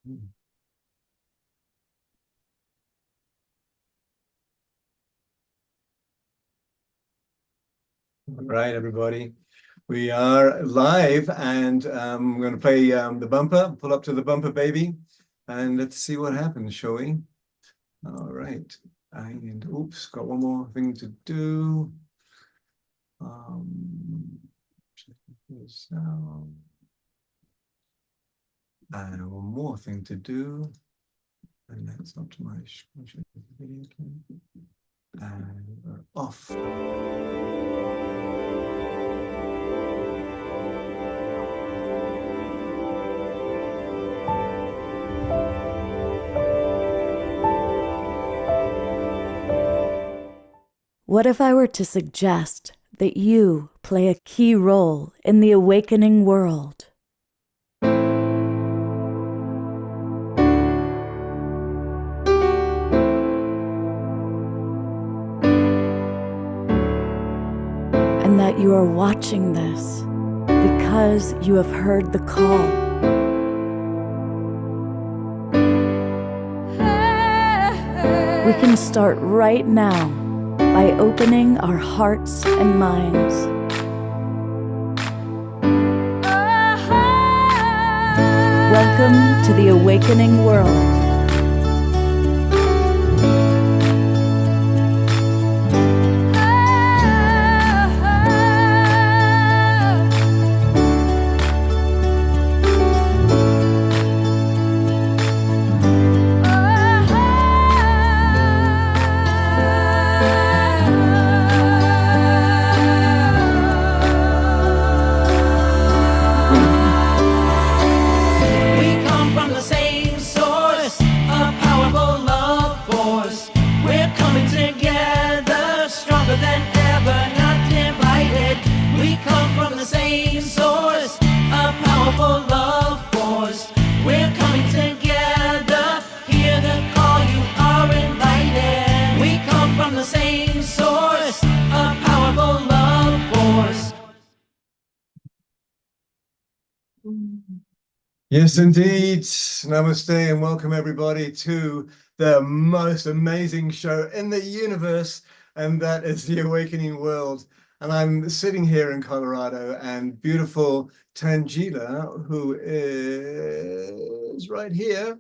All right, everybody. We are live, and we're going to play the bumper, pull up to the bumper, baby, and let's see what happens, shall we? All right. And oops, got one more thing to do. Check this out. And one more thing to do. And that's optimize the video. And we're off. What if I were to suggest that you play a key role in the awakening world? And that you are watching this because you have heard the call. We can start right now by opening our hearts and minds. Welcome to the awakening world. Yes, indeed. Namaste and welcome everybody to the most amazing show in the universe, and that is the Awakening World. And I'm sitting here in Colorado, and beautiful Tangela, who is right here,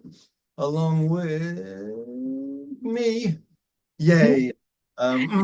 along with me. Yay.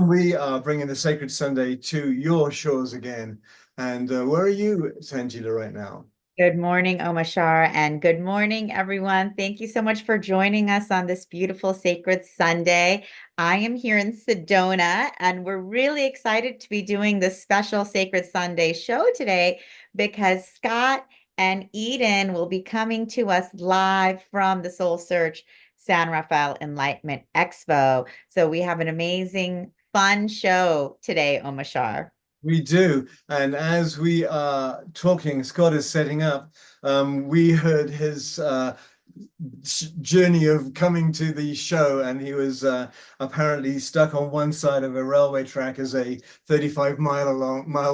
We are bringing the Sacred Sunday to your shores again. And where are you, Tangela, right now? Good morning, Omashar, and good morning, everyone. Thank you so much for joining us on this beautiful Sacred Sunday. I am here in Sedona, and we're really excited to be doing this special Sacred Sunday show today because Scott and Eden will be coming to us live from the Soul Search San Rafael Enlightenment Expo. So we have an amazing, fun show today, Omashar. We do. And as we are talking, Scott is setting up. We heard his journey of coming to the show, and he was apparently stuck on one side of a railway track as a 35-mile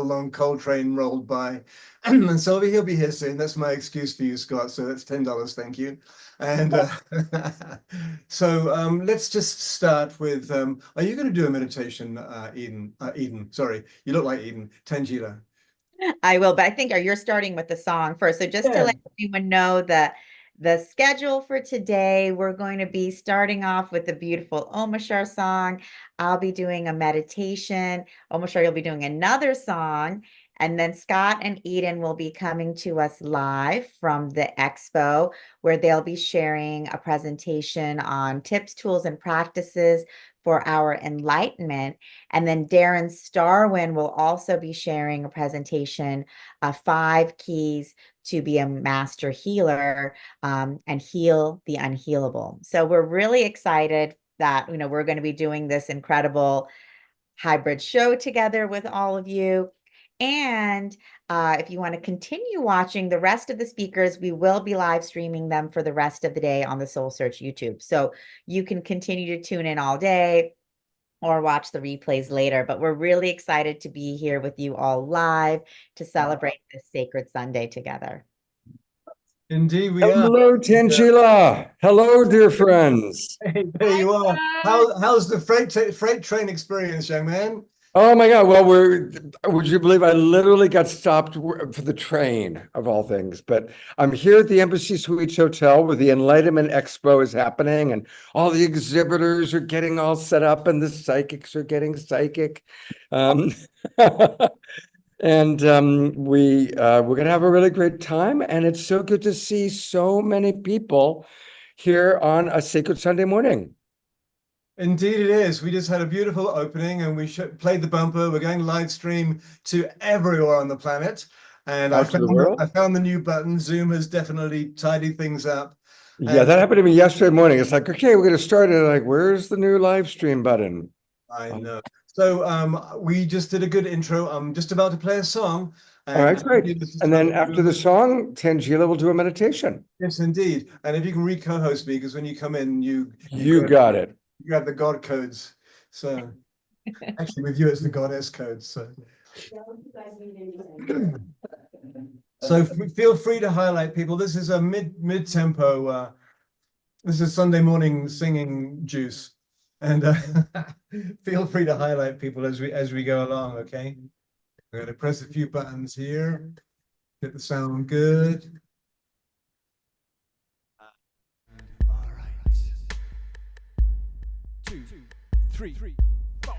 long coal train rolled by. And so he'll be here soon. That's my excuse for you, Scott. So that's $10. Thank you. And so let's just start with, are you going to do a meditation, Eden? Eden, sorry, you look like Eden. Tangela. I will, but I think you're starting with the song first. So just to let everyone know that the schedule for today, we're going to be starting off with the beautiful Omashar song. I'll be doing a meditation. Omashar, you'll be doing another song. And then Scott and Eden will be coming to us live from the expo, where they'll be sharing a presentation on tips, tools, and practices for our enlightenment. And then Darren Starwynn will also be sharing a presentation of 5 keys to be a master healer and heal the unhealable. So we're really excited that we're going to be doing this incredible hybrid show together with all of you. And if you want to continue watching the rest of the speakers, we will be live streaming them for the rest of the day on the Soul Search YouTube. So you can continue to tune in all day or watch the replays later. But we're really excited to be here with you all live to celebrate this Sacred Sunday together. Indeed, we are. Hello, Tangela. Hello, dear friends. Hey, there you are. How's the freight train experience, young man? Oh my God. Well, would you believe I literally got stopped for the train of all things? But I'm here at the Embassy Suites Hotel where the Enlightenment Expo is happening and all the exhibitors are getting all set up and the psychics are getting psychic. Um, and we're gonna have a really great time. And it's so good to see so many people here on a sacred Sunday morning. Indeed, it is. We just had a beautiful opening and we played the bumper. We're going live stream to everywhere on the planet. And Out to the world. I found the new button. Zoom has definitely tidied things up. Yeah, that happened to me yesterday morning. It's like, okay, we're gonna start it. Like, where's the new live stream button? I know. So we just did a good intro. I'm just about to play a song. All right, great. And then after the song, Tangela will do a meditation. Yes, indeed. And if you can co-host me, because when you come in, you got it. You have the God codes. So actually with you, it's the goddess codes. So feel free to highlight people. This is a mid-tempo. This is Sunday morning singing juice. And feel free to highlight people as we go along, okay? I'm going to press a few buttons here. Get the sound good. All right. 2, 3, 4.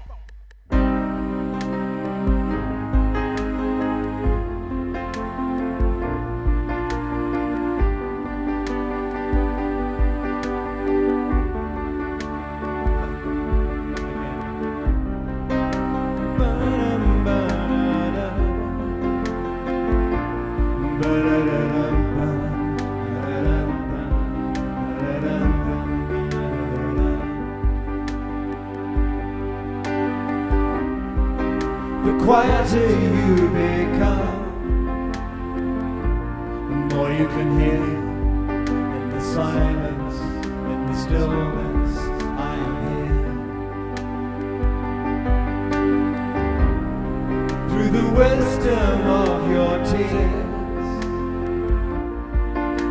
The quieter you become, the more you can hear in the silence, in the stillness. I am here through the wisdom of your tears,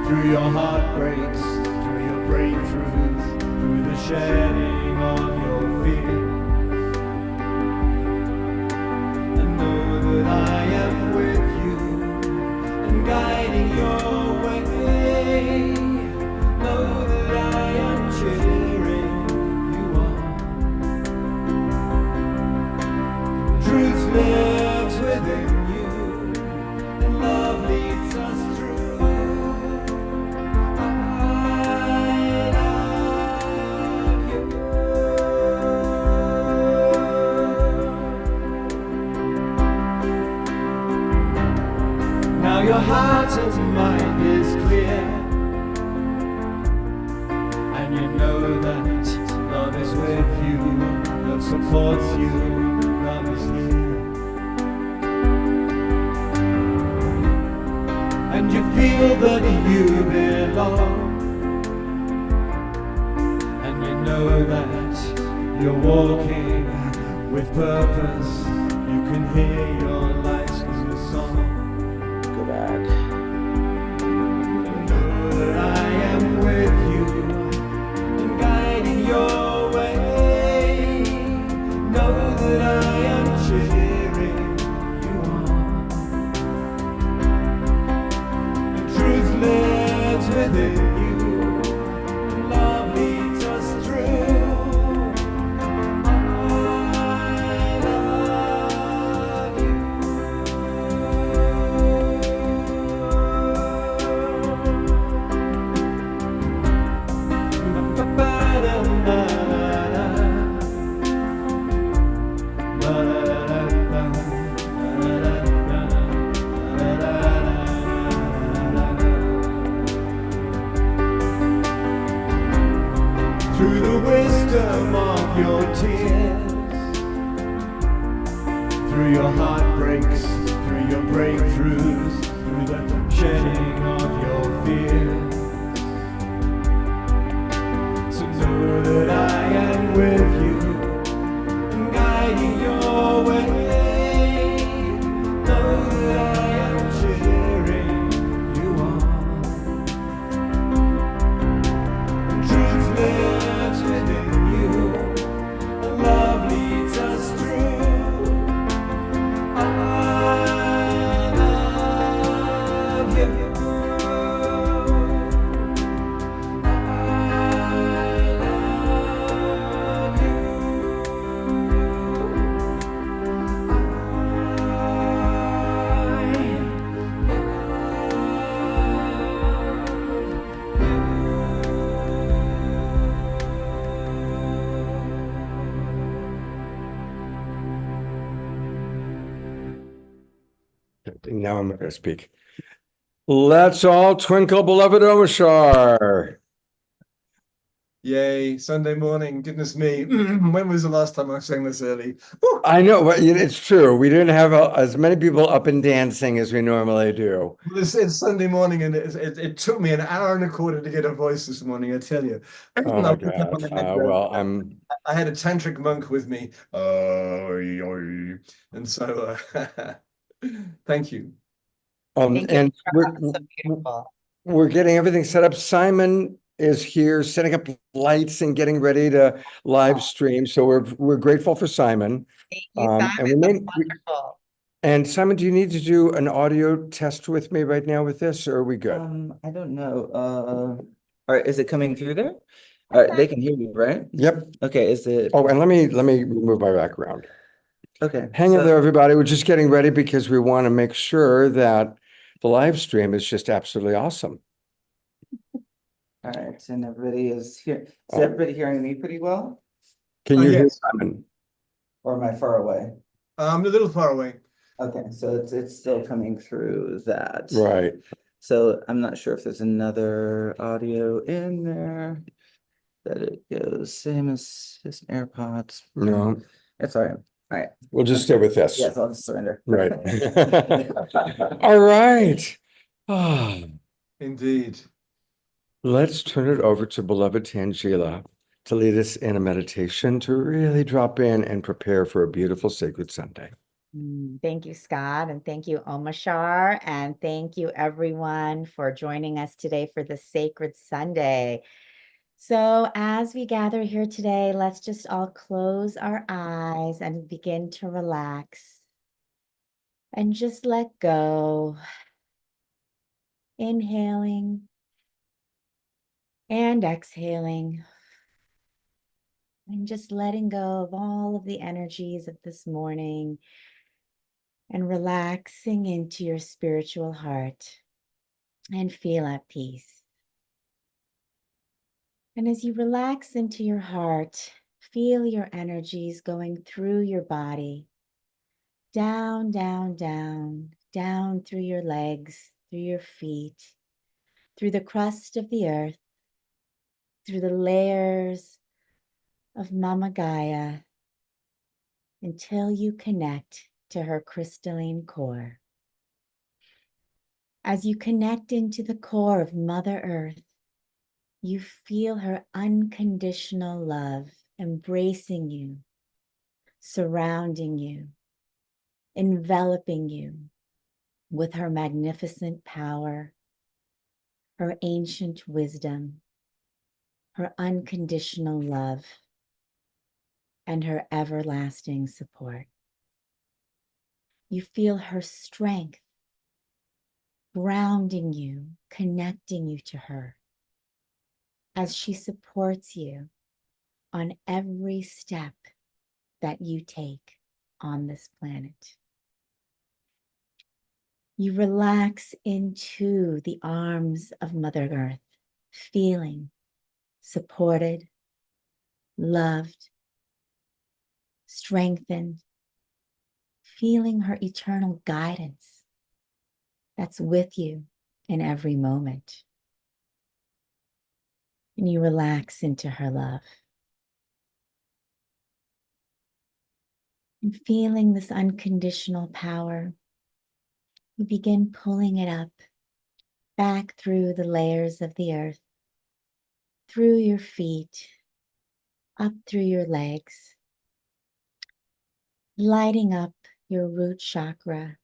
through your heartbreaks, through your breakthroughs, through the shedding of your fears. That I am with you and guiding your way. Know that I am cheering you on. Truth lives within you and love leads us through. I love you. Now your heart and mind is clear, and you know that love is with you, love supports you, love is here. And you feel that you belong, and you know that you're walking with purpose. You can hear your life's new song. Go back. Know that I am with you and guiding your way. Know that I am cheering you on. And truth lives within you, and love leads us through. Through the wisdom of your tears, through your heartbreaks, through your breakthroughs, through the shedding of your fears. So know that I am with you and guiding your way. Know that I am cheering you on. Now I'm going to speak. Let's all twinkle, beloved Omashar. Yay, Sunday morning. Goodness me. When was the last time I sang this early? Woo! I know, but it's true. We didn't have as many people up and dancing as we normally do. Well, it's Sunday morning, and it took me an hour and a quarter to get a voice this morning, I tell you. I Oh my woke up on God. the head Well, I'm. I had a tantric monk with me. And so thank you. Thank you. And So beautiful. we're getting everything set up. Simon is here setting up lights and getting ready to live stream. So we're grateful for Simon. Thank you, And Simon. we That's may, wonderful. and Simon, do you need to do an audio test with me right now with this, or are we good? I don't know. All right, is it coming through there? All right, they can hear you, right? Yep. Okay, is it? Oh, and let me remove my background. Okay. Hang in so- there, everybody. We're just getting ready because we want to make sure that the live stream is just absolutely awesome. All right, and everybody is here. Is Oh. everybody hearing me pretty well? Can you hear Yes. Simon? Or am I far away? I'm a little far away. Okay, so it's still coming through that. Right. So I'm not sure if there's another audio in there that it goes same as his AirPods. No, It's all right. All right. we'll just stay with this. Yes, I'll just surrender. Right. All right. Ah, Indeed. let's turn it over to beloved Tangela to lead us in a meditation to really drop in and prepare for a beautiful sacred Sunday. Thank you, Scott, and thank you, Omashar, and thank you, everyone, for joining us today for the Sacred Sunday. So as we gather here today, let's just all close our eyes and begin to relax and just let go. Inhaling and exhaling, and just letting go of all of the energies of this morning and relaxing into your spiritual heart and feel at peace. And as you relax into your heart, feel your energies going through your body, down, down, down, down through your legs, through your feet, through the crust of the earth, through the layers of Mama Gaia, until you connect to her crystalline core. As you connect into the core of Mother Earth, you feel her unconditional love embracing you, surrounding you, enveloping you with her magnificent power, her ancient wisdom, her unconditional love, and her everlasting support. You feel her strength grounding you, connecting you to her as she supports you on every step that you take on this planet. You relax into the arms of Mother Earth, feeling supported, loved, strengthened, feeling her eternal guidance that's with you in every moment. And you relax into her love. And feeling this unconditional power, you begin pulling it up, back through the layers of the earth, through your feet, up through your legs, lighting up your root chakra,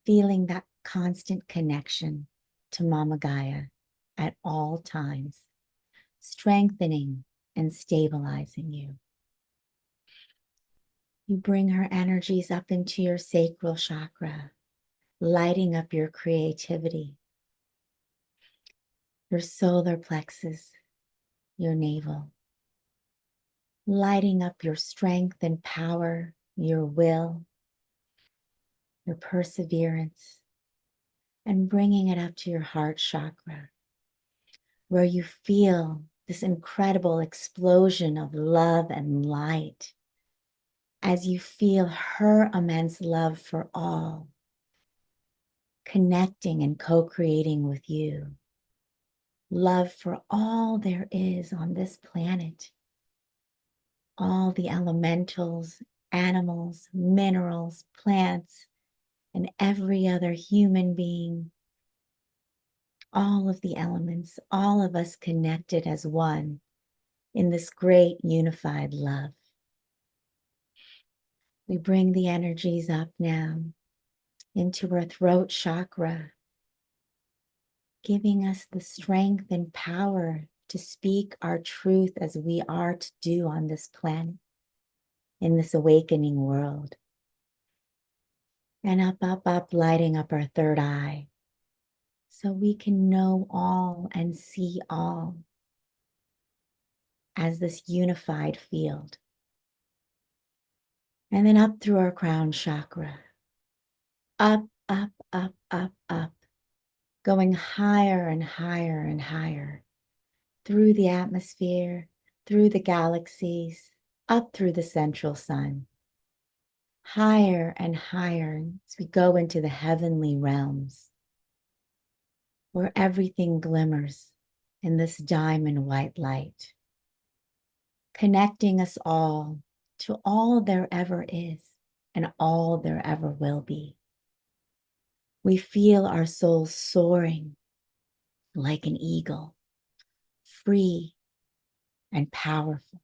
feeling that constant connection to Mama Gaia at all times, strengthening and stabilizing you. You bring her energies up into your sacral chakra, lighting up your creativity, your solar plexus, your navel, lighting up your strength and power, your will, your perseverance, and bringing it up to your heart chakra, where you feel this incredible explosion of love and light as you feel her immense love for all connecting and co-creating with you. Love for all there is on this planet, all the elementals, animals, minerals, plants, and every other human being, all of the elements, all of us connected as one in this great unified love. We bring the energies up now into our throat chakra, giving us the strength and power to speak our truth as we are to do on this planet, in this awakening world. And up, up, up, lighting up our third eye, so we can know all and see all as this unified field. And then up through our crown chakra, up, up, up, up, up, going higher and higher and higher through the atmosphere, through the galaxies, up through the central sun, higher and higher as we go into the heavenly realms, where everything glimmers in this diamond white light, connecting us all to all there ever is and all there ever will be. We feel our souls soaring like an eagle, free and powerful.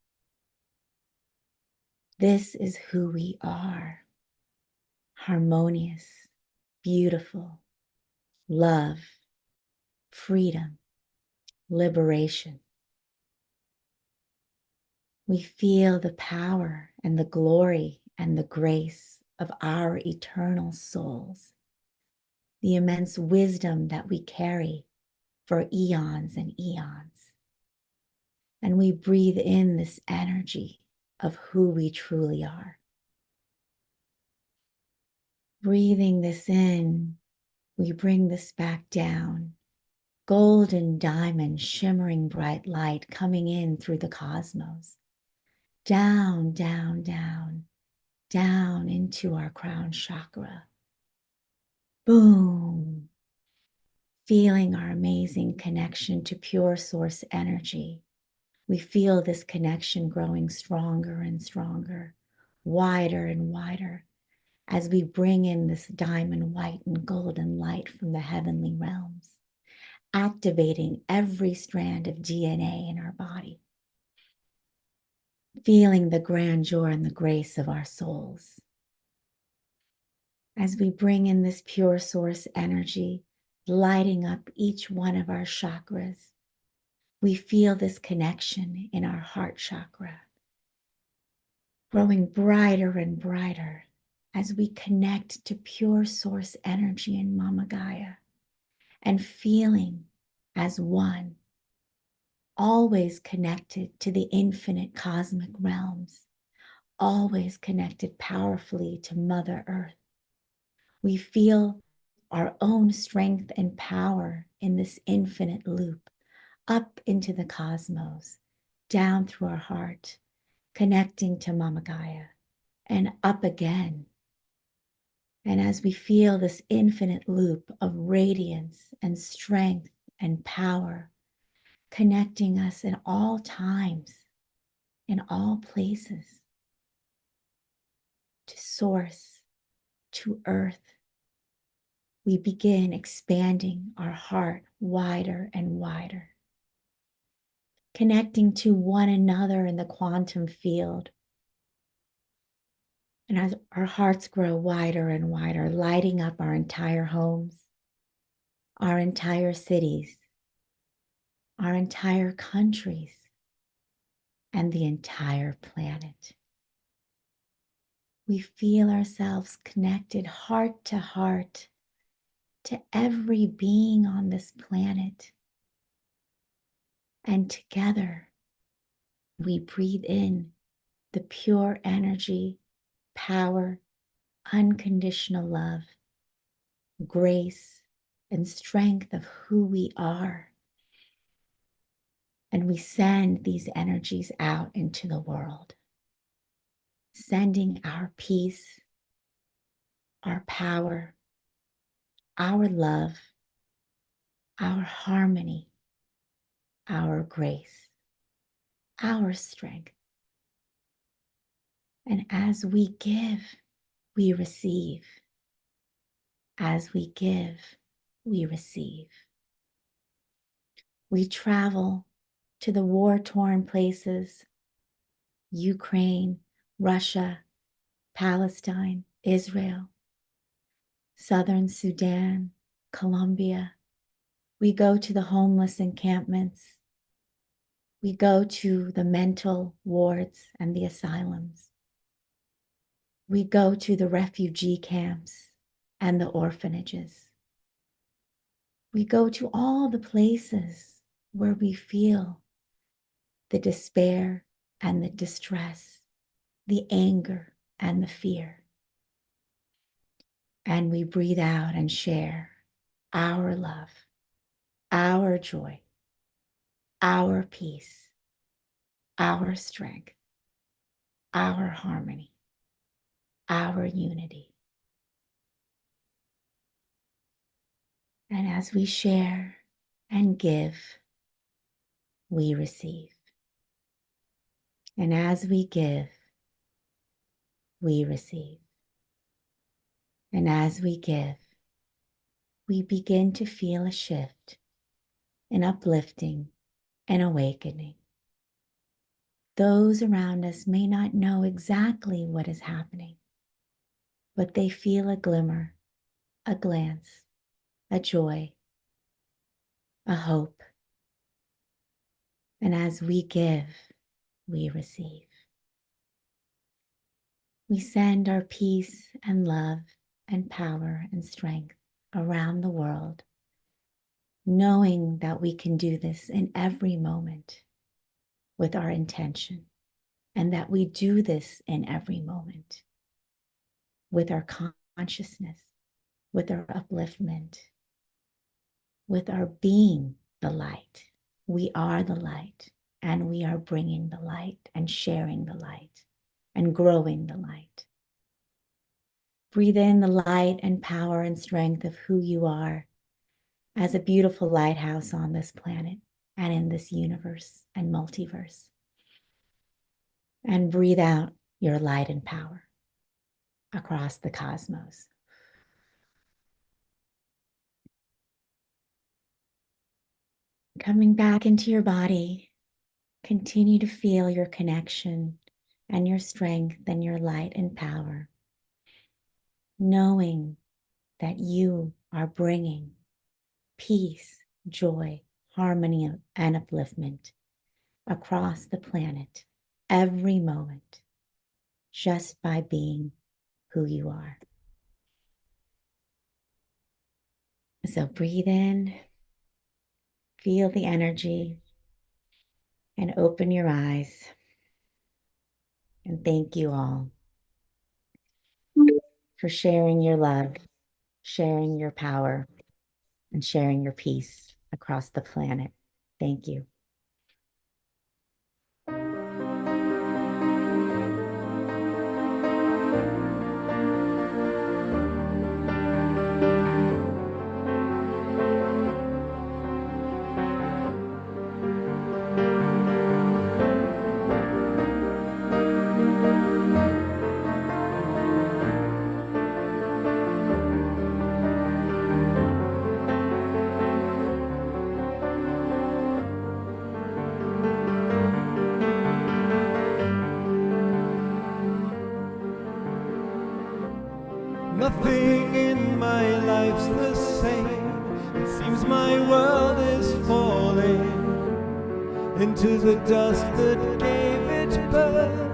This is who we are: harmonious, beautiful, love, freedom, liberation. We feel the power and the glory and the grace of our eternal souls, the immense wisdom that we carry for eons and eons. And we breathe in this energy of who we truly are. Breathing this in, we bring this back down. Golden diamond, shimmering bright light coming in through the cosmos. Down, down, down, down into our crown chakra. Boom. Feeling our amazing connection to pure source energy. We feel this connection growing stronger and stronger, wider and wider, as we bring in this diamond white and golden light from the heavenly realms, activating every strand of DNA in our body, feeling the grandeur and the grace of our souls. As we bring in this pure source energy, lighting up each one of our chakras, we feel this connection in our heart chakra, growing brighter and brighter as we connect to pure source energy in Mama Gaia and feeling as one, always connected to the infinite cosmic realms, always connected powerfully to Mother Earth. We feel our own strength and power in this infinite loop, up into the cosmos, down through our heart, connecting to Mama Gaia, and up again. And as we feel this infinite loop of radiance and strength and power, connecting us in all times, in all places, to source, to earth, we begin expanding our heart wider and wider, connecting to one another in the quantum field. And as our hearts grow wider and wider, lighting up our entire homes, our entire cities, our entire countries, and the entire planet. We feel ourselves connected heart to every being on this planet. And together, we breathe in the pure energy, power, unconditional love, grace, and strength of who we are. And we send these energies out into the world, sending our peace, our power, our love, our harmony, our grace, our strength. And as we give, we receive. As we give, we receive. We travel to the war-torn places, Ukraine, Russia, Palestine, Israel, Southern Sudan, Colombia. We go to the homeless encampments. We go to the mental wards and the asylums. We go to the refugee camps and the orphanages. We go to all the places where we feel the despair and the distress, the anger and the fear. And we breathe out and share our love, our joy, our peace, our strength, our harmony, our unity. And as we share and give, we receive. And as we give, we receive. And as we give, we begin to feel a shift, an uplifting, an awakening. Those around us may not know exactly what is happening, but they feel a glimmer, a glance, a joy, a hope. And as we give, we receive. We send our peace and love and power and strength around the world, knowing that we can do this in every moment with our intention, and that we do this in every moment with our consciousness, with our upliftment, with our being the light. We are the light, and we are bringing the light and sharing the light and growing the light. Breathe in the light and power and strength of who you are as a beautiful lighthouse on this planet and in this universe and multiverse. And breathe out your light and power across the cosmos. Coming back into your body, continue to feel your connection and your strength and your light and power, knowing that you are bringing peace, joy, harmony, and upliftment across the planet every moment, just by being who you are. So breathe in, feel the energy, and open your eyes. And thank you all for sharing your love, sharing your power, and sharing your peace across the planet. Thank you. Nothing in my life's the same. It seems my world is falling into the dust that gave it birth.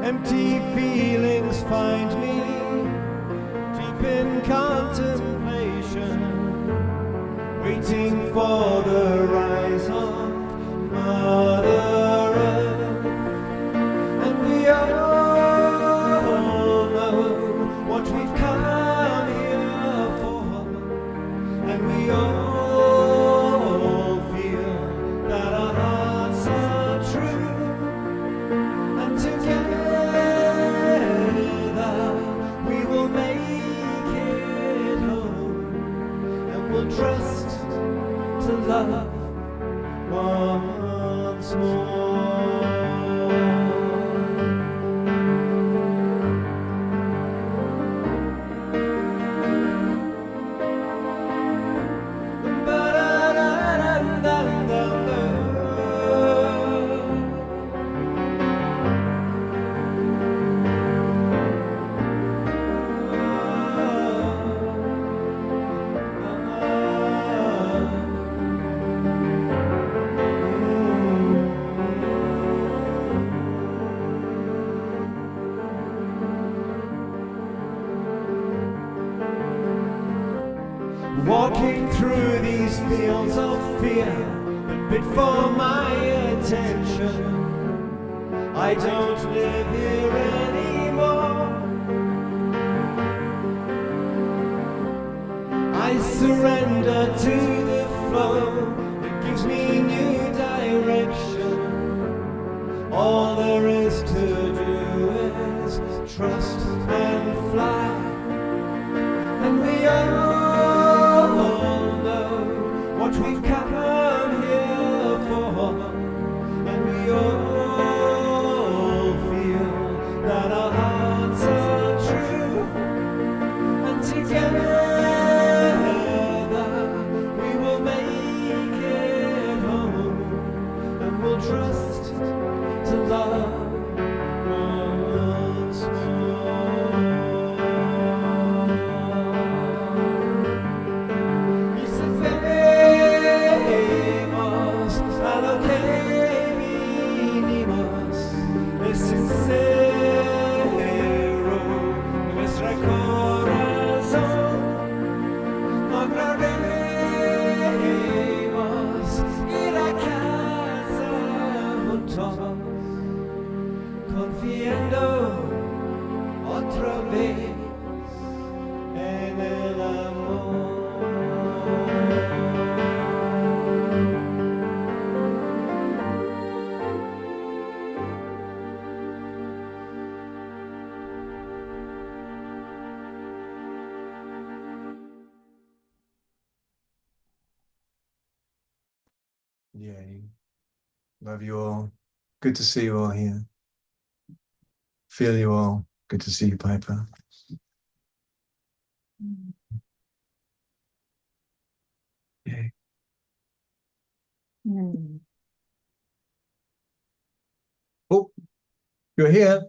Empty feelings find me deep in contemplation, waiting for the rise of Mother Earth. And we all know what we've come here for, and we all feel that our hearts are true, and together trust, to love once more. Walking through these fields of fear that bid for my attention. I don't live here anymore. I surrender to the flow that gives me new direction. All there is to do is trust and fly. And we all know what we've come here for, and we all feel that our hearts are true, and together we will make it home, and we'll trust to love once more. It's a famous, a lo que vinimos, es sincero nuestro corazón. Lograremos ir a casa juntos, confiando otra vez en el amor. Yay. Love you all. Good to see you all here. Feel you all. Good to see you, Piper. Yay. Mm. Oh, you're here.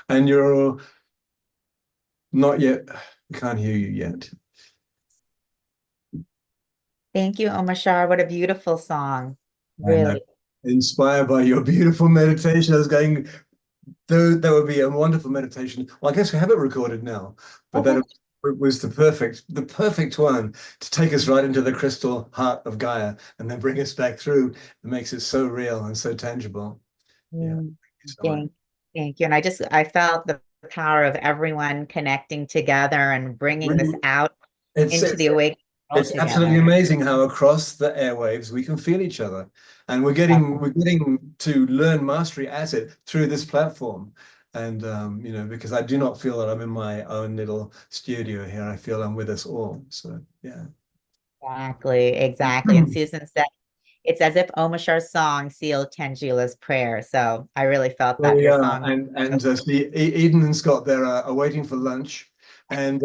And you're not yet. We can't hear you yet. Thank you, Omashar. What a beautiful song. I know. Really. Inspired by your beautiful meditation. I was going, though that would be a wonderful meditation. Well, I guess we have it recorded now, but that was the perfect one to take us right into the crystal heart of Gaia and then bring us back through. It makes it so real and so tangible. Yeah. Mm. Thank you so much. Thank you. And I felt the power of everyone connecting together and bringing this out into the awakening world It's absolutely together. amazing how across the airwaves we can feel each other, and we're getting to learn mastery at it through this platform. And you know, because I do not feel that I'm in my own little studio here. I feel I'm with us all. So yeah. Exactly. And Susan said, it's as if Omashar's song sealed Tangila's prayer. So I really felt Well, that your yeah, song. and see, Eden and Scott there are waiting for lunch, and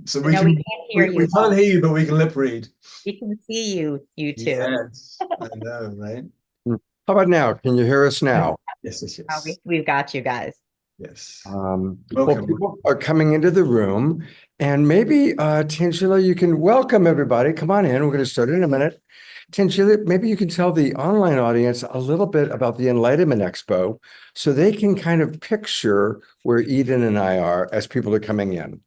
so we No, we can can't hear we you. can't hear you, but we can lip read. We can see you, you two. Yes, I know, right? How about now? Can you hear us now? Yes, yes, Oh, yes, we've got you guys. yes. Well, Welcome. people are coming into the room, and maybe Tangela, you can welcome everybody. Come on in. We're going to start in a minute. Tangela, maybe you can tell the online audience a little bit about the Enlightenment Expo so they can kind of picture where Eden and I are as people are coming in.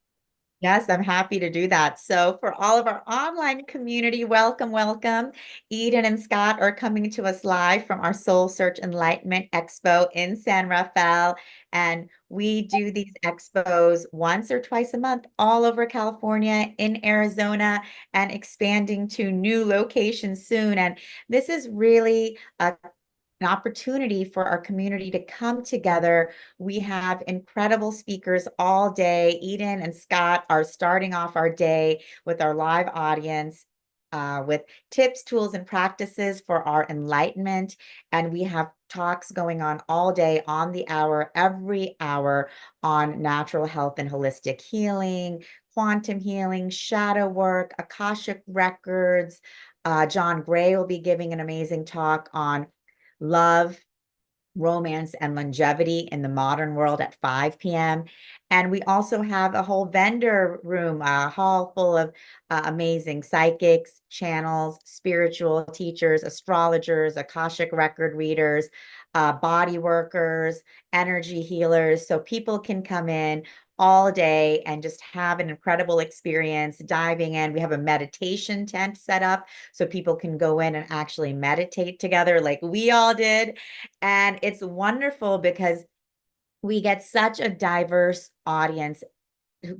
Yes, I'm happy to do that. So for all of our online community, welcome, welcome. Eden and Scott are coming to us live from our Soul Search Enlightenment Expo in San Rafael. And we do these expos once or twice a month all over California, in Arizona, and expanding to new locations soon. And this is really a an opportunity for our community to come together. We have incredible speakers all day. Eden and Scott are starting off our day with our live audience with tips, tools, and practices for our enlightenment. And we have talks going on all day, on the hour, every hour, on natural health and holistic healing, quantum healing, shadow work, Akashic records. John Gray will be giving an amazing talk on love, romance, and longevity in the modern world at 5 p.m. And we also have a whole vendor room, a hall full of amazing psychics, channels, spiritual teachers, astrologers, Akashic record readers, body workers, energy healers. So people can come in all day and just have an incredible experience diving in. We have a meditation tent set up so people can go in and actually meditate together like we all did. And it's wonderful because we get such a diverse audience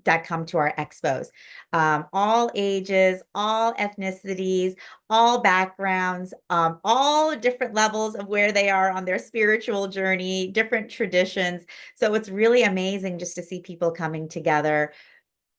that come to our expos, all ages, all ethnicities, all backgrounds, all different levels of where they are on their spiritual journey, different traditions. So it's really amazing just to see people coming together,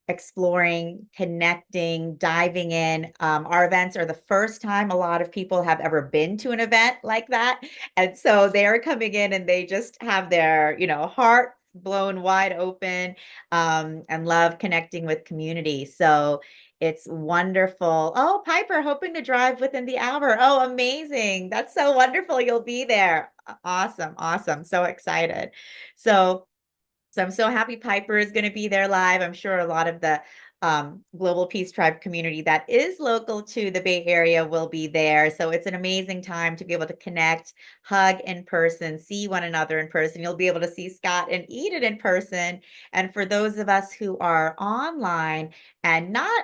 exploring, connecting, diving in. Our events are the first time a lot of people have ever been to an event like that. And so they're coming in and they just have their, heart blown wide open, and love connecting with community. So it's wonderful. Oh, Piper, hoping to drive within the hour. Oh, amazing. That's so wonderful. You'll be there. Awesome. Awesome. So excited. So I'm so happy Piper is going to be there live. I'm sure a lot of the Global Peace Tribe community that is local to the Bay Area will be there. So it's an amazing time to be able to connect, hug in person, see one another in person. You'll be able to see Scott and Edith in person. And for those of us who are online and not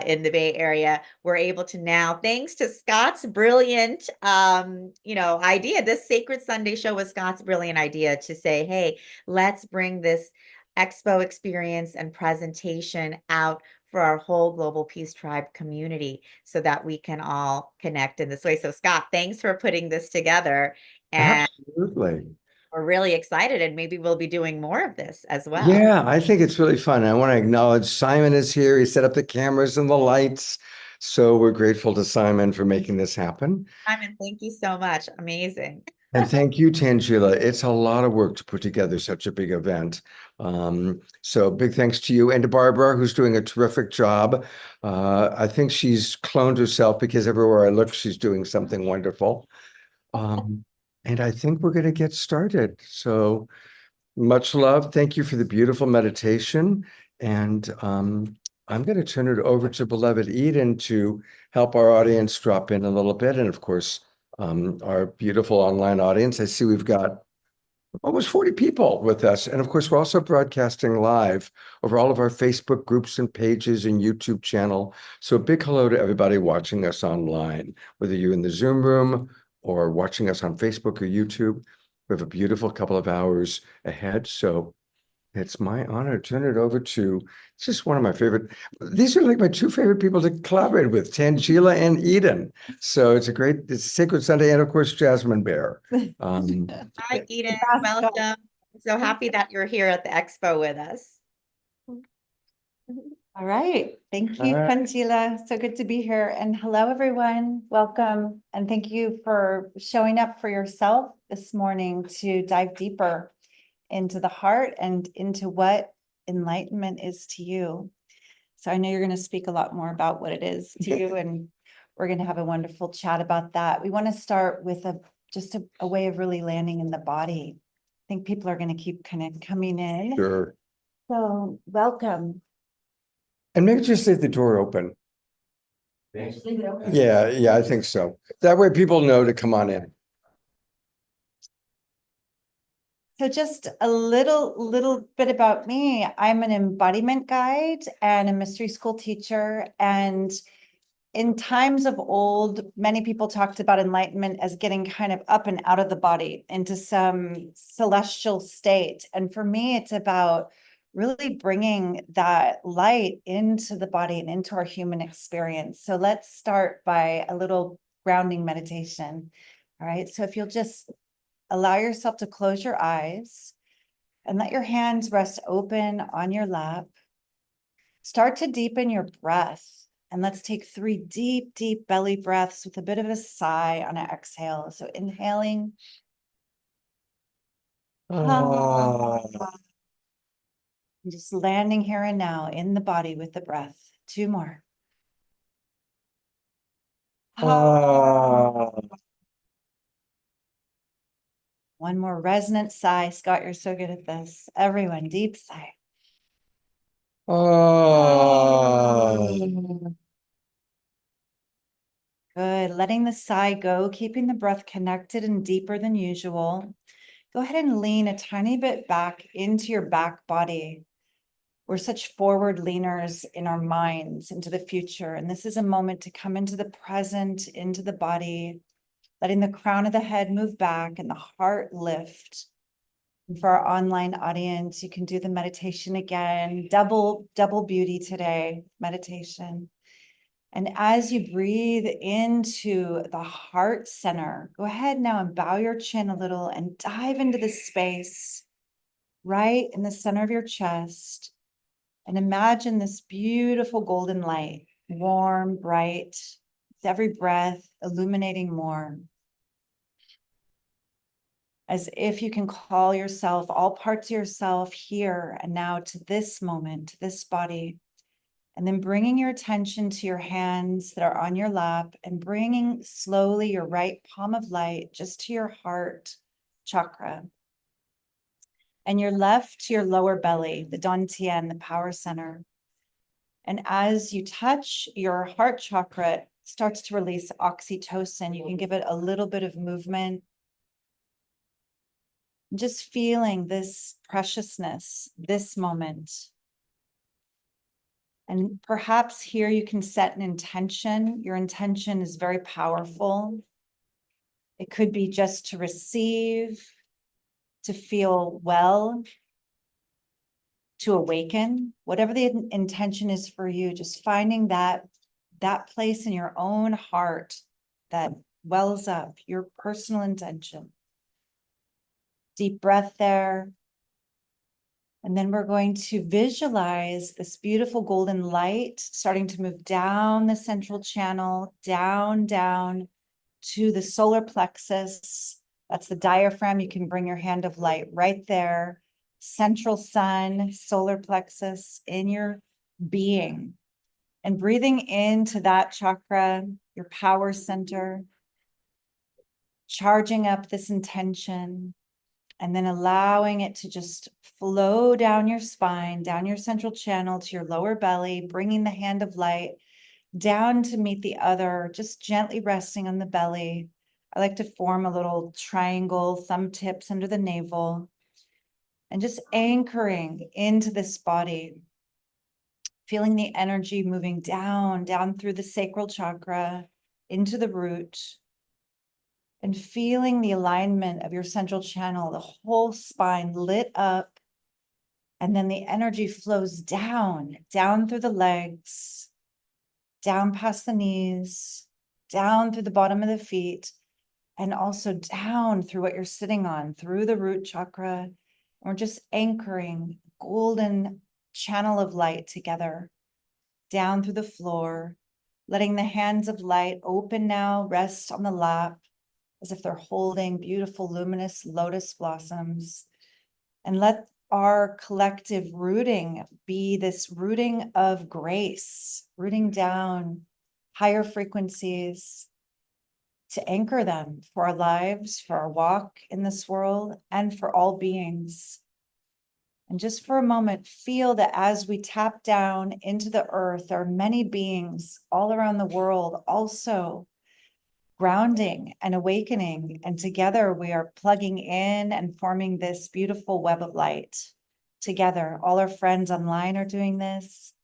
in the Bay Area, we're able to now, thanks to Scott's brilliant, idea. This Sacred Sunday show was Scott's brilliant idea to say, hey, let's bring this expo experience and presentation out for our whole Global Peace Tribe community so that we can all connect in this way. So Scott, thanks for putting this together. And Absolutely. we're really excited, and maybe we'll be doing more of this as well. Yeah, I think it's really fun. I want to acknowledge Simon is here. He set up the cameras and the lights. So we're grateful to Simon for making this happen. Simon, thank you so much. Amazing. And thank you, Tangela. It's a lot of work to put together such a big event. So big thanks to you and to Barbara, who's doing a terrific job. I think she's cloned herself because everywhere I look, she's doing something wonderful. And I think we're going to get started. So much love. Thank you for the beautiful meditation. And I'm going to turn it over to beloved Eden to help our audience drop in a little bit. And of course, our beautiful online audience. I see we've got almost 40 people with us. And of course, we're also broadcasting live over all of our Facebook groups and pages and YouTube channel. So a big hello to everybody watching us online, whether you're in the Zoom room or watching us on Facebook or YouTube. We have a beautiful couple of hours ahead. So it's my honor to turn it over to, it's just one of my favorite, these are like my two favorite people to collaborate with, Tangela and Eden. So it's a Sacred Sunday, and of course, Jasmine Bear. Hi, Eden. Welcome. So happy that you're here at the expo with us. All right. Thank you, All right. Tangela. So good to be here. And hello, everyone. Welcome. And thank you for showing up for yourself this morning to dive deeper into the heart and into what enlightenment is to you. So I know you're going to speak a lot more about what it is to you, and we're going to have a wonderful chat about that. We want to start with just a way of really landing in the body. I think people are going to keep kind of coming in. Sure. So welcome. And maybe just leave the door open. Yeah, I think so. That way people know to come on in. So just a little bit about me. I'm an embodiment guide and a mystery school teacher. And in times of old, many people talked about enlightenment as getting kind of up and out of the body into some celestial state. And for me, it's about really bringing that light into the body and into our human experience. So let's start by a little grounding meditation. All right. So if you'll just allow yourself to close your eyes and let your hands rest open on your lap. Start to deepen your breath. And let's take 3 deep, deep belly breaths with a bit of a sigh on an exhale. So inhaling. Ah. And just landing here and now in the body with the breath. 2 more. Ah. One more resonant sigh. Scott, you're so good at this. Everyone, deep sigh. Ah. Good. Letting the sigh go, keeping the breath connected and deeper than usual. Go ahead and lean a tiny bit back into your back body. We're such forward leaners in our minds into the future. And this is a moment to come into the present, into the body, letting the crown of the head move back and the heart lift. And for our online audience, you can do the meditation again, double beauty today, meditation. And as you breathe into the heart center, go ahead now and bow your chin a little and dive into the space right in the center of your chest. And imagine this beautiful golden light, warm, bright, with every breath illuminating more. As if you can call yourself, all parts of yourself here and now to this moment, to this body. And then bringing your attention to your hands that are on your lap and bringing slowly your right palm of light just to your heart chakra. And your left to your lower belly, the Dantian, the power center. And as you touch your heart chakra, it starts to release oxytocin. You can give it a little bit of movement. Just feeling this preciousness, this moment. And perhaps here you can set an intention. Your intention is very powerful. It could be just to receive, to feel well, to awaken, whatever the intention is for you, just finding that place in your own heart that wells up, your personal intention. Deep breath there. And then we're going to visualize this beautiful golden light starting to move down the central channel, down to the solar plexus. That's the diaphragm. You can bring your hand of light right there. Central sun, solar plexus in your being. And breathing into that chakra, your power center, charging up this intention. And then allowing it to just flow down your spine, down your central channel to your lower belly, bringing the hand of light down to meet the other, just gently resting on the belly. I like to form a little triangle, thumb tips under the navel, and just anchoring into this body, feeling the energy moving down through the sacral chakra, into the root, and feeling the alignment of your central channel, the whole spine lit up. And then the energy flows down through the legs, down past the knees, down through the bottom of the feet, and also down through what you're sitting on, through the root chakra. And we're just anchoring golden channel of light together, down through the floor, letting the hands of light open now, rest on the lap, as if they're holding beautiful luminous lotus blossoms. And let our collective rooting be this rooting of grace, rooting down higher frequencies to anchor them for our lives, for our walk in this world, and for all beings. And just for a moment, feel that as we tap down into the earth, there are many beings all around the world also grounding and awakening. And together we are plugging in and forming this beautiful web of light together. All our friends online are doing this,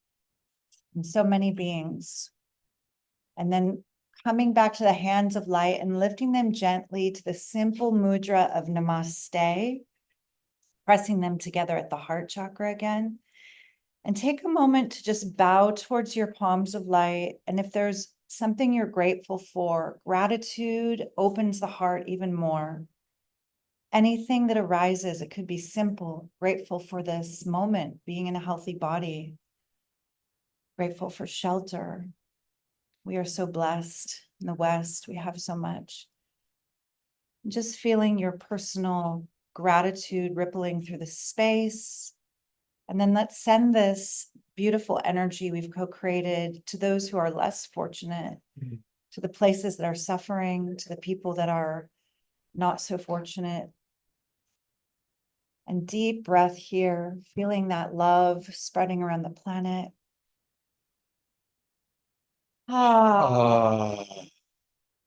and so many beings. And then coming back to the hands of light and lifting them gently to the simple mudra of namaste, pressing them together at the heart chakra again. And take a moment to just bow towards your palms of light. And if there's something you're grateful for, gratitude opens the heart even more. anything that arises. It could be simple, grateful for this moment, being in a healthy body, grateful for shelter. We are so blessed in the West. We have so much. Just feeling your personal gratitude rippling through the space. And then let's send this beautiful energy we've co-created to those who are less fortunate, to the places that are suffering, to the people that are not so fortunate. And deep breath here, feeling that love spreading around the planet. Ah,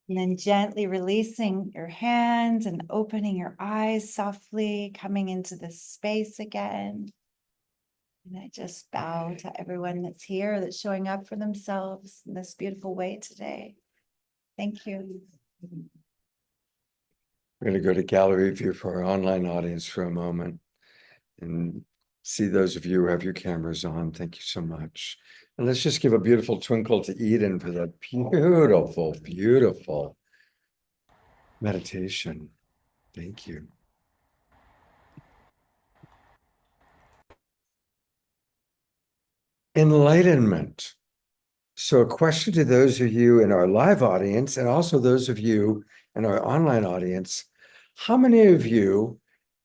And then gently releasing your hands and opening your eyes softly, coming into this space again. And I just bow to everyone that's here, that's showing up for themselves in this beautiful way today. Thank you. we're going to go to gallery view for our online audience for a moment and see those of you who have your cameras on. Thank you so much. And let's just give a beautiful twinkle to Eden for that beautiful, beautiful meditation. Thank you. Enlightenment. So a question to those of you in our live audience and also those of you in our online audience, how many of you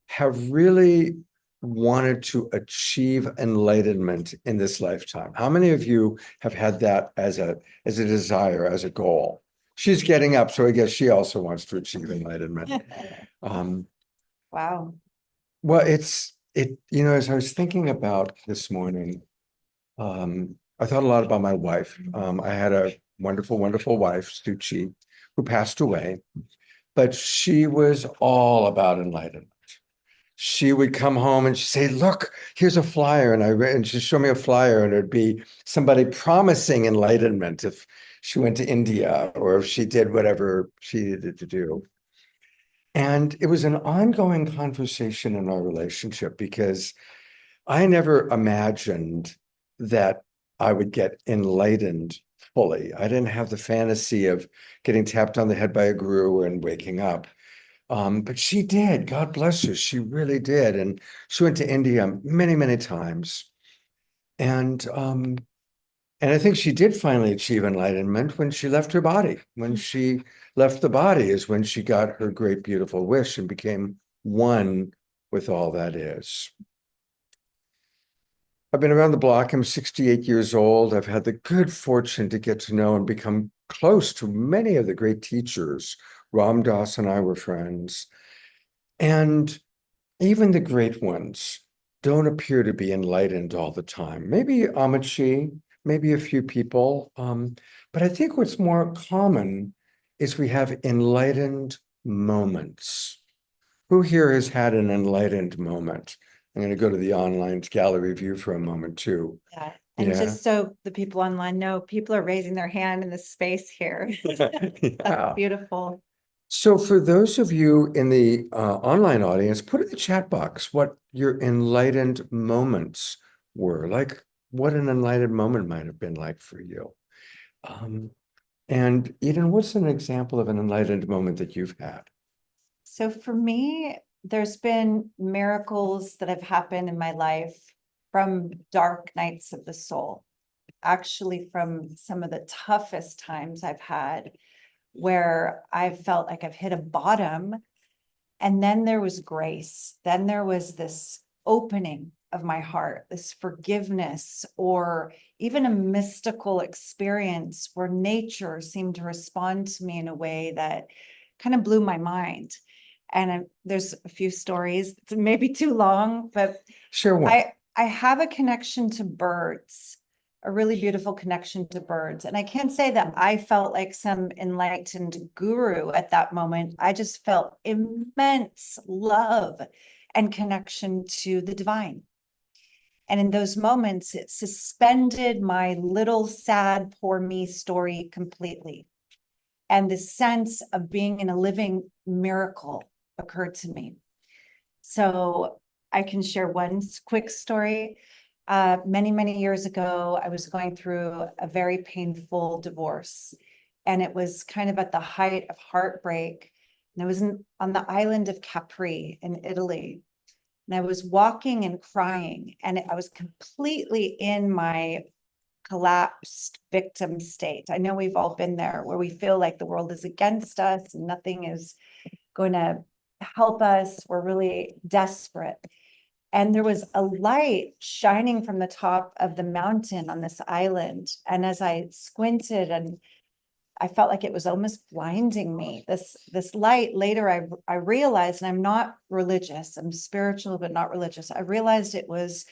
have really wanted to achieve enlightenment in this lifetime? How many of you have had that as a desire, as a goal? She's getting up, so I guess she also wants to achieve enlightenment. Wow. Well, as I was thinking about this morning, I thought a lot about my wife. I had a wonderful, wonderful wife, Stucci, who passed away, but she was all about enlightenment. She would come home and she'd say, "Look, here's a flyer," and she'd show me a flyer, and it'd be somebody promising enlightenment if she went to India or if she did whatever she needed to do. And it was an ongoing conversation in our relationship because I never imagined that I would get enlightened fully. I didn't have the fantasy of getting tapped on the head by a guru and waking up. But she did. God bless her. She really did. And she went to India many, many times. And I think she did finally achieve enlightenment when she left her body. When she left the body is when she got her great, beautiful wish and became one with all that is. I've been around the block. I'm 68 years old. I've had the good fortune to get to know and become close to many of the great teachers. Ram Dass and I were friends. And even the great ones don't appear to be enlightened all the time. Maybe Amici, maybe a few people. But I think what's more common is we have enlightened moments. Who here has had an enlightened moment? I'm going to go to the online gallery view for a moment too. Yeah. And Yeah. just so the people online know, people are raising their hand in the space here. That's Yeah. beautiful. So for those of you in the online audience, put in the chat box what your enlightened moments were, like what an enlightened moment might have been like for you. And Eden, what's an example of an enlightened moment that you've had? So for me, there's been miracles that have happened in my life from dark nights of the soul, actually from some of the toughest times I've had, where I've felt like I've hit a bottom. And then there was grace. Then there was this opening of my heart, this forgiveness, or even a mystical experience where nature seemed to respond to me in a way that kind of blew my mind. And there's a few stories, it's maybe too long, but Share one. I have a connection to birds, a really beautiful connection to birds. And I can't say that I felt like some enlightened guru at that moment. I just felt immense love and connection to the divine. And in those moments, it suspended my little sad, poor me story completely. And the sense of being in a living miracle occurred to me. So I can share one quick story. Many, many years ago, I was going through a very painful divorce, and it was kind of at the height of heartbreak And I was on the island of Capri in Italy. And I was walking and crying, and I was completely in my collapsed victim state. I know we've all been there, where we feel like the world is against us and nothing is going to help us. We're really desperate. And there was a light shining from the top of the mountain on this island. And as I squinted, and I felt like it was almost blinding me, this light, later I realized, and I'm not religious, I'm spiritual, but not religious. I realized it was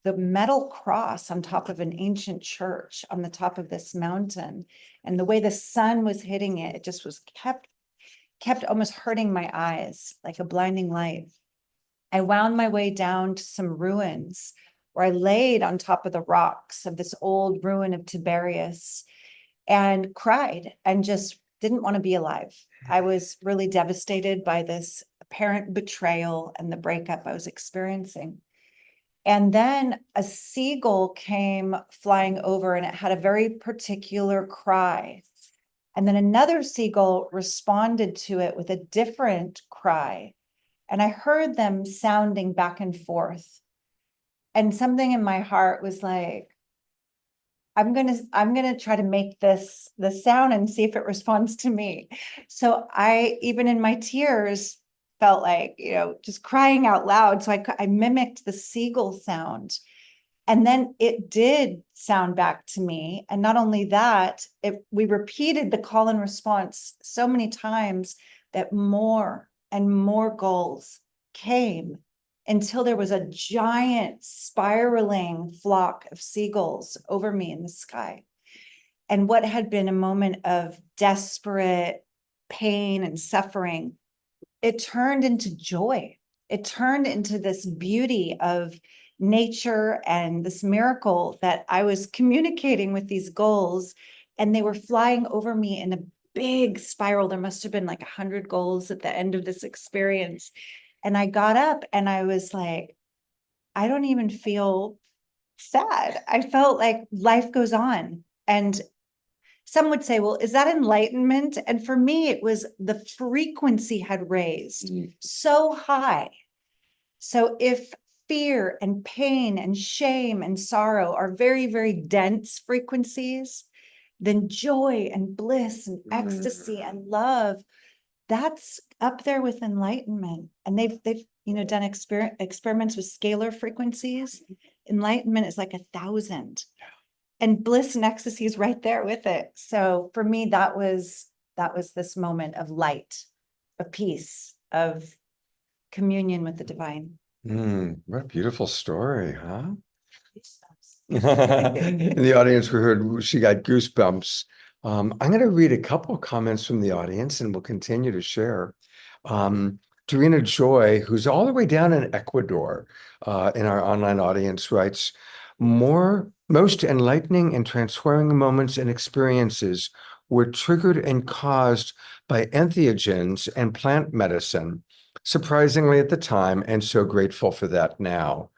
the metal cross on top of an ancient church on the top of this mountain. And the way the sun was hitting it, it just was kept almost hurting my eyes like a blinding light. I wound my way down to some ruins where I laid on top of the rocks of this old ruin of Tiberias and cried and just didn't want to be alive. I was really devastated by this apparent betrayal and the breakup I was experiencing. And then a seagull came flying over, and it had a very particular cry. And then another seagull responded to it with a different cry. And I heard them sounding back and forth. And something in my heart was like, I'm gonna try to make the sound and see if it responds to me. So I, even in my tears, felt like, just crying out loud. So I mimicked the seagull sound. And then it did sound back to me. And not only that, we repeated the call and response so many times that more and more gulls came until there was a giant spiraling flock of seagulls over me in the sky. And what had been a moment of desperate pain and suffering, it turned into joy. It turned into this beauty of nature and this miracle that I was communicating with these gulls, and they were flying over me in a big spiral. There must have been like 100 gulls at the end of this experience. And I got up and I was like, I don't even feel sad. I felt like life goes on. And some would say, well, is that enlightenment? And for me, it was the frequency had raised so high. So if fear and pain and shame and sorrow are very, very dense frequencies, then joy and bliss and ecstasy and love, that's up there with enlightenment. And they've done experiments with scalar frequencies. Enlightenment is like 1,000. And bliss and ecstasy is right there with it. So for me, that was this moment of light, of peace, of communion with the divine. What a beautiful story, huh? In the audience, we heard she got goosebumps. I'm going to read a couple of comments from the audience, and we'll continue to share. Dorina Joy, who's all the way down in Ecuador, in our online audience, writes, most enlightening and transforming moments and experiences were triggered and caused by entheogens and plant medicine, surprisingly at the time, and so grateful for that now.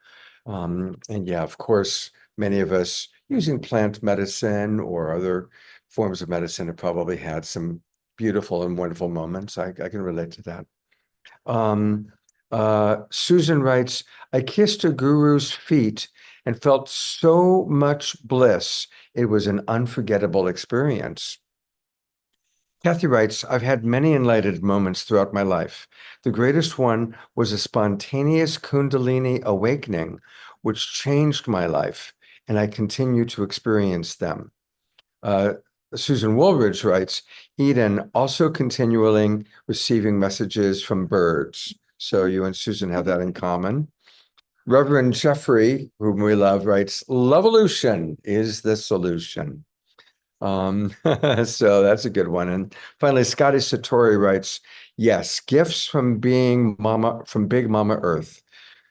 And yeah, of course, many of us using plant medicine or other forms of medicine have probably had some beautiful and wonderful moments. I can relate to that. Susan writes, I kissed a guru's feet and felt so much bliss. It was an unforgettable experience. Kathy writes, I've had many enlightened moments throughout my life. The greatest one was a spontaneous Kundalini awakening, which changed my life, and I continue to experience them. Susan Woolridge writes, Eden, also continually receiving messages from birds. So you and Susan have that in common. Reverend Jeffrey, whom we love, writes, Lovolution is the solution. So that's a good one. And finally, Scotty Satori writes, yes, gifts from Big Mama Earth.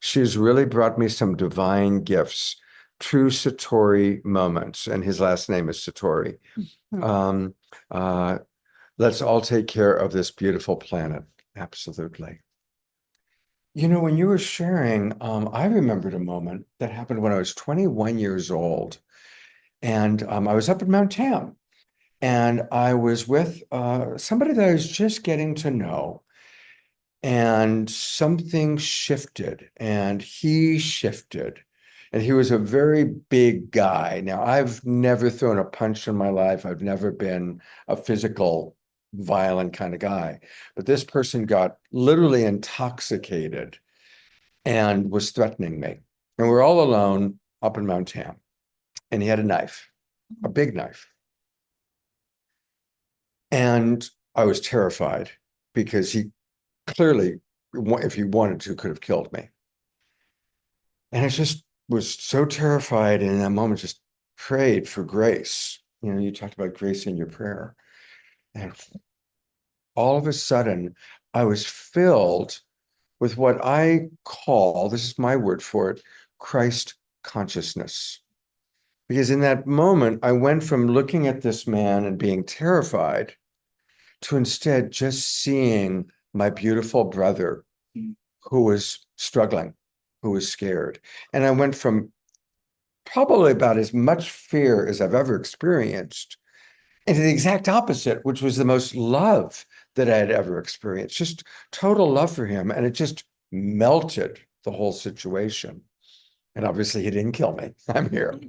She's really brought me some divine gifts, true Satori moments. And his last name is Satori. Let's all take care of this beautiful planet. Absolutely. When you were sharing, I remembered a moment that happened when I was 21 years old. And I was up in Mount Tam, and I was with somebody that I was just getting to know. And something shifted and he shifted. And he was a very big guy. Now, I've never thrown a punch in my life. I've never been a physical, violent kind of guy. But this person got literally intoxicated and was threatening me. And we're all alone up in Mount Tam. And he had a knife, a big knife. And I was terrified because he clearly, if he wanted to, could have killed me. And I just was so terrified, and in that moment just prayed for grace. You know, you talked about grace in your prayer. And all of a sudden, I was filled with what I call, this is my word for it, Christ consciousness. Because in that moment, I went from looking at this man and being terrified to instead just seeing my beautiful brother who was struggling, who was scared. And I went from probably about as much fear as I've ever experienced into the exact opposite, which was the most love that I had ever experienced, just total love for him. And it just melted the whole situation. And obviously he didn't kill me. I'm here.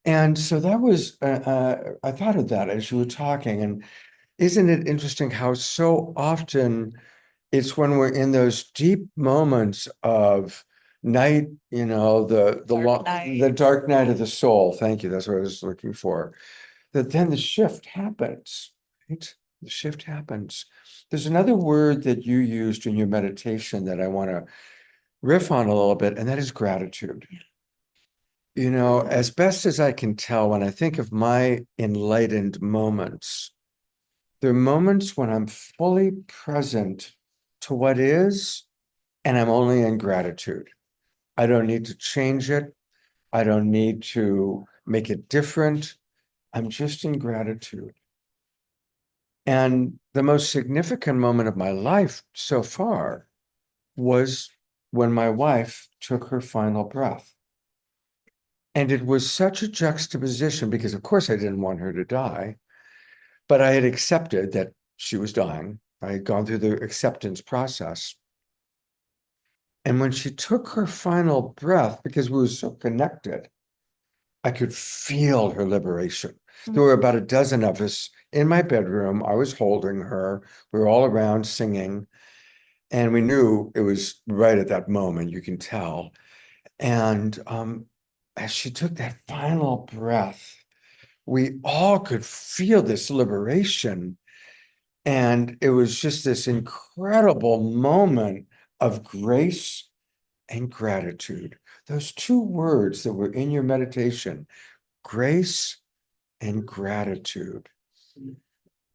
And so that was, I thought of that as you were talking. And isn't it interesting how so often it's when we're in those deep moments of night, you know, the dark night of the soul. Thank you. That's what I was looking for. That then the shift happens, right? The shift happens. There's another word that you used in your meditation that I want to riff on a little bit, and that is gratitude. You know, as best as I can tell, when I think of my enlightened moments, they're moments when I'm fully present to what is, and I'm only in gratitude. I don't need to change it. I don't need to make it different. I'm just in gratitude. And the most significant moment of my life so far was when my wife took her final breath. And it was such a juxtaposition because, of course, I didn't want her to die, but I had accepted that she was dying. I had gone through the acceptance process. And when she took her final breath, because we were so connected, I could feel her liberation. There were about a dozen of us in my bedroom. I was holding her. We were all around singing. And we knew it was right at that moment, you can tell. And as she took that final breath, we all could feel this liberation. And it was just this incredible moment of grace and gratitude. Those two words that were in your meditation, grace and gratitude.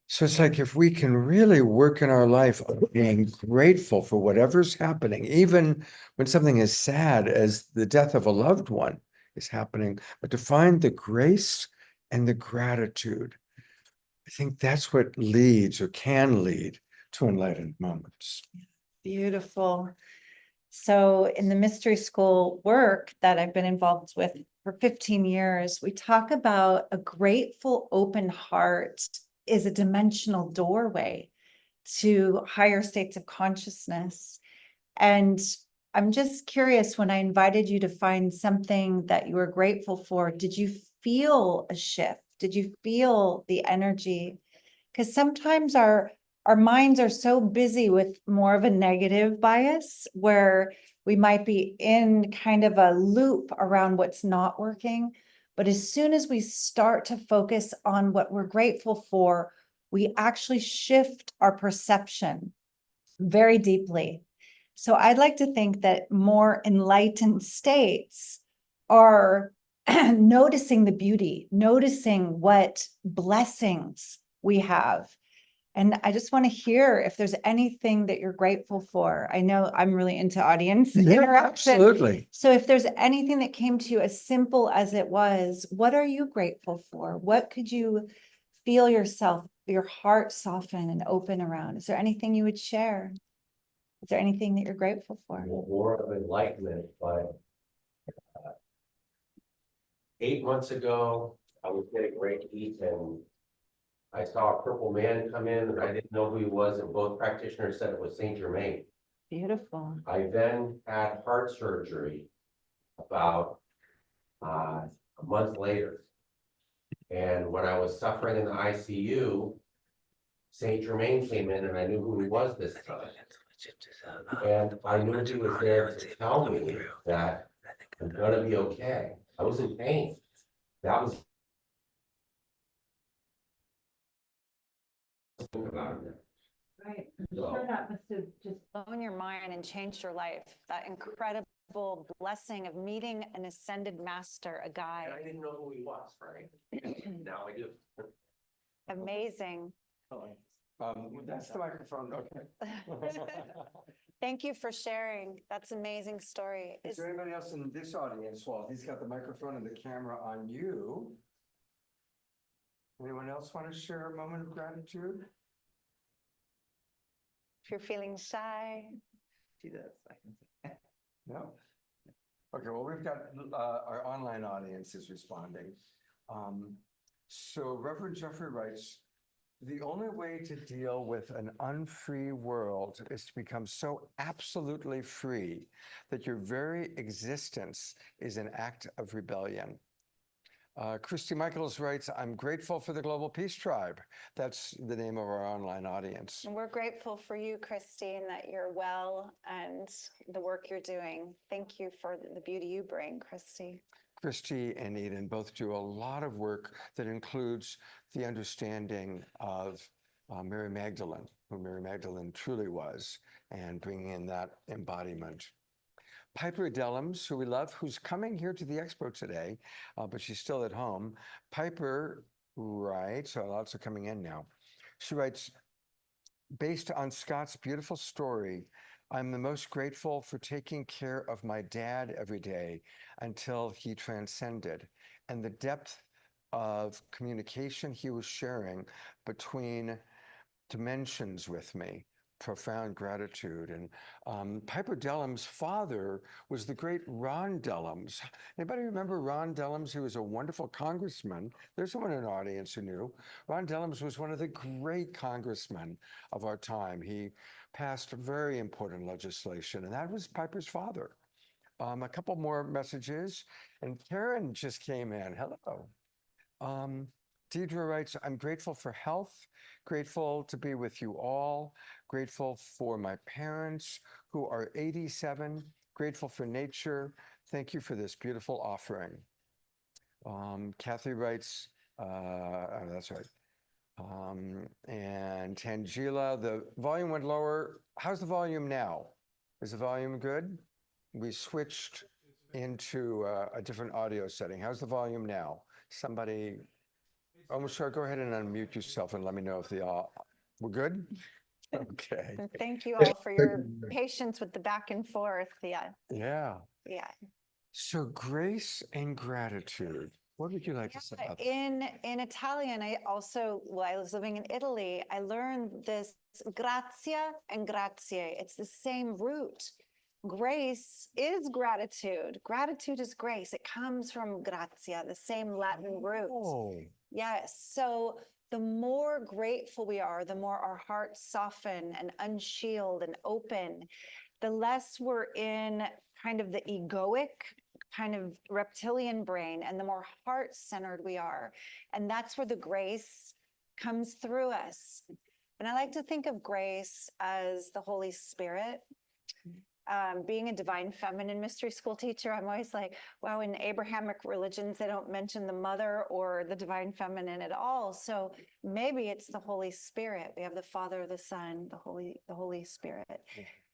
So it's like if we can really work in our life of being grateful for whatever's happening, even when something as sad as the death of a loved one is happening, but to find the grace and the gratitude, I think that's what leads or can lead to enlightened moments. Beautiful. So in the mystery school work that I've been involved with for 15 years, we talk about a grateful, open heart is a dimensional doorway to higher states of consciousness. And I'm just curious, when I invited you to find something that you were grateful for, did you feel a shift? Did you feel the energy? Because sometimes our minds are so busy with more of a negative bias where we might be in kind of a loop around what's not working. But as soon as we start to focus on what we're grateful for, we actually shift our perception very deeply. So I'd like to think that more enlightened states are noticing the beauty, noticing what blessings we have. And I just want to hear if there's anything that you're grateful for. I know I'm really into audience interaction. Absolutely. So if there's anything that came to you as simple as it was, what are you grateful for? What could you feel yourself, your heart soften and open around? Is there anything you would share? Is there anything that you're grateful for? More of enlightenment, but 8 months ago, I was getting ready to eat and I saw a purple man come in and I didn't know who he was, and both practitioners said it was Saint Germain. Beautiful. I then had heart surgery about a month later. And when I was suffering in the ICU, Saint Germain came in and I knew who he was this time. And I knew he was there to tell me that I'm gonna be okay. I was in pain. That was about it. Right. So- Sure, that must have just blown your mind and changed your life. That incredible blessing of meeting an ascended master, a And guide. I didn't know who he was, right? Now I do. Amazing. That's the microphone, okay. Thank you for sharing. That's an amazing story. Is there anybody else in this audience, while he's got the microphone and the camera on you? Anyone else want to share a moment of gratitude? If you're feeling shy, Do that. No? Okay, well, we've got our online audience is responding. So Reverend Jeffrey writes, the only way to deal with an unfree world is to become so absolutely free that your very existence is an act of rebellion. Christy Michaels writes, I'm grateful for the Global Peace Tribe. That's the name of our online audience. and we're grateful for you, Christine, that you're well and the work you're doing. Thank you for the beauty you bring, Christy. Christy and Eden both do a lot of work that includes the understanding of Mary Magdalene, who Mary Magdalene truly was, and bringing in that embodiment. Piper Dellums, who we love, who's coming here to the expo today, but she's still at home. Piper writes, so lots are coming in now. She writes, based on Scott's beautiful story, I'm the most grateful for taking care of my dad every day until he transcended, and the depth of communication he was sharing between dimensions with me. Profound gratitude. And Piper Dellum's father was the great Ron Dellums. Anybody remember Ron Dellums? He was a wonderful congressman. There's someone in the audience who knew. Ron Dellums was one of the great congressmen of our time. He passed very important legislation, and that was Piper's father. A couple more messages, and Karen just came in. Hello. Deidre writes, I'm grateful for health, grateful to be with you all, grateful for my parents who are 87, grateful for nature. Thank you for this beautiful offering. Kathy writes, oh, that's right. And Tangela, the volume went lower. How's the volume now? Is the volume good? We switched into a different audio setting. How's the volume now? Somebody, sure, go ahead and unmute yourself and let me know if we're good? Okay. And thank you all for your patience with the back and forth. Yeah. Yeah. Yeah. So grace and gratitude. What would you like to say about that? In Italian, I also, while I was living in Italy, I learned this grazia and grazie. It's the same root. Grace is gratitude. Gratitude is grace. It comes from grazia, the same Latin root. Oh, Yes. So the more grateful we are, the more our hearts soften and unshield and open, the less we're in kind of the egoic, kind of reptilian brain, and the more heart-centered we are. And that's where the grace comes through us. And I like to think of grace as the Holy Spirit. Being a divine feminine mystery school teacher, I'm always like, wow, in Abrahamic religions, they don't mention the mother or the divine feminine at all. So maybe it's the Holy Spirit. We have the Father, the Son, the Holy Spirit.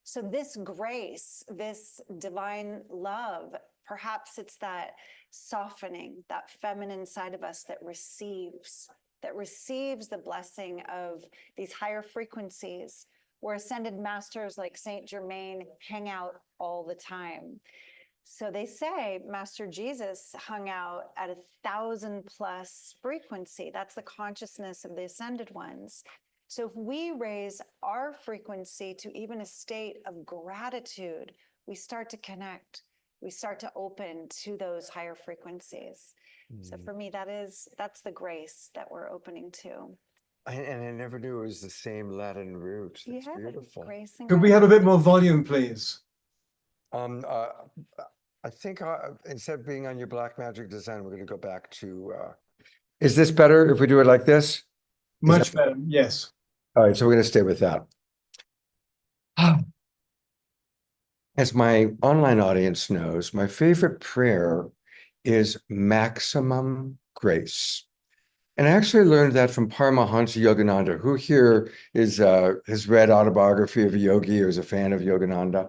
So this grace, this divine love, perhaps it's that softening, that feminine side of us that receives the blessing of these higher frequencies, where ascended masters like Saint Germain hang out all the time. So they say Master Jesus hung out at 1,000+ frequency. That's the consciousness of the ascended ones. So if we raise our frequency to even a state of gratitude, we start to connect. We start to open to those higher frequencies. So for me, that's the grace that we're opening to. And I never knew it was the same Latin root. That's Yeah, beautiful. grace and Could we have a bit gratitude. more volume, please? Um, uh, I think instead of being on your Black Magic design, we're going to go back to. Is this better if we do it like this? Much better. Yes. All right, so we're going to stay with that. As my online audience knows, my favorite prayer is maximum grace. And I actually learned that from Paramahansa Yogananda, who here has read Autobiography of a Yogi or is a fan of Yogananda.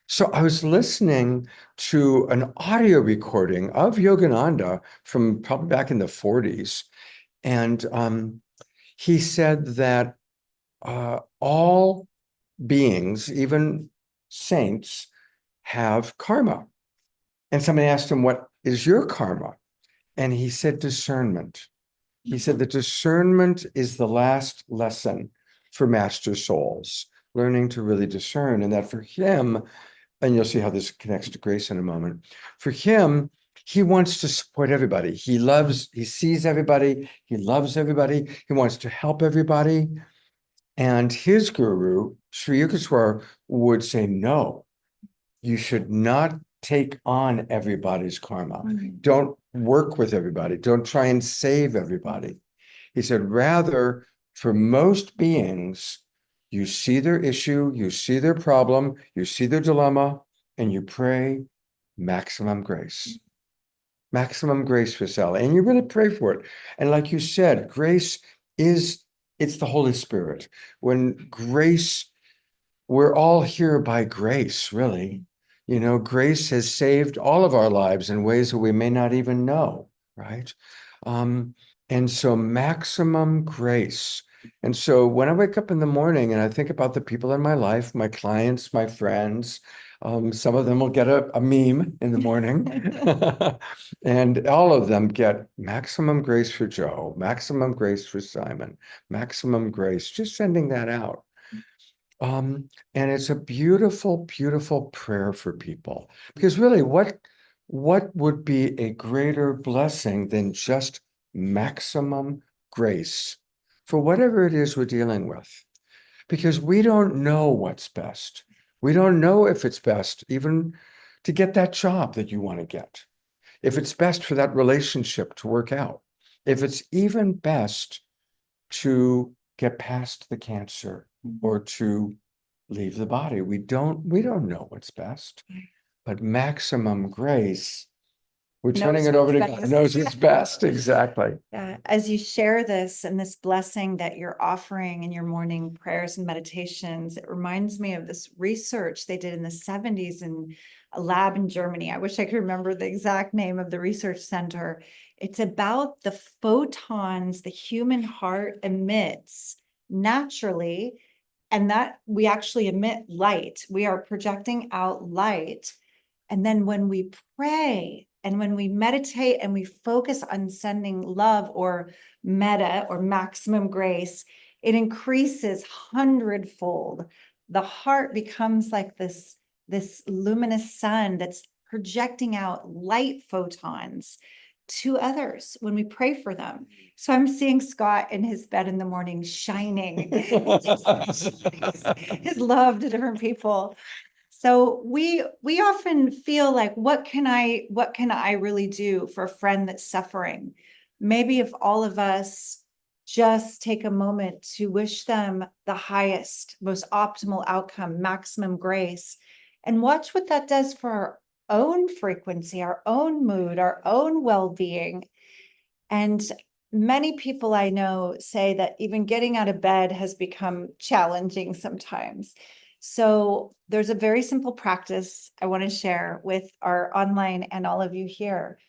So I was listening to an audio recording of Yogananda from probably back in the 40s. And he said that all beings, even saints, have karma. And somebody asked him, what is your karma? And he said, discernment. He said, the discernment is the last lesson for master souls, learning to really discern. And that for him, and you'll see how this connects to grace in a moment, for him, he wants to support everybody. He sees everybody, he loves everybody, he wants to help everybody. And his guru, Sri Yukteswar, would say, no, you should not take on everybody's karma. Don't work with everybody. Don't try and save everybody. He said, rather, for most beings, you see their issue, you see their problem, you see their dilemma, and you pray maximum grace. Maximum grace for Sally. And you really pray for it. And like you said, it's the Holy Spirit. When grace, we're all here by grace, really. You know, grace has saved all of our lives in ways that we may not even know, right? And so maximum grace. And so when I wake up in the morning and I think about the people in my life, my clients, my friends, some of them will get a meme in the morning, and all of them get maximum grace for Joe, maximum grace for Simon, maximum grace, just sending that out. And it's a beautiful, beautiful prayer for people, because really what would be a greater blessing than just maximum grace for whatever it is we're dealing with? Because we don't know what's best. We don't know if it's best even to get that job that you want to get, if it's best for that relationship to work out, if it's even best to get past the cancer or to leave the body. We don't know what's best, but maximum grace, we're turning Knows it over to what's God, best. knows what's best. Exactly. As you share this and this blessing that you're offering in your morning prayers and meditations, it reminds me of this research they did in the 70s in a lab in Germany. I wish I could remember the exact name of the research center. It's about the photons the human heart emits naturally, and that we actually emit light. We are projecting out light. And then when we pray and when we meditate and we focus on sending love or metta or maximum grace, it increases 100-fold. The heart becomes like this luminous sun that's projecting out light photons to others when we pray for them. So I'm seeing Scott in his bed in the morning shining his love to different people. So we often feel like, what can I really do for a friend that's suffering? Maybe if all of us just take a moment to wish them the highest, most optimal outcome, maximum grace, and watch what that does for our own frequency, our own mood, our own well-being. And many people I know say that even getting out of bed has become challenging sometimes. So there's a very simple practice I want to share with our online and all of you here.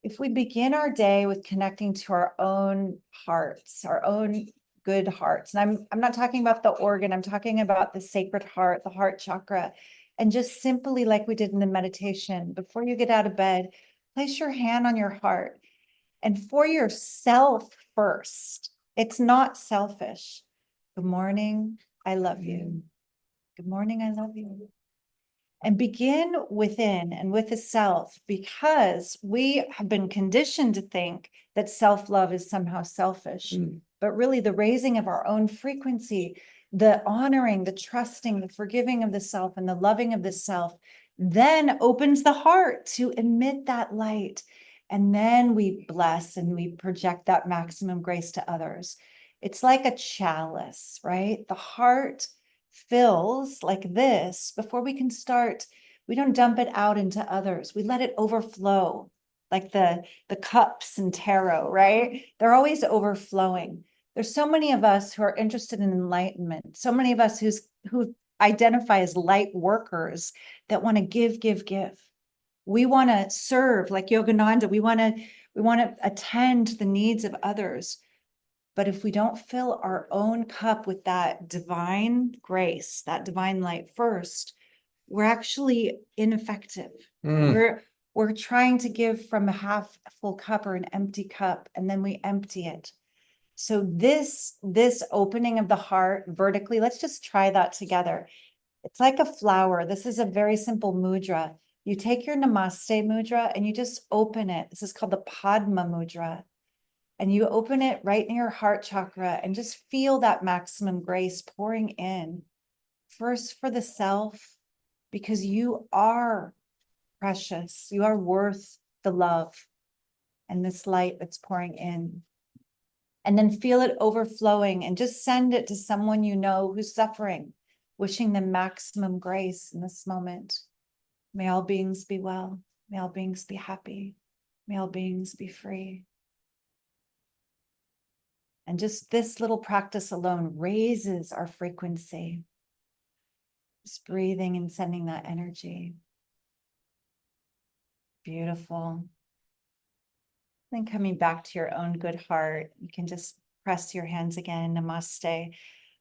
If we begin our day with connecting to our own hearts, our own good hearts, and I'm not talking about the organ, I'm talking about the sacred heart, the heart chakra, and just simply like we did in the meditation, before you get out of bed, place your hand on your heart. And for yourself first, it's not selfish. Good morning, I love you. Good morning, I love you. And begin within and with the self, because we have been conditioned to think that self-love is somehow selfish. but really the raising of our own frequency, the honoring, the trusting, the forgiving of the self, and the loving of the self, then opens the heart to emit that light. And then we bless and we project that maximum grace to others. It's like a chalice, right? The heart fills like this before we can start. We don't dump it out into others. We let it overflow, like the cups in tarot, right? They're always overflowing. There's so many of us who are interested in enlightenment, so many of us who identify as light workers that want to give, give, give. We want to serve like Yogananda. We want to attend to the needs of others. But if we don't fill our own cup with that divine grace, that divine light first, we're actually ineffective. We're trying to give from a half full cup or an empty cup, and then we empty it. So this opening of the heart vertically, let's just try that together. It's like a flower. This is a very simple mudra. You take your Namaste mudra and you just open it. This is called the Padma mudra. And you open it right near your heart chakra and just feel that maximum grace pouring in. First for the self, because you are precious. You are worth the love and this light that's pouring in. And then feel it overflowing and just send it to someone you know who's suffering, wishing them maximum grace in this moment. May all beings be well. May all beings be happy. May all beings be free. And just this little practice alone raises our frequency. Just breathing and sending that energy. Beautiful. Then coming back to your own good heart, you can just press your hands again. Namaste.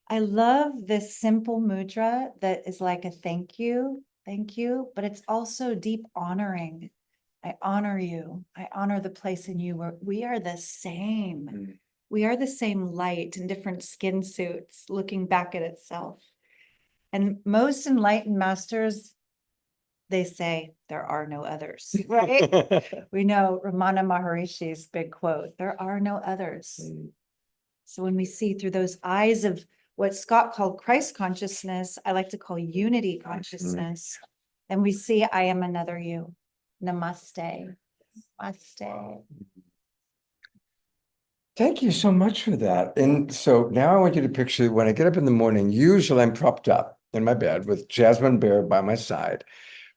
I love this simple mudra that is like a thank you, but it's also deep honoring. I honor you. I honor the place in you where we are the same. We are the same light in different skin suits, looking back at itself. And most enlightened masters, they say there are no others, right? We know Ramana Maharishi's big quote, there are no others. So when we see through those eyes of what Scott called Christ consciousness, I like to call unity consciousness, and we see I am another you. Namaste. Namaste. Thank you so much for that. And so now I want you to picture when I get up in the morning, usually I'm propped up in my bed with Jasmine Bear by my side.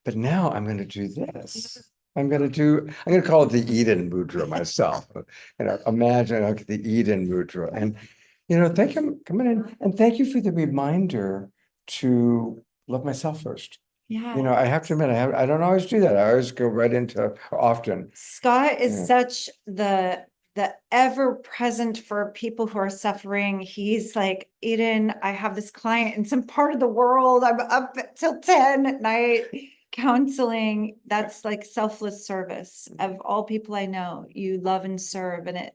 But now I'm going to do this. I'm going to call it the Eden Mudra myself. Imagine the Eden Mudra. And, thank you for coming in. And thank you for the reminder to love myself first. Yeah. I have to admit, I don't always do that. I always go right into often. Scott is such the ever present for people who are suffering. He's like, Eden, I have this client in some part of the world. I'm up till 10 at night counseling. That's like selfless service. Of all people I know, you love and serve, and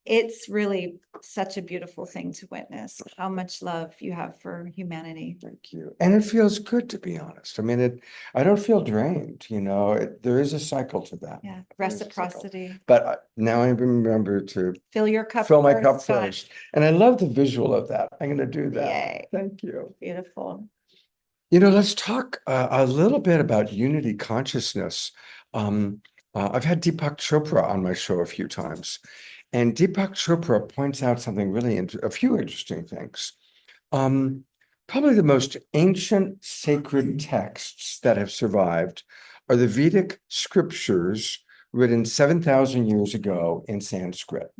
it's really such a beautiful thing to witness how much love you have for humanity. Thank you. And it feels good, to be honest. I mean, I don't feel drained, there is a cycle to that. Yeah, There is a cycle. reciprocity. But now I remember to Fill your cup. fill my cup Scott. first. And I love the visual of that. I'm going to do that. Yay. Thank you. Beautiful. Let's talk a little bit about unity consciousness. I've had Deepak Chopra on my show a few times. And Deepak Chopra points out something a few interesting things. Probably the most ancient sacred texts that have survived are the Vedic scriptures written 7,000 years ago in Sanskrit.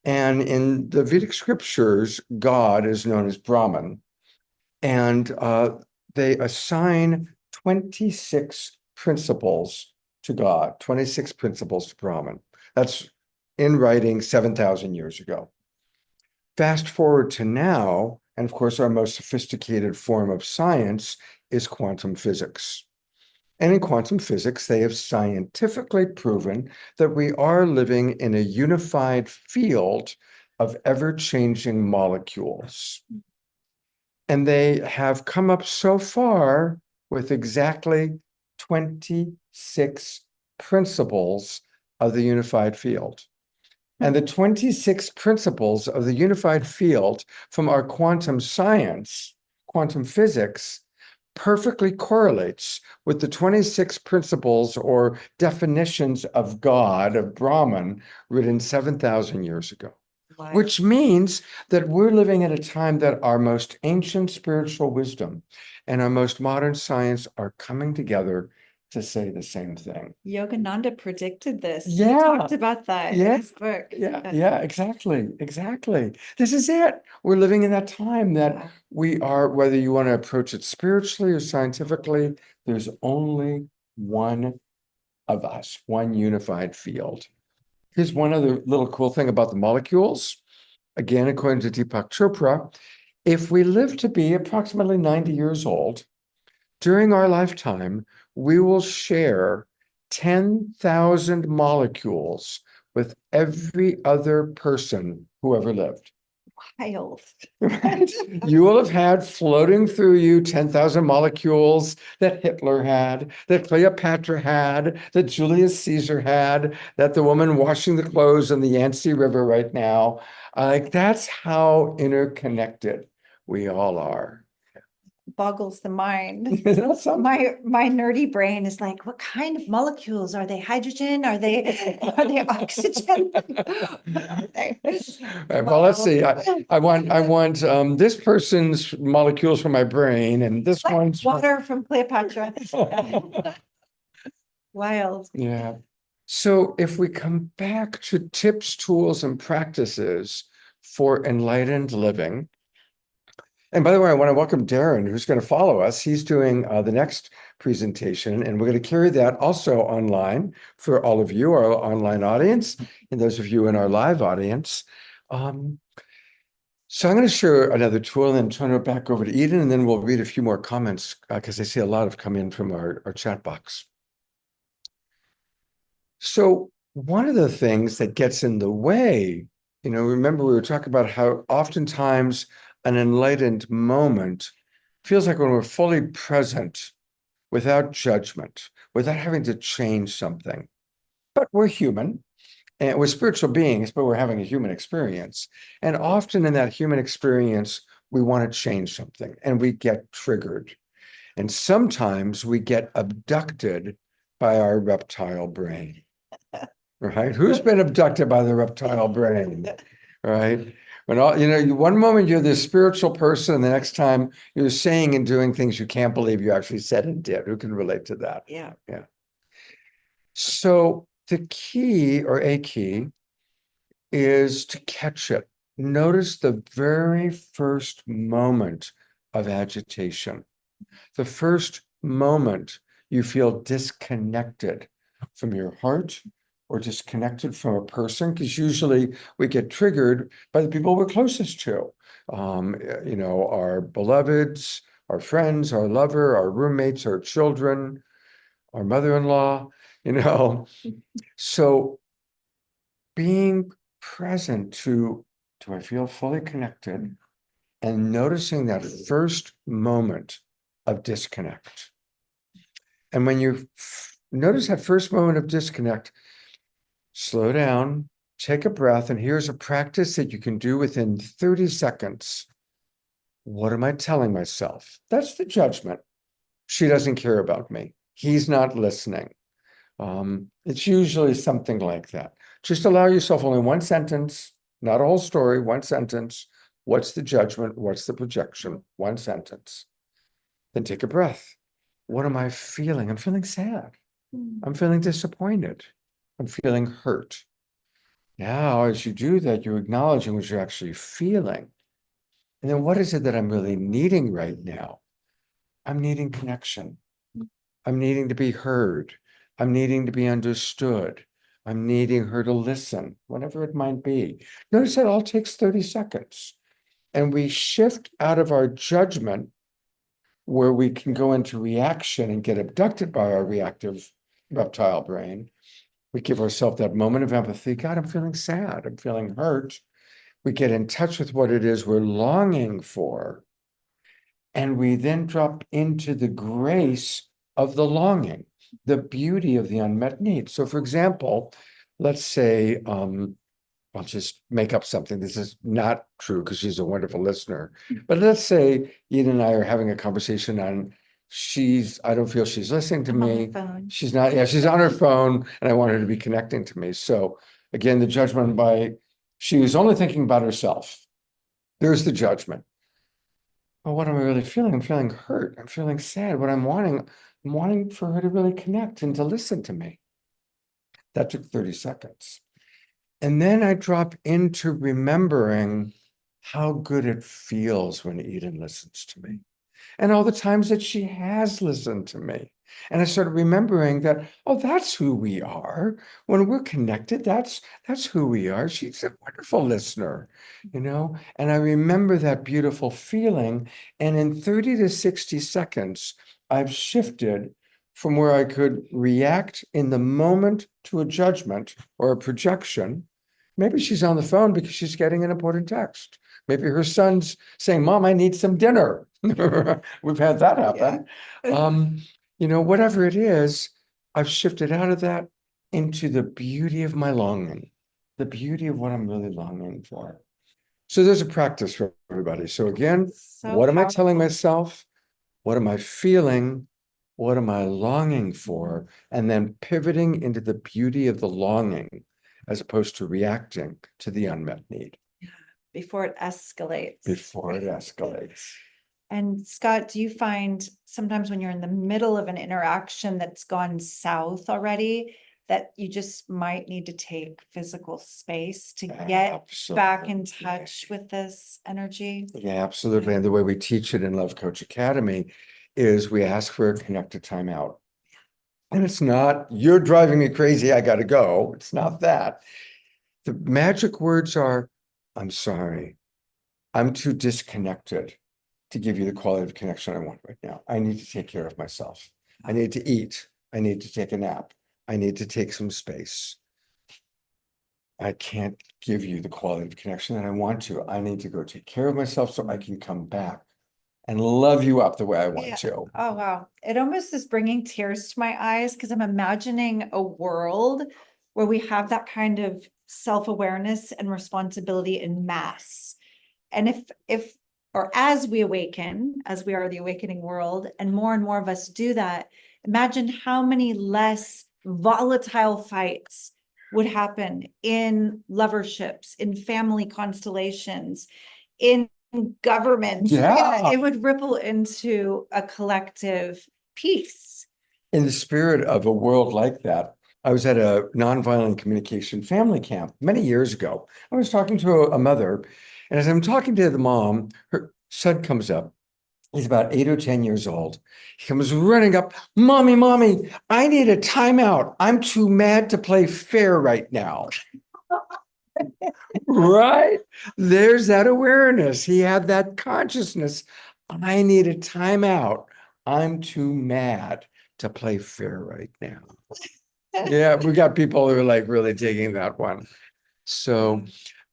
And in the Vedic scriptures, God is known as Brahman, and they assign 26 principles to God, 26 principles to Brahman. That's in writing 7,000 years ago. Fast forward to now, and of course, our most sophisticated form of science is quantum physics. And in quantum physics, they have scientifically proven that we are living in a unified field of ever-changing molecules. And they have come up so far with exactly 26 principles of the unified field. And the 26 principles of the unified field from our quantum science, quantum physics, perfectly correlates with the 26 principles or definitions of God, of Brahman, written 7,000 years ago. Which means that we're living at a time that our most ancient spiritual wisdom and our most modern science are coming together to say the same thing. Yogananda predicted this. He Yeah. talked about that in Yeah. his book. Yeah, exactly. This is it. We're living in that time that Wow. we are, whether you want to approach it spiritually or scientifically, there's only one of us, one unified field. Here's one other little cool thing about the molecules. Again, according to Deepak Chopra, if we live to be approximately 90 years old, during our lifetime, we will share 10,000 molecules with every other person who ever lived. Wild. Right? You will have had floating through you 10,000 molecules that Hitler had, that Cleopatra had, that Julius Caesar had, that the woman washing the clothes in the Yangtze River right now. Like that's how interconnected we all are. Boggles the mind. Isn't that something? My nerdy brain is like, what kind of molecules? Are they hydrogen? Are they oxygen? Right, well, let's see. I want this person's molecules from my brain and this Like one's from- water from Cleopatra. Wild. Yeah. So if we come back to tips, tools, and practices for enlightened living. And by the way, I want to welcome Darren, who's going to follow us. He's doing the next presentation, and we're going to carry that also online for all of you, our online audience, and those of you in our live audience. So I'm going to share another tool and then turn it back over to Eden, and then we'll read a few more comments because I see a lot have come in from our chat box. So one of the things that gets in the way, remember we were talking about how oftentimes an enlightened moment feels like when we're fully present without judgment, without having to change something. But we're human and we're spiritual beings, but we're having a human experience. And often in that human experience, we want to change something and we get triggered. And sometimes we get abducted by our reptile brain. Right? Who's been abducted by the reptile brain? Right? When one moment you're this spiritual person, and the next time you're saying and doing things you can't believe you actually said and did. Who can relate to that? Yeah. So the key or a key is to catch it. Notice the very first moment of agitation, the first moment you feel disconnected from your heart or disconnected from a person, because usually we get triggered by the people we're closest to, our beloveds, our friends, our lover, our roommates, our children, our mother-in-law, So being present to, do I feel fully connected? And noticing that first moment of disconnect. And when you notice that first moment of disconnect, slow down, take a breath, and here's a practice that you can do within 30 seconds. What am I telling myself? That's the judgment. She doesn't care about me. He's not listening. It's usually something like that. Just allow yourself only one sentence, not a whole story, one sentence. What's the judgment? What's the projection? One sentence. Then take a breath. What am I feeling? I'm feeling sad. I'm feeling disappointed. I'm feeling hurt. Now, as you do that, you're acknowledging what you're actually feeling. And then what is it that I'm really needing right now? I'm needing connection. I'm needing to be heard. I'm needing to be understood. I'm needing her to listen, whatever it might be. Notice that all takes 30 seconds. And we shift out of our judgment where we can go into reaction and get abducted by our reactive reptile brain. We give ourselves that moment of empathy. God, I'm feeling sad. I'm feeling hurt. We get in touch with what it is we're longing for. And we then drop into the grace of the longing, the beauty of the unmet need. So for example, let's say I'll just make up something. This is not true because she's a wonderful listener. But let's say Eden and I are having a conversation on I don't feel she's listening to I'm on my me. phone. She's not, yeah, she's on her phone and I want her to be connecting to me. So again, the judgment she was only thinking about herself. There's the judgment. Well, what am I really feeling? I'm feeling hurt. I'm feeling sad. What I'm wanting for her to really connect and to listen to me. That took 30 seconds. And then I drop into remembering how good it feels when Eden listens to me and all the times that she has listened to me. And I started remembering that, oh, that's who we are. When we're connected, that's who we are. She's a wonderful listener, and I remember that beautiful feeling. And in 30 to 60 seconds, I've shifted from where I could react in the moment to a judgment or a projection. Maybe she's on the phone because she's getting an important text. Maybe her son's saying, Mom, I need some dinner. We've had that happen. Whatever it is, I've shifted out of that into the beauty of my longing, the beauty of what I'm really longing for. So there's a practice for everybody. So again, So what am I telling powerful. myself? What am I feeling? What am I longing for? And then pivoting into the beauty of the longing as opposed to reacting to the unmet need. Before it escalates. Before it escalates. And Scott, do you find sometimes when you're in the middle of an interaction that's gone south already, that you just might need to take physical space to get back in touch with this energy? Yeah, absolutely. And the way we teach it in Love Coach Academy is we ask for a connected timeout. And it's not, you're driving me crazy, I got to go. It's not that. The magic words are, I'm sorry. I'm too disconnected to give you the quality of connection I want right now. I need to take care of myself. I need to eat. I need to take a nap. I need to take some space. I can't give you the quality of connection that I want to. I need to go take care of myself so I can come back and love you up the way I want to. Oh, wow. It almost is bringing tears to my eyes because I'm imagining a world where we have that kind of self-awareness and responsibility in mass. And or as we awaken, as we are the awakening world, and more of us do that, imagine how many less volatile fights would happen in loverships, in family constellations, in government. Yeah. It would ripple into a collective peace. In the spirit of a world like that, I was at a nonviolent communication family camp many years ago. I was talking to a mother, and as I'm talking to the mom, her son comes up. He's about 8 or 10 years old. He comes running up, Mommy, I need a timeout. I'm too mad to play fair right now. Right? There's that awareness. He had that consciousness. I need a timeout. I'm too mad to play fair right now. Yeah, we got people who are like really digging that one. So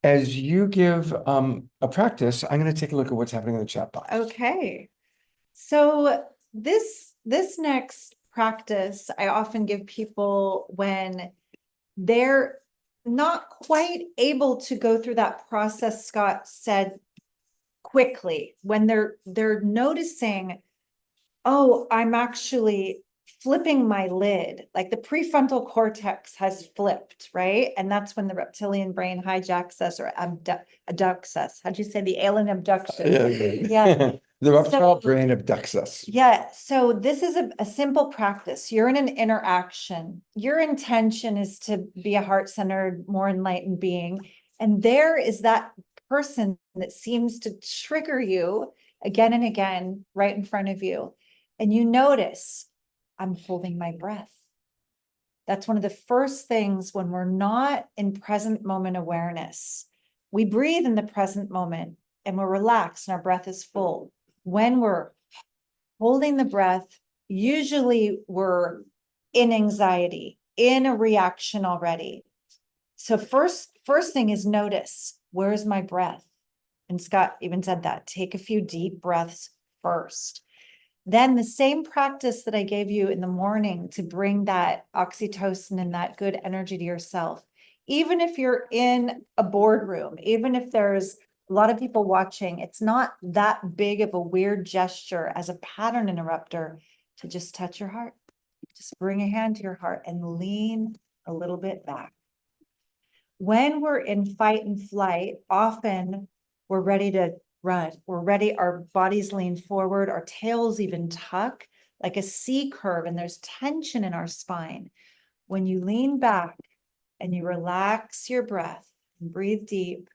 as you give a practice, I'm going to take a look at what's happening in the chat box. Okay. So this next practice, I often give people when they're not quite able to go through that process Scott said quickly, when they're noticing, oh, I'm actually flipping my lid, like the prefrontal cortex has flipped, right? And that's when the reptilian brain hijacks us or abducts us. How'd you say the alien abduction? Yeah. The reptile brain abducts us. Yeah. So this is a simple practice. You're in an interaction. Your intention is to be a heart-centered, more enlightened being. And there is that person that seems to trigger you again and again right in front of you. And you notice, I'm holding my breath. That's one of the first things when we're not in present moment awareness. We breathe in the present moment and we're relaxed and our breath is full. When we're holding the breath, usually we're in anxiety, in a reaction already. So first thing is notice, where's my breath? And Scott even said that, take a few deep breaths first. Then the same practice that I gave you in the morning to bring that oxytocin and that good energy to yourself Even if you're in a boardroom, even if there's a lot of people watching, it's not that big of a weird gesture as a pattern interrupter to just touch your heart. Just bring a hand to your heart and lean a little bit back. When we're in fight and flight, often we're ready to run. We're ready, our bodies lean forward, our tails even tuck like a C curve, and there's tension in our spine. When you lean back and you relax your breath and breathe deep,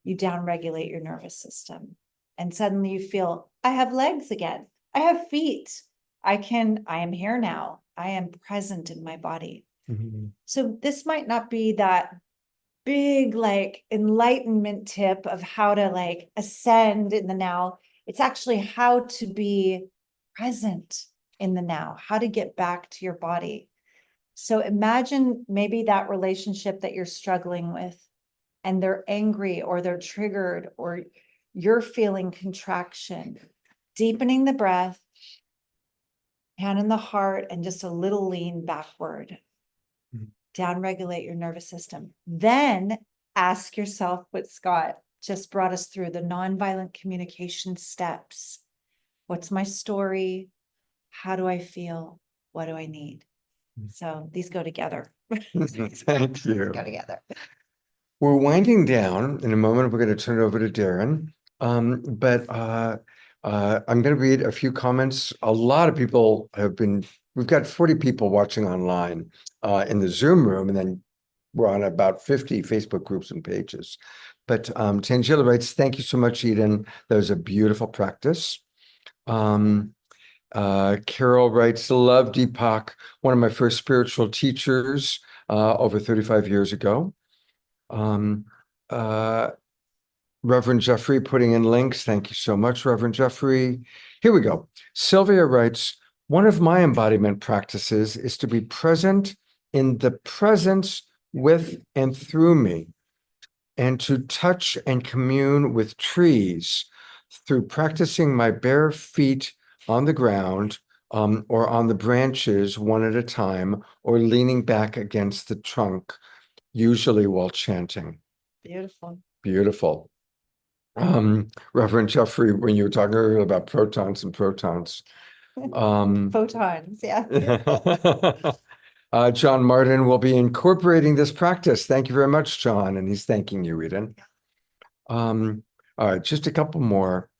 you downregulate your nervous system. And suddenly you feel, I have legs again. I have feet. I am here now. I am present in my body. Mhm. So this might not be that big like enlightenment tip of how to like ascend in the now. It's actually how to be present in the now, how to get back to your body. So imagine maybe that relationship that you're struggling with, and they're angry or they're triggered or you're feeling contraction. Deepening the breath, hand in the heart, and just a little lean backward. Mhm. Downregulate your nervous system. Then ask yourself what Scott just brought us through, the nonviolent communication steps. What's my story? How do I feel? What do I need? So these go together. Thank you. Go together. We're winding down. In a moment, we're going to turn it over to Darren. I'm going to read a few comments. A lot of people we've got 40 people watching online in the Zoom room, and then we're on about 50 Facebook groups and pages. But Tangela writes, thank you so much, Eden. That was a beautiful practice. Carol writes, love Deepak, one of my first spiritual teachers over 35 years ago. Reverend Jeffrey putting in links. Thank you so much, Reverend Jeffrey. Here we go. Sylvia writes, one of my embodiment practices is to be present in the presence with and through me, and to touch and commune with trees through practicing my bare feet on the ground or on the branches one at a time, or leaning back against the trunk, usually while chanting. Beautiful. Beautiful. Reverend Jeffrey, when you were talking earlier about protons and protons. Photons, yeah. John Martin will be incorporating this practice. Thank you very much, John. And he's thanking you, Eden. All right, just a couple more.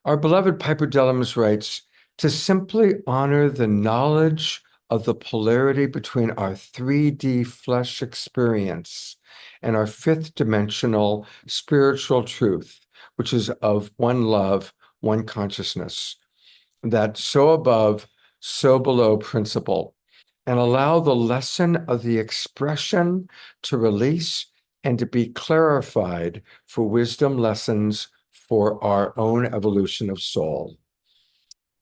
Our beloved Piper Dellums writes, to simply honor the knowledge of the polarity between our 3D flesh experience and our fifth dimensional spiritual truth, which is of one love, one consciousness, that so above, so below principle, and allow the lesson of the expression to release and to be clarified for wisdom lessons for our own evolution of soul.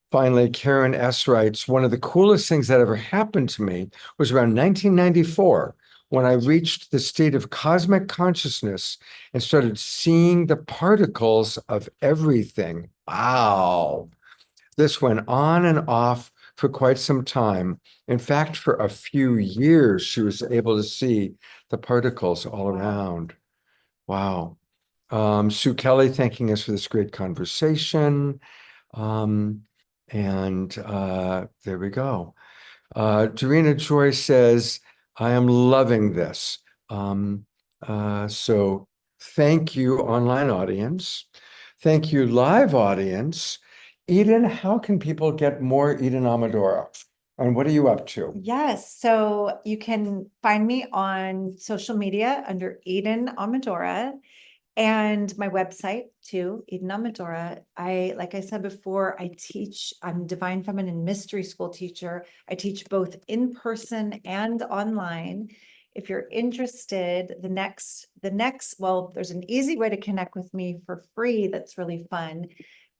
Finally, Karen S. writes, one of the coolest things that ever happened to me was around 1994, when I reached the state of cosmic consciousness and started seeing the particles of everything. Wow. This went on and off for quite some time. In fact, for a few years, she was able to see the particles all around. Wow. Sue Kelly thanking us for this great conversation. There we go. Dorina Joy says, I am loving this. So thank you, online audience. Thank you, live audience. Eden, how can people get more Eden Amadora? And what are you up to? Yes, so you can find me on social media under Eden Amadora, and my website too, Eden Amadora. Like I said before, I'm Divine Feminine Mystery School teacher. I teach both in person and online. If you're interested, well, there's an easy way to connect with me for free that's really fun.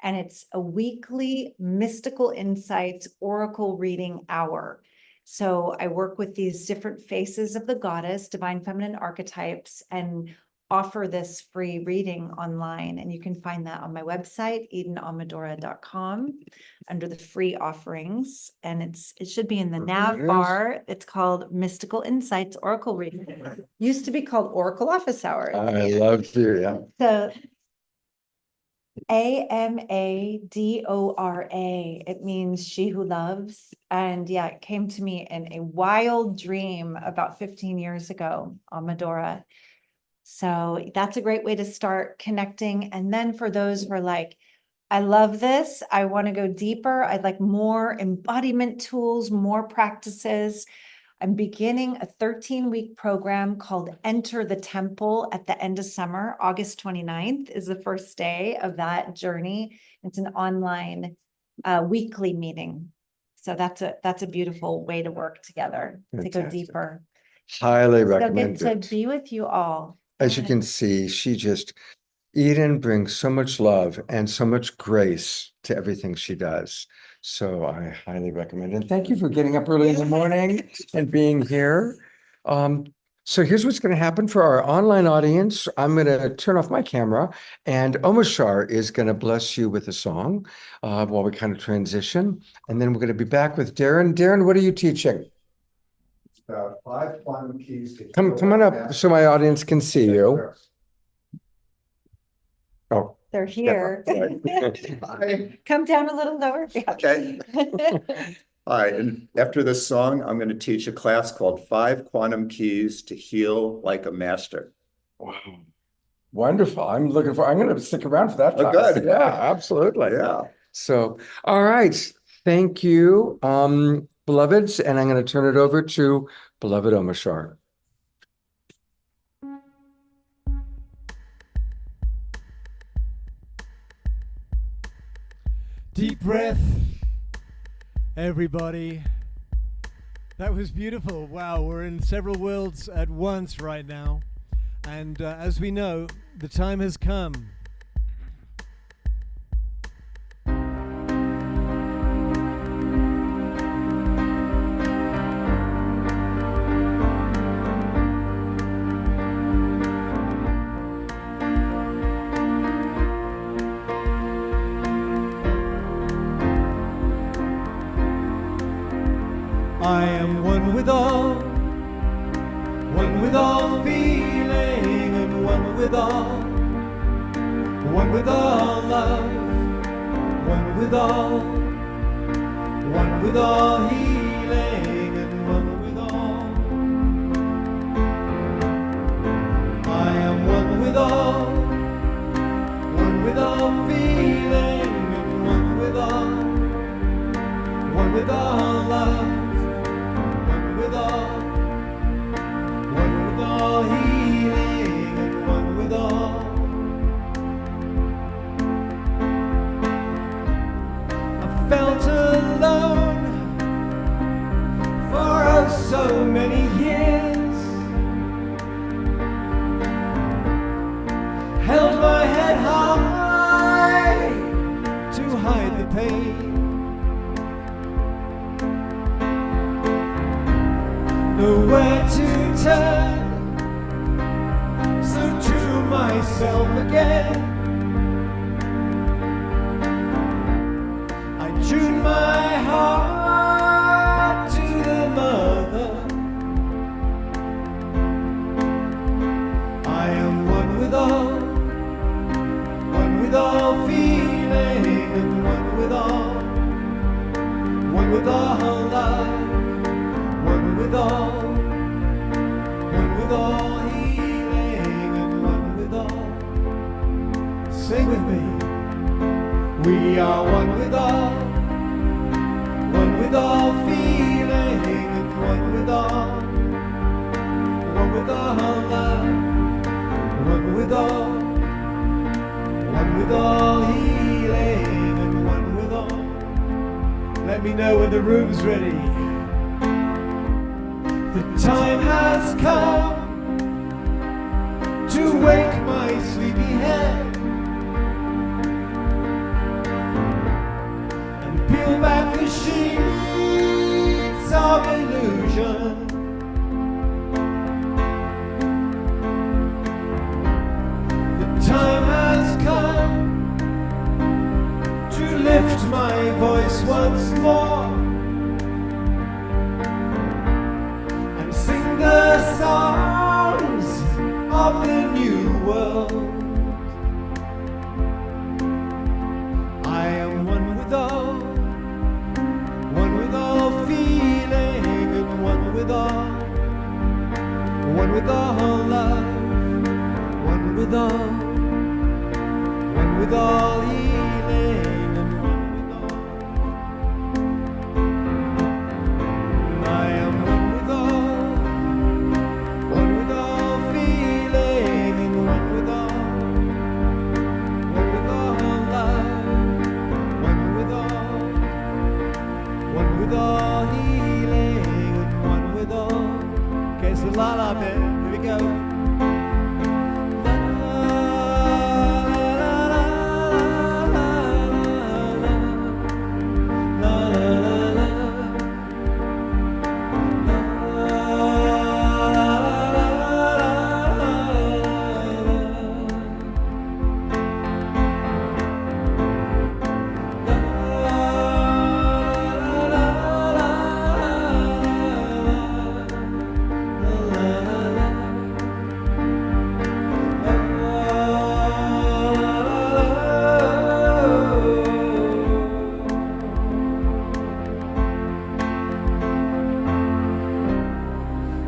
And it's a weekly mystical insights oracle reading hour. So I work with these different faces of the goddess, divine feminine archetypes, and offer this free reading online, and you can find that on my website, EdenAmadora.com, under the free offerings, and it should be in the There nav it is. bar. It's called Mystical Insights Oracle Reading. Used to be called Oracle Office Hours. I love you, yeah. So Amadora, it means she who loves. And yeah, it came to me in a wild dream about 15 years ago, Amadora. So that's a great way to start connecting. And then for those who are like, I love this, I want to go deeper, I'd like more embodiment tools, more practices. I'm beginning a 13-week program called Enter the Temple at the end of summer. August 29th is the first day of that journey. It's an online weekly meeting. So that's a beautiful way to work together, to go Fantastic. deeper. Highly So recommend get to it. be with you all. As you can see, Eden brings so much love and so much grace to everything she does. So I highly recommend it. And thank you for getting up early in the morning and being here. So here's what's going to happen for our online audience. I'm going to turn off my camera, and Omashar is going to bless you with a song while we kind of transition. And then we're going to be back with Darren. Darren, what are you teaching? 5 quantum keys. Come on up so my audience can see you. Oh, They're here. Hi. Come down a little lower. Okay. Hi, and after this song, I'm going to teach a class called 5 Quantum Keys to Heal Like a Master. wow. Wonderful. I'm going to stick around for that Oh, class. good. Yeah, absolutely. Yeah. So, all right. Thank you, beloveds. And I'm going to turn it over to beloved Omashar. Deep breath, everybody. That was beautiful. Wow, we're in several worlds at once right now. And as we know, the time has come. I am one with all feeling, and one with all love, one with all healing, and one with all. I am one with all feeling, and one with all love. With all healing, and one with all. I felt alone for oh so many years. Held my head high to hide the pain. Nowhere to turn, so to myself again. I tune my heart to the mother. I am one with all feeling, and one with all love. One with all healing, and one with all. Sing with me. We are one with all feeling, and one with all love, one with all healing, and one with all. Let me know when the room's ready. The time has come to wake my sleepy head and peel back the sheets of illusion. once more and sing the songs of the new world. I am one with all feeling, and one with all love, one with all healing, and one with all. I am one with all feeling, and one with all love, one with all healing, and one with all. Okay, so la la bit, here we go.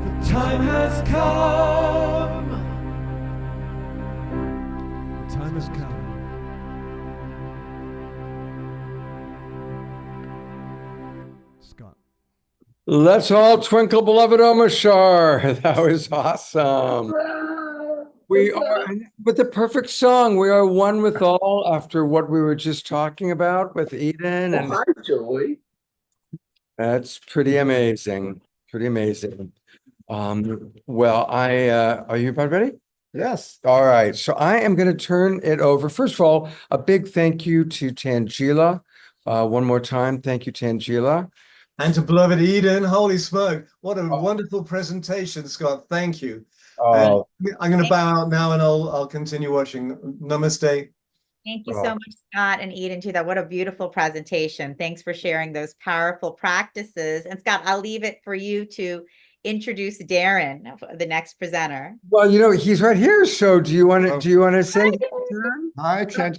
The time has come. The time has come. Scott. Let's all twinkle, beloved Omashar. That was awesome. We are with the perfect song. We are one with all after what we were just talking about with Eden. And Hi, Joey. that's pretty amazing. Pretty amazing. Well, are you about ready? Yes. All right. So I am going to turn it over. First of all, a big thank you to Tangela. One more time. Thank you, Tangela. And to beloved Eden, holy smoke, what a wonderful presentation, Scott. Thank you. And Oh, I'm going to bow out now and I'll continue watching. Namaste. Thank you Oh. so much, Scott and Eden, too. That what a beautiful presentation. Thanks for sharing those powerful practices. And Scott, I'll leave it for you to introduce Darren, the next presenter. Well, he's right here. So do you want to say Hi, Chen.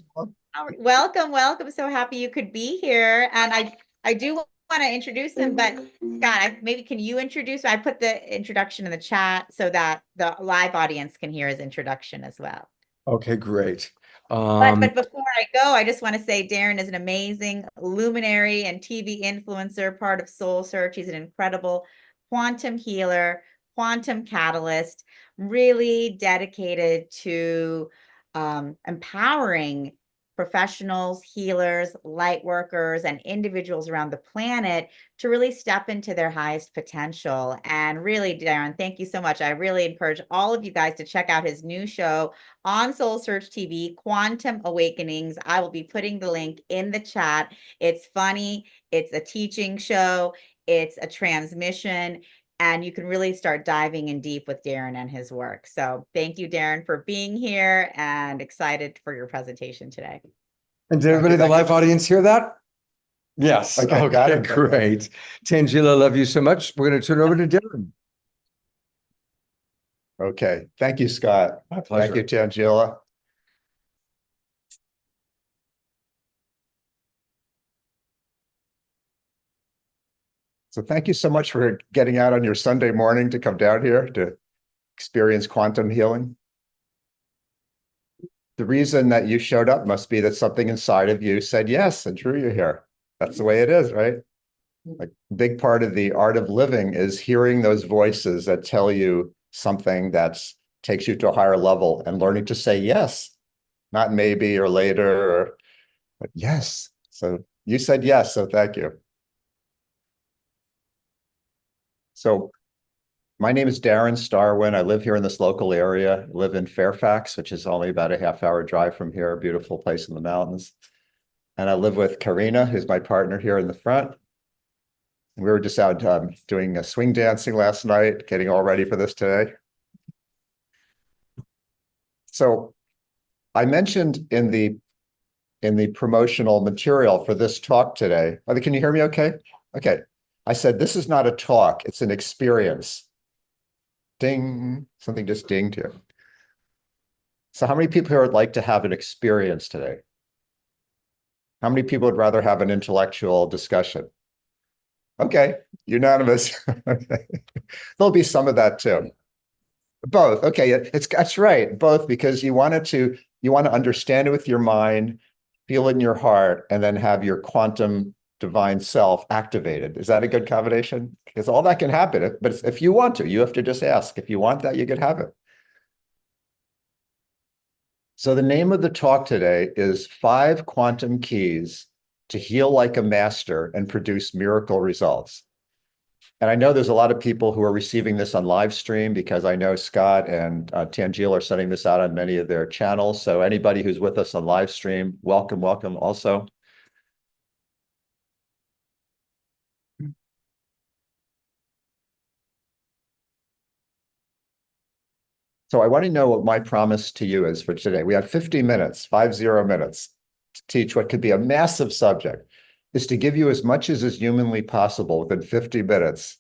Welcome, welcome. So happy you could be here. And I do want to introduce him, but Scott, maybe can you introduce? I put the introduction in the chat so that the live audience can hear his introduction as well. Okay, great. But before I go, I just want to say Darren is an amazing luminary and TV influencer, part of Soul Search. He's an incredible quantum healer, quantum catalyst, really dedicated to empowering professionals, healers, light workers, and individuals around the planet to really step into their highest potential. And really, Darren, thank you so much. I really encourage all of you guys to check out his new show on Soul Search TV, Quantum Awakenings. I will be putting the link in the chat. It's funny, it's a teaching show, it's a transmission, and you can really start diving in deep with Darren and his work. So thank you, Darren, for being here and excited for your presentation today. And did everybody in the live audience hear that? Yes. Okay, got it. Great. Tangela, love you so much. We're going to turn it over to Darren. Okay, thank you, Scott. My pleasure. Thank you, Tangela. So thank you so much for getting out on your Sunday morning to come down here to experience quantum healing. The reason that you showed up must be that something inside of you said yes and drew you here. That's the way it is, right? Like a big part of the art of living is hearing those voices that tell you something that takes you to a higher level and learning to say yes, not maybe or later, but yes. So you said yes, so thank you. So my name is Darren Starwynn. I live here in this local area. I live in Fairfax, which is only about a half-hour drive from here, a beautiful place in the mountains. And I live with Karina, who's my partner here in the front. We were just out doing swing dancing last night, getting all ready for this today. So I mentioned in the in the promotional material for this talk today. Can you hear me okay? Okay. I said, this is not a talk, it's an experience. Ding, something just dinged here. So how many people here would like to have an experience today? How many people would rather have an intellectual discussion? Okay, unanimous. Okay. There'll be some of that too. Both. Okay, that's right. Both, because you want to understand it with your mind, feel it in your heart, and then have your quantum divine self activated. Is that a good combination? Because all that can happen. But if you want to, you have to just ask. If you want that, you could have it. So the name of the talk today is 5 Quantum Keys to Heal Like a Master and Produce Miracle Results. And I know there's a lot of people who are receiving this on live stream because I know Scott and Tanjil are sending this out on many of their channels. So anybody who's with us on live stream, welcome, welcome also. So I want to know what my promise to you is for today. We have 50 minutes, 50 minutes to teach what could be a massive subject, is to give you as much as is humanly possible within 50 minutes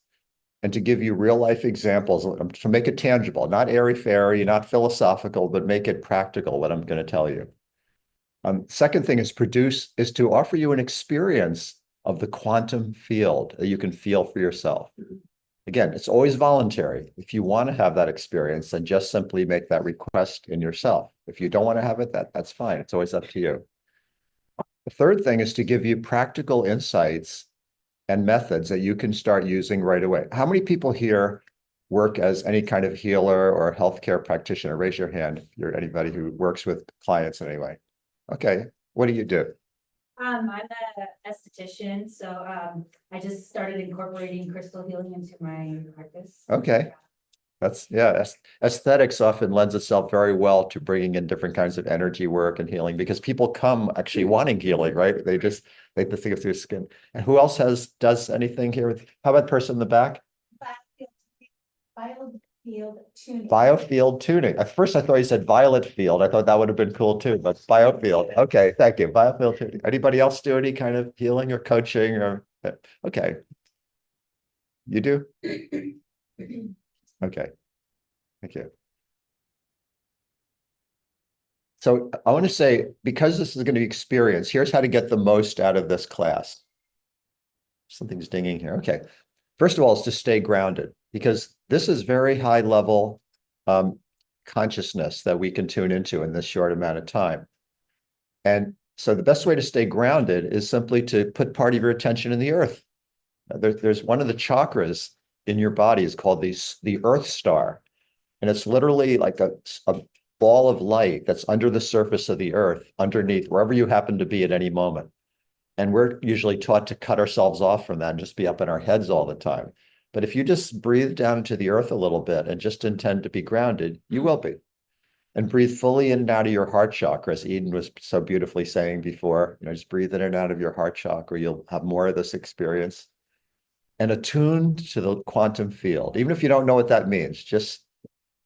and to give you real life examples to make it tangible, not airy-fairy, not philosophical, but make it practical, what I'm going to tell you. Second thing is to offer you an experience of the quantum field that you can feel for yourself. Again, it's always voluntary. If you want to have that experience, then just simply make that request in yourself. If you don't want to have it, that's fine. It's always up to you. The third thing is to give you practical insights and methods that you can start using right away. How many people here work as any kind of healer or healthcare practitioner? Raise your hand if you're anybody who works with clients in any way. Okay, what do you do? I'm an esthetician, so I just started incorporating crystal healing into my practice. Okay. Aesthetics often lends itself very well to bringing in different kinds of energy work and healing because people come actually wanting healing, right? They think of through skin. And who else does anything here? How about person in the back? Biofield tuning. Biofield tuning. At first I thought you said violet field. I thought that would have been cool too, but biofield. Okay, thank you. Biofield tuning. Anybody else do any kind of healing or coaching or okay. You do? Okay. Thank you. So I want to say, because this is going to be experience, here's how to get the most out of this class. Something's dinging here. Okay. First of all, is to stay grounded, because this is very high level consciousness that we can tune into in this short amount of time. And so the best way to stay grounded is simply to put part of your attention in the earth. There's one of the chakras in your body is called the Earth Star. And it's literally like a ball of light that's under the surface of the earth, underneath, wherever you happen to be at any moment. And we're usually taught to cut ourselves off from that and just be up in our heads all the time. But if you just breathe down into the earth a little bit and just intend to be grounded, you will be. And breathe fully in and out of your heart chakra, as Eden was so beautifully saying before, just breathe in and out of your heart chakra. You'll have more of this experience. And attuned to the quantum field, even if you don't know what that means, just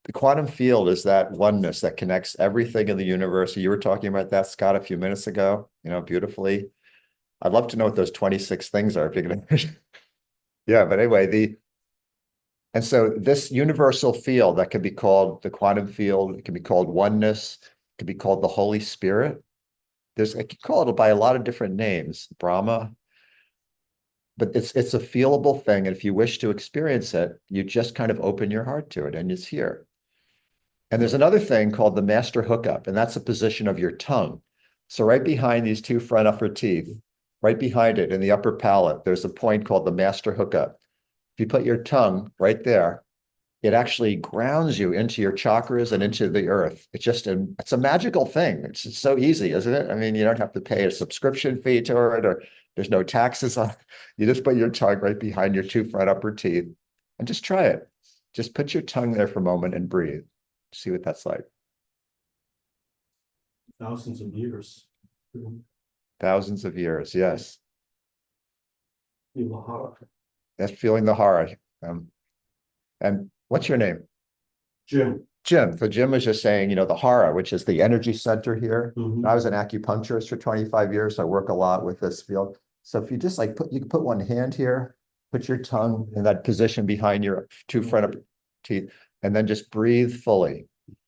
the quantum field is that oneness that connects everything in the universe. You were talking about that, Scott, a few minutes ago, beautifully. I'd love to know what those 26 things are. If you're gonna... Yeah, but anyway, and so this universal field that can be called the quantum field, it can be called oneness, it can be called the Holy Spirit. I can call it by a lot of different names, Brahma, but it's a feelable thing. And if you wish to experience it, you just kind of open your heart to it and it's here. And there's another thing called the master hookup, and that's a position of your tongue. So right behind these 2 front upper teeth, right behind it in the upper palate, there's a point called the master hookup. If you put your tongue right there, it actually grounds you into your chakras and into the earth. It's a magical thing. It's so easy, isn't it? I mean, you don't have to pay a subscription fee to it, or there's no taxes on it. You just put your tongue right behind your 2 front upper teeth and just try it. Just put your tongue there for a moment and breathe. See what that's like. Thousands of years. Thousands of years, yes. Feel the heart. That's feeling the horror. And what's your name? Jim. Jim. So Jim was just saying, the hara, which is the energy center here. Mhm. I was an acupuncturist for 25 years. So I work a lot with this field. So if you just like you can put one hand here, put your tongue in that position behind your two front of teeth, and then just breathe fully.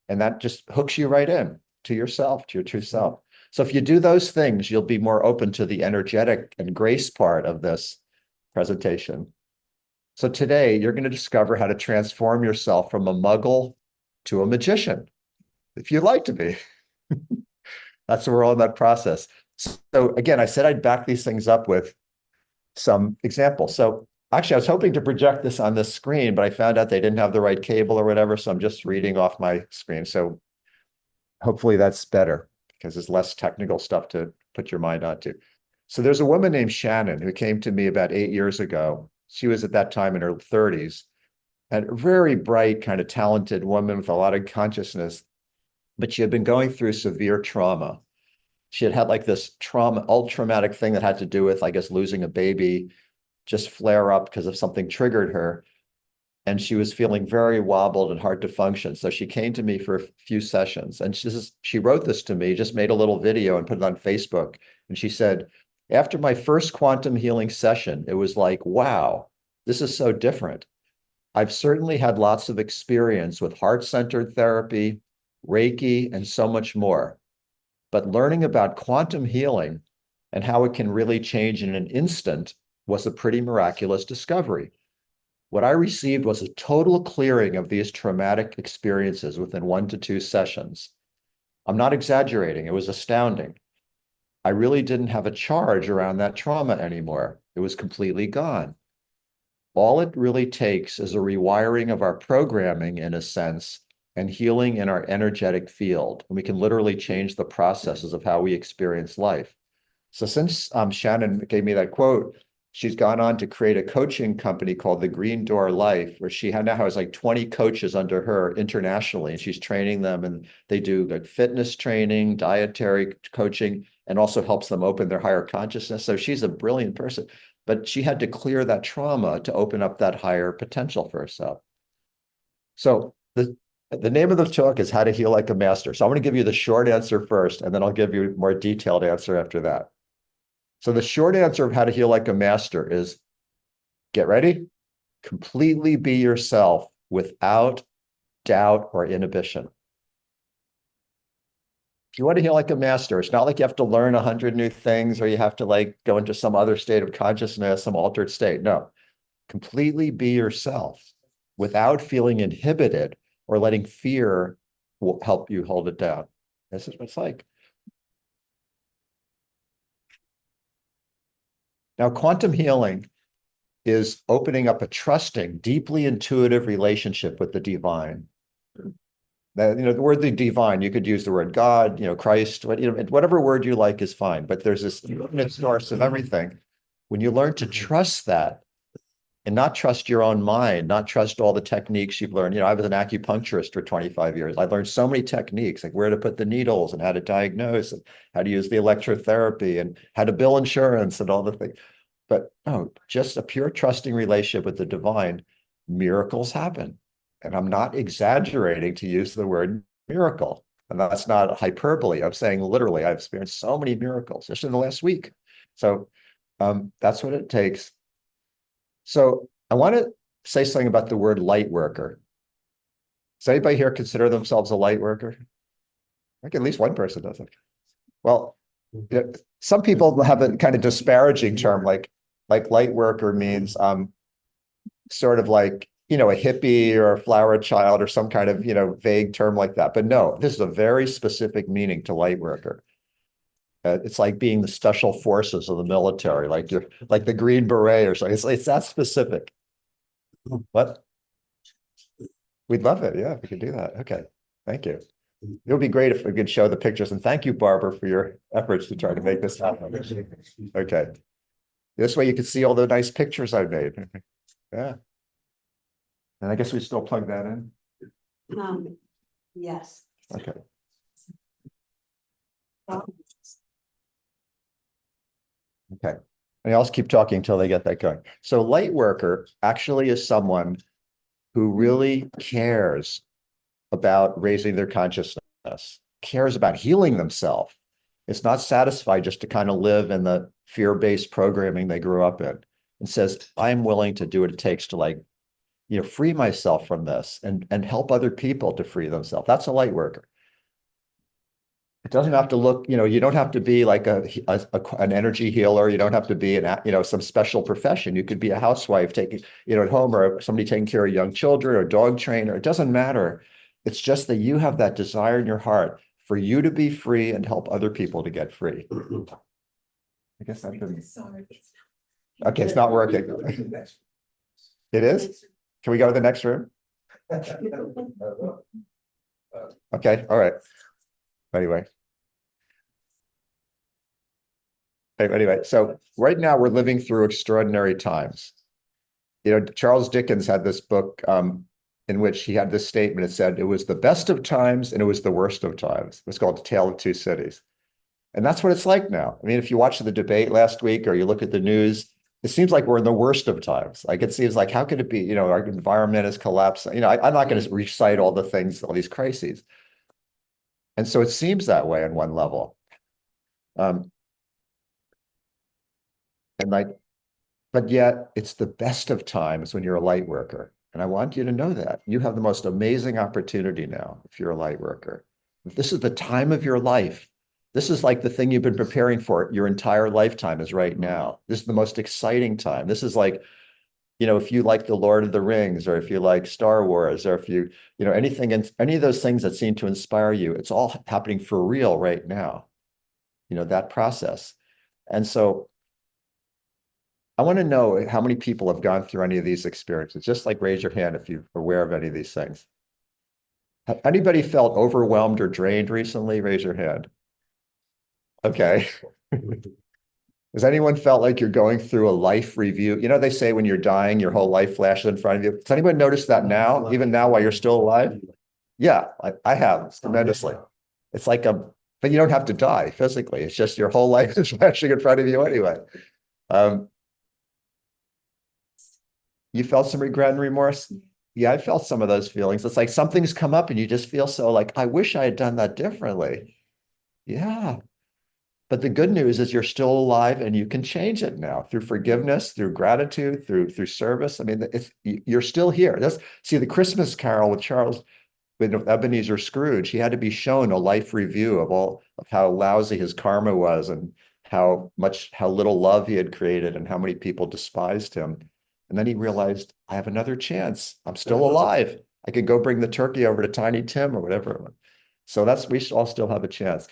And that just hooks you right in to yourself, to your true self. So if you do those things, you'll be more open to the energetic and grace part of this presentation. So today you're going to discover how to transform yourself from a muggle to a magician, if you'd like to be. That's where we're all in that process. So again, I said I'd back these things up with some examples. So actually, I was hoping to project this on this screen, but I found out they didn't have the right cable or whatever. So I'm just reading off my screen. So hopefully that's better because there's less technical stuff to put your mind onto. So there's a woman named Shannon who came to me about 8 years ago. She was at that time in her 30s, and a very bright, kind of talented woman with a lot of consciousness, but she had been going through severe trauma. She had had like this traumatic thing that had to do with, I guess, losing a baby, just flare up because of something triggered her. And she was feeling very wobbled and hard to function. So she came to me for a few sessions, and she wrote this to me, just made a little video and put it on Facebook. And she said, after my first quantum healing session, it was like, wow, this is so different. I've certainly had lots of experience with heart-centered therapy, Reiki, and so much more. But learning about quantum healing and how it can really change in an instant was a pretty miraculous discovery. What I received was a total clearing of these traumatic experiences within 1 to 2 sessions. I'm not exaggerating. It was astounding. I really didn't have a charge around that trauma anymore. It was completely gone. All it really takes is a rewiring of our programming, in a sense, and healing in our energetic field. And we can literally change the processes of how we experience life. So since Shannon gave me that quote, she's gone on to create a coaching company called the Green Door Life, where she now has like 20 coaches under her internationally, and she's training them, and they do like fitness training, dietary coaching, and also helps them open their higher consciousness. So she's a brilliant person, but she had to clear that trauma to open up that higher potential for herself. So the name of the talk is How to Heal Like a Master. So I'm going to give you the short answer first, and then I'll give you a more detailed answer after that. So the short answer of how to heal like a master is, get ready, completely be yourself without doubt or inhibition. If you want to heal like a master, it's not like you have to learn 100 new things or you have to like go into some other state of consciousness, some altered state. No, completely be yourself without feeling inhibited or letting fear will help you hold it down. This is what it's like. Now, quantum healing is opening up a trusting, deeply intuitive relationship with the divine. That, the word the divine, you could use the word God, Christ, whatever word you like is fine. But there's this infinite source of everything. When you learn to trust that and not trust your own mind, not trust all the techniques you've learned. I was an acupuncturist for 25 years. I learned so many techniques, like where to put the needles and how to diagnose and how to use the electrotherapy and how to bill insurance and all the things. But no, just a pure trusting relationship with the divine, miracles happen. And I'm not exaggerating to use the word miracle. And that's not hyperbole. I'm saying literally, I've experienced so many miracles just in the last week. So that's what it takes. So I want to say something about the word light worker. Does anybody here consider themselves a light worker? Like at least one person does it. Well, some people have a kind of disparaging term, like light worker means sort of like, a hippie or a flower child or some kind of, vague term like that. But no, this is a very specific meaning to light worker. It's like being the special forces of the military, like you're like the Green Beret or something. It's that specific. What? We'd love it. Yeah, we could do that. Okay. Thank you. It would be great if we could show the pictures. And thank you, Barbara, for your efforts to try to make this happen. Okay. This way you can see all the nice pictures I made. Yeah. And I guess we still plug that in. Yes. Okay. Okay. And I'll just keep talking until they get that going. So light worker actually is someone who really cares about raising their consciousness, cares about healing themselves. It's not satisfied just to kind of live in the fear-based programming they grew up in, and says, I'm willing to do what it takes to, like, free myself from this and help other people to free themselves. That's a light worker. It doesn't have to look, you don't have to be like an energy healer. You don't have to be some special profession. You could be a housewife taking, at home, or somebody taking care of young children, or a dog trainer. It doesn't matter. It's just that you have that desire in your heart for you to be free and help other people to get free. I guess that didn't. Okay, it's not working. It is? Can we go to the next room? Okay, all right. Anyway. Anyway, so right now we're living through extraordinary times. Charles Dickens had this book in which he had this statement. It said, it was the best of times and it was the worst of times. It was called The Tale of Two Cities. And that's what it's like now. I mean, if you watch the debate last week or you look at the news, it seems like we're in the worst of times. Like, it seems like, how could it be, our environment is collapsing. I'm not going to recite all the things, all these crises. And so it seems that way on one level. But yet it's the best of times when you're a light worker. And I want you to know that. You have the most amazing opportunity now if you're a light worker. This is the time of your life. This is like the thing you've been preparing for your entire lifetime is right now. This is the most exciting time. This is like, if you like The Lord of the Rings, or if you like Star Wars, or if anything, and any of those things that seem to inspire you, it's all happening for real right now, that process. And so I want to know how many people have gone through any of these experiences. Just like raise your hand if you're aware of any of these things. Have anybody felt overwhelmed or drained recently? Raise your hand. Okay. Has anyone felt like you're going through a life review? They say when you're dying, your whole life flashes in front of you. Does anyone notice that now, even now while you're still alive? Yeah, I have tremendously. It's like but you don't have to die physically. It's just your whole life is flashing in front of you anyway. You felt some regret and remorse? Yeah, I felt some of those feelings. It's like something's come up and you just feel so like, I wish I had done that differently. Yeah. But the good news is you're still alive and you can change it now through forgiveness, through gratitude, through service. I mean, you're still here. See, the Christmas Carol with Ebenezer Scrooge, he had to be shown a life review of how lousy his karma was, and how little love he had created, and how many people despised him. And then he realized, I have another chance. I'm still alive. I could go bring the turkey over to Tiny Tim or whatever. So we all still have a chance.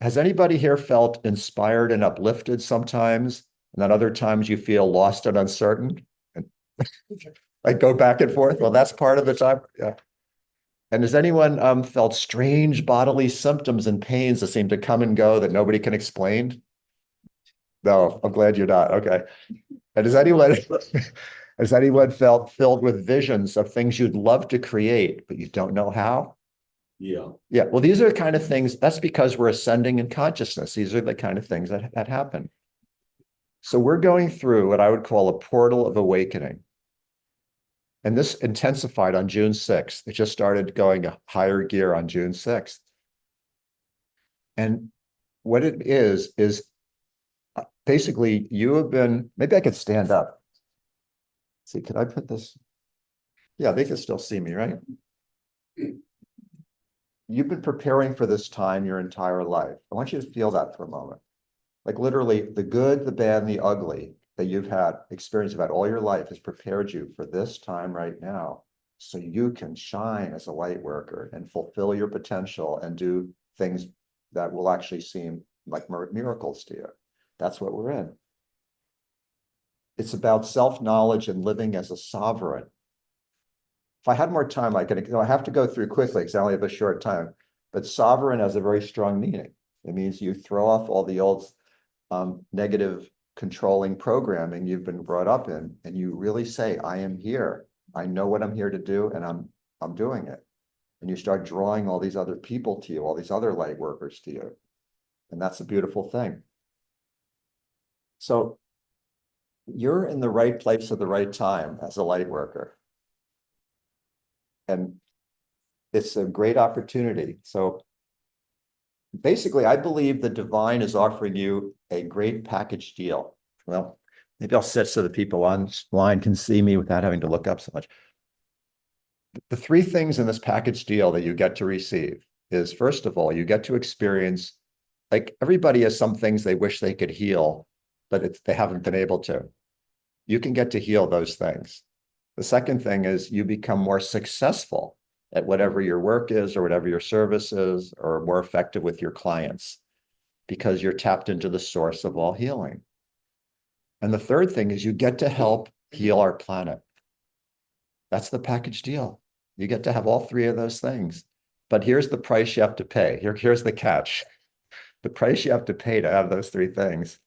Has anybody here felt inspired and uplifted sometimes, and then other times you feel lost and uncertain? And like go back and forth? Well, that's part of the time. Yeah. And has anyone felt strange bodily symptoms and pains that seem to come and go that nobody can explain? No, I'm glad you're not. Okay. And has anyone felt filled with visions of things you'd love to create, but you don't know how? Yeah. Yeah. Well, these are the kind of things, that's because we're ascending in consciousness. These are the kind of things that happen. So we're going through what I would call a portal of awakening. And this intensified on June 6th. It just started going a higher gear on June 6th. And what it is basically you have been, maybe I could stand up. See, could I put this? Yeah, they can still see me, right? You've been preparing for this time your entire life. I want you to feel that for a moment. Like literally the good, the bad, and the ugly that you've had experience about all your life has prepared you for this time right now. So you can shine as a light worker and fulfill your potential and do things that will actually seem like miracles to you. That's what we're in. It's about self-knowledge and living as a sovereign. If I had more time, I have to go through quickly because I only have a short time. But sovereign has a very strong meaning. It means you throw off all the old negative controlling programming you've been brought up in, and you really say, I am here. I know what I'm here to do, and I'm doing it. And you start drawing all these other people to you, all these other light workers to you. And that's a beautiful thing. So you're in the right place at the right time as a light worker. And it's a great opportunity. So basically, I believe the divine is offering you a great package deal. Well, maybe I'll sit so the people online can see me without having to look up so much. The three things in this package deal that you get to receive is, first of all, you get to experience, like everybody has some things they wish they could heal, but they haven't been able to. You can get to heal those things. The second thing is you become more successful at whatever your work is or whatever your service is, or more effective with your clients because you're tapped into the source of all healing. And the third thing is you get to help heal our planet. That's the package deal. You get to have all three of those things. But here's the price you have to pay. Here's the catch. The price you have to pay to have those three things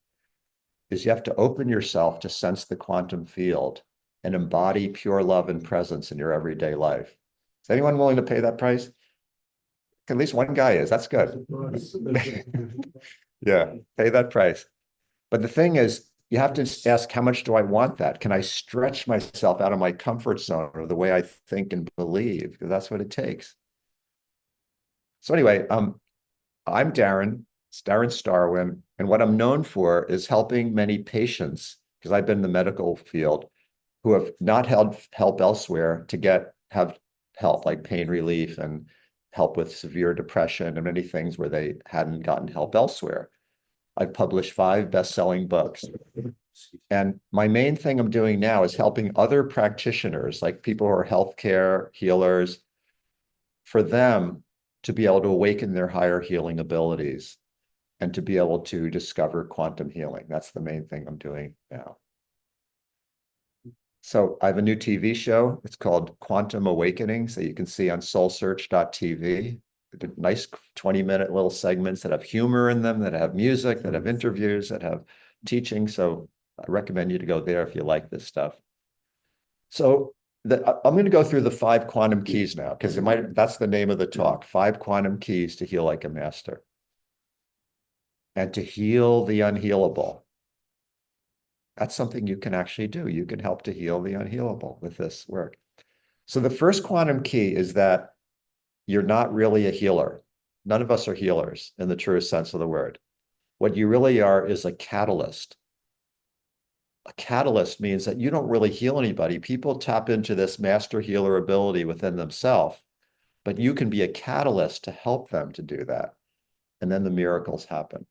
is you have to open yourself to sense the quantum field and embody pure love and presence in your everyday life. Is anyone willing to pay that price? At least one guy is. That's good. Yeah, pay that price. But the thing is, you have to ask, how much do I want that? Can I stretch myself out of my comfort zone or the way I think and believe? Because that's what it takes. So anyway, I'm Darren. It's Darren Starwynn. And what I'm known for is helping many patients, because I've been in the medical field, who have not had help elsewhere to have help like pain relief and help with severe depression and many things where they hadn't gotten help elsewhere. I've published 5 best-selling books. And my main thing I'm doing now is helping other practitioners, like people who are healthcare healers, for them to be able to awaken their higher healing abilities and to be able to discover quantum healing. That's the main thing I'm doing now. So I have a new TV show. It's called Quantum Awakenings that you can see on soulsearch.tv. Nice 20-minute little segments that have humor in them, that have music, that have interviews, that have teaching. So I recommend you to go there if you like this stuff. So I'm going to go through the 5 quantum keys now, because that's the name of the talk, 5 quantum keys to heal like a master. And to heal the unhealable. That's something you can actually do. You can help to heal the unhealable with this work. So the first quantum key is that you're not really a healer. None of us are healers in the truest sense of the word. What you really are is a catalyst. A catalyst means that you don't really heal anybody. People tap into this master healer ability within themselves, but you can be a catalyst to help them to do that. And then the miracles happen.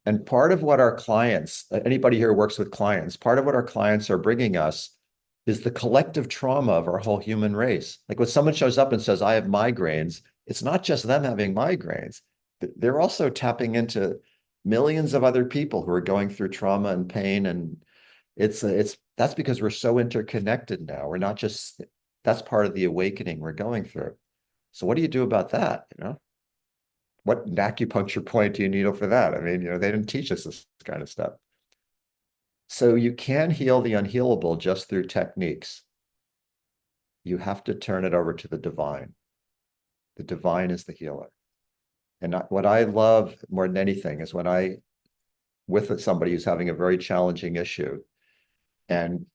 And part of what our clients, anybody here who works with clients, part of what our clients are bringing us is the collective trauma of our whole human race. Like when someone shows up and says, I have migraines, it's not just them having migraines. They're also tapping into millions of other people who are going through trauma and pain. And that's because we're so interconnected now. We're not just, that's part of the awakening we're going through. So what do you do about that? What acupuncture point do you needle for that? I mean, they didn't teach us this kind of stuff. So you can heal the unhealable just through techniques. You have to turn it over to the divine. The divine is the healer. And what I love more than anything is when with somebody who's having a very challenging issue, and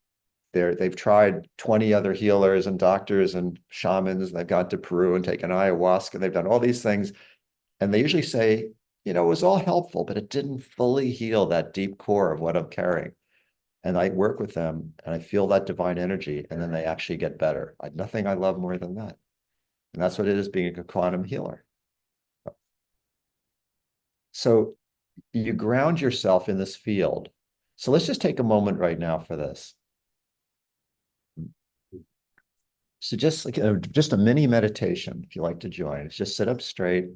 they've tried 20 other healers and doctors and shamans, and they've gone to Peru and taken ayahuasca, and they've done all these things. And they usually say, it was all helpful, but it didn't fully heal that deep core of what I'm carrying. And I work with them and I feel that divine energy, and then they actually get better. Nothing I love more than that. And that's what it is being a quantum healer. So you ground yourself in this field. So let's just take a moment right now for this. So just a mini meditation, if you like to join. It's just sit up straight.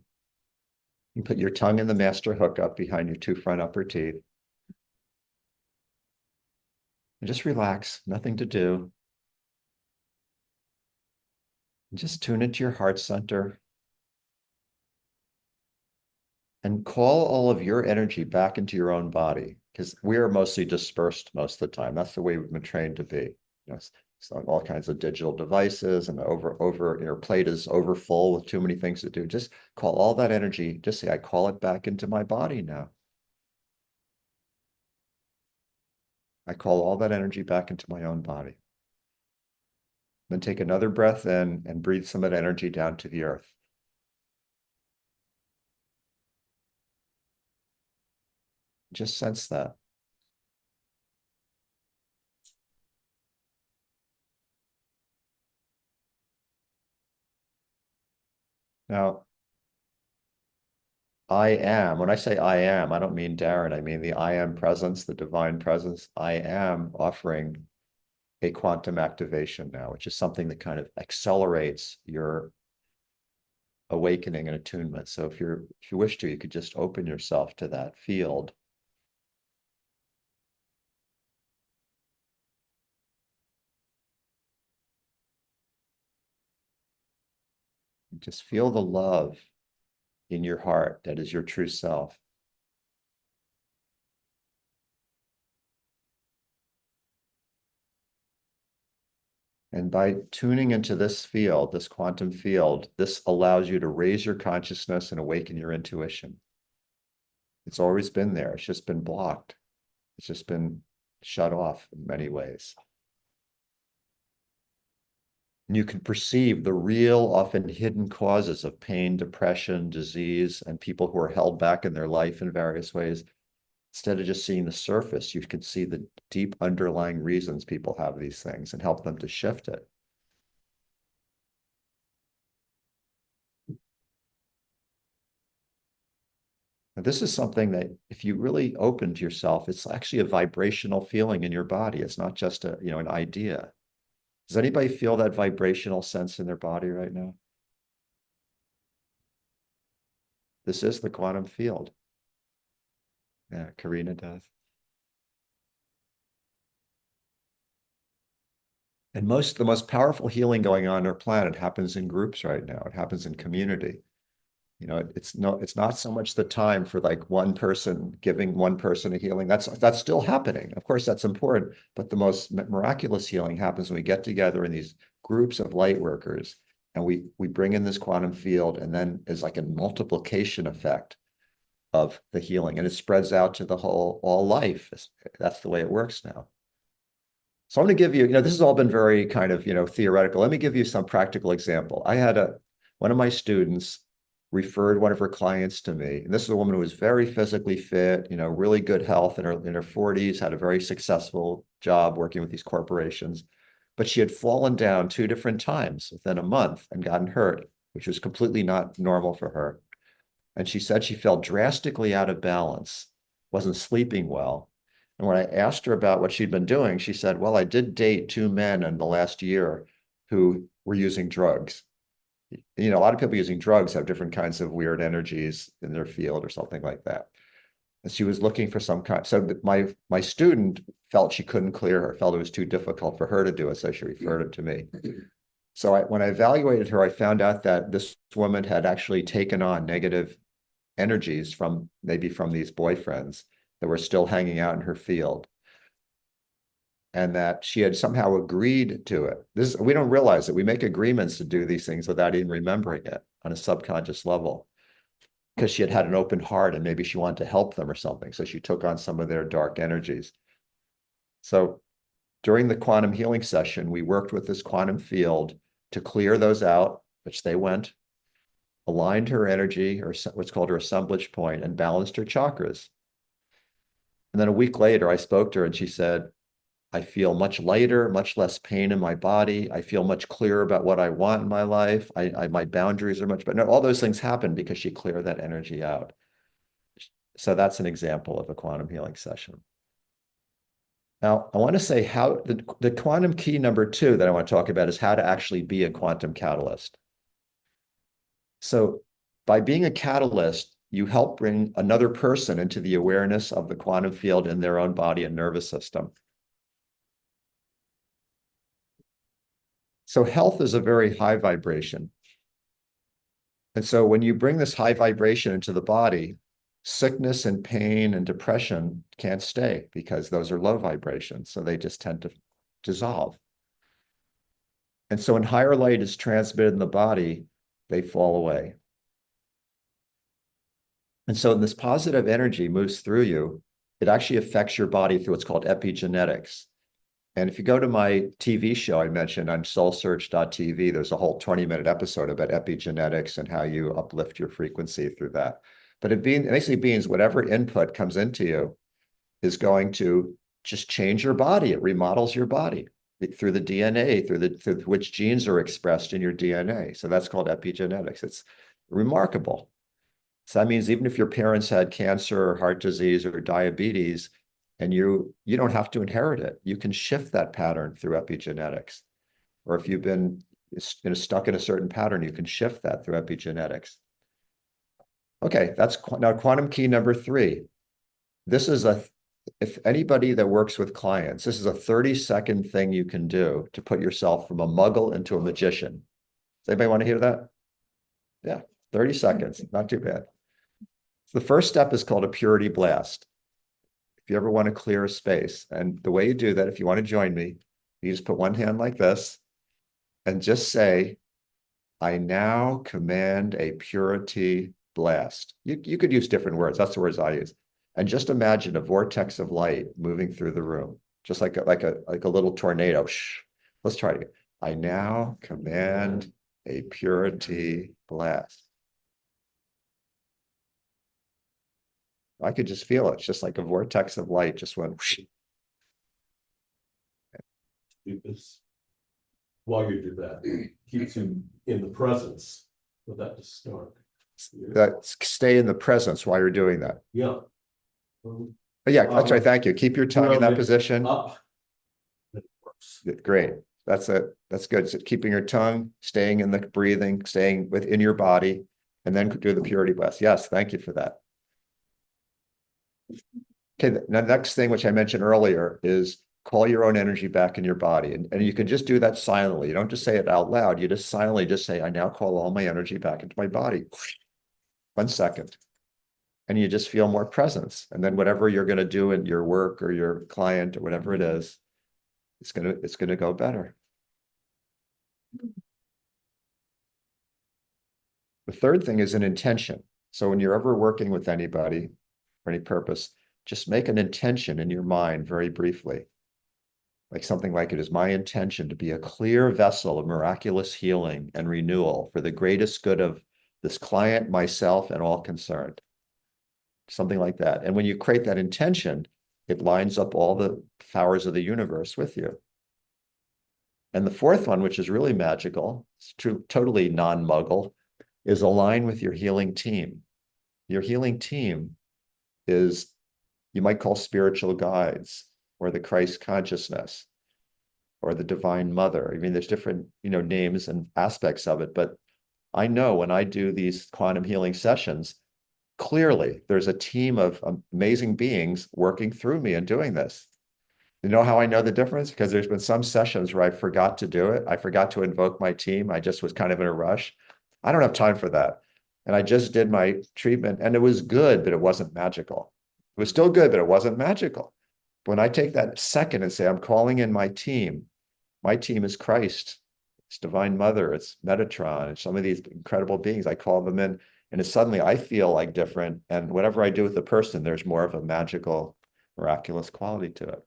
You put your tongue in the master hook up behind your 2 front upper teeth. And just relax, nothing to do. And just tune into your heart center. And call all of your energy back into your own body, because we are mostly dispersed most of the time. That's the way we've been trained to be. So all kinds of digital devices, and your plate is overfull with too many things to do. Just call all that energy, just say, I call it back into my body now. I call all that energy back into my own body. Then take another breath in and breathe some of that energy down to the earth. Just sense that. Now, I am, when I say I am, I don't mean Darren, I mean the I am presence, the divine presence. I am offering a quantum activation now, which is something that kind of accelerates your awakening and attunement. So if you wish to, you could just open yourself to that field. Just feel the love in your heart that is your true self. And by tuning into this field, this quantum field, this allows you to raise your consciousness and awaken your intuition. It's always been there. It's just been blocked. It's just been shut off in many ways. And you can perceive the real, often hidden causes of pain, depression, disease, and people who are held back in their life in various ways. Instead of just seeing the surface, you can see the deep underlying reasons people have these things and help them to shift it. Now, this is something that if you really open to yourself, it's actually a vibrational feeling in your body. It's not just an idea. Does anybody feel that vibrational sense in their body right now? This is the quantum field. Yeah, Karina does. And the most powerful healing going on our planet happens in groups right now. It happens in community. It's not so much the time for like one person giving one person a healing. That's still happening. Of course, that's important, but the most miraculous healing happens when we get together in these groups of light workers and we bring in this quantum field, and then there's like a multiplication effect of the healing, and it spreads out to all life. That's the way it works now. So I'm going to give you, this has all been very kind of, theoretical. Let me give you some practical example. I had one of my students referred one of her clients to me. And this is a woman who was very physically fit, really good health in her 40s, had a very successful job working with these corporations. But she had fallen down 2 different times within a month and gotten hurt, which was completely not normal for her. And she said she felt drastically out of balance, wasn't sleeping well. And when I asked her about what she'd been doing, she said, well, I did date 2 men in the last year who were using drugs. A lot of people using drugs have different kinds of weird energies in their field or something like that. And she was looking for some kind. So my student felt she couldn't clear her, felt it was too difficult for her to do it. So she referred it to me. So when I evaluated her, I found out that this woman had actually taken on negative energies from these boyfriends that were still hanging out in her field, and that she had somehow agreed to it. We don't realize it. We make agreements to do these things without even remembering it on a subconscious level, because she had an open heart and maybe she wanted to help them or something. So she took on some of their dark energies. So during the quantum healing session, we worked with this quantum field to clear those out, which they went, aligned her energy, or what's called her assemblage point, and balanced her chakras. And then a week later, I spoke to her and she said, I feel much lighter, much less pain in my body. I feel much clearer about what I want in my life. My boundaries are much better. No, all those things happen because she cleared that energy out. So that's an example of a quantum healing session. Now, I want to say how the quantum key number 2 that I want to talk about is how to actually be a quantum catalyst. So by being a catalyst, you help bring another person into the awareness of the quantum field in their own body and nervous system. So health is a very high vibration. And so when you bring this high vibration into the body, sickness and pain and depression can't stay because those are low vibrations. So they just tend to dissolve. And so when higher light is transmitted in the body, they fall away. And so this positive energy moves through you. It actually affects your body through what's called epigenetics. And if you go to my TV show I mentioned on soulsearch.tv, there's a whole 20-minute episode about epigenetics and how you uplift your frequency through that. But it basically means whatever input comes into you is going to just change your body. It remodels your body through the DNA, through which genes are expressed in your DNA. So that's called epigenetics. It's remarkable. So that means even if your parents had cancer or heart disease or diabetes, and you don't have to inherit it, you can shift that pattern through epigenetics. Or if you've been stuck in a certain pattern, you can shift that through epigenetics. Okay, that's now quantum key number 3. This is if anybody that works with clients, this is a 30-second thing you can do to put yourself from a muggle into a magician. Does anybody want to hear that? Yeah, 30 seconds, not too bad. The first step is called a purity blast. If you ever want to clear a space, and the way you do that, if you want to join me, you just put one hand like this and just say, I now command a purity blast. You could use different words. That's the words I use. And just imagine a vortex of light moving through the room, just like a little tornado. Shh. Let's try it again. I now command a purity blast. I could just feel it. It's just like a vortex of light just went. Whoosh. Because while you do that, keeps you in the presence of that to start. Stay in the presence while you're doing that. Yeah. But yeah, that's right. Thank you. Keep your tongue in that position. Up. It works. Great. That's it. That's good. So keeping your tongue, staying in the breathing, staying within your body, and then do the purity blast. Yes, thank you for that. Okay, the next thing, which I mentioned earlier, is call your own energy back in your body. And you can just do that silently. You don't just say it out loud. You just silently just say, I now call all my energy back into my body. 1 second. And you just feel more presence. And then whatever you're going to do in your work or your client or whatever it is, it's gonna go better. The third thing is an intention. So when you're ever working with anybody for any purpose, just make an intention in your mind very briefly. Like something like, it is my intention to be a clear vessel of miraculous healing and renewal for the greatest good of this client, myself, and all concerned. Something like that. And when you create that intention, it lines up all the powers of the universe with you. And the fourth one, which is really magical, it's totally non-muggle, is align with your healing team. Your healing team is, you might call spiritual guides, or the Christ consciousness, or the Divine Mother. I mean, there's different, names and aspects of it, but I know when I do these quantum healing sessions, clearly there's a team of amazing beings working through me and doing this. You know how I know the difference? Because there's been some sessions where I forgot to do it. I forgot to invoke my team. I just was kind of in a rush. I don't have time for that. And I just did my treatment and it was good, but it wasn't magical. It was still good, but it wasn't magical. When I take that second and say, I'm calling in my team is Christ, it's Divine Mother, it's Metatron, it's some of these incredible beings. I call them in, and it's suddenly I feel like different. And whatever I do with the person, there's more of a magical, miraculous quality to it.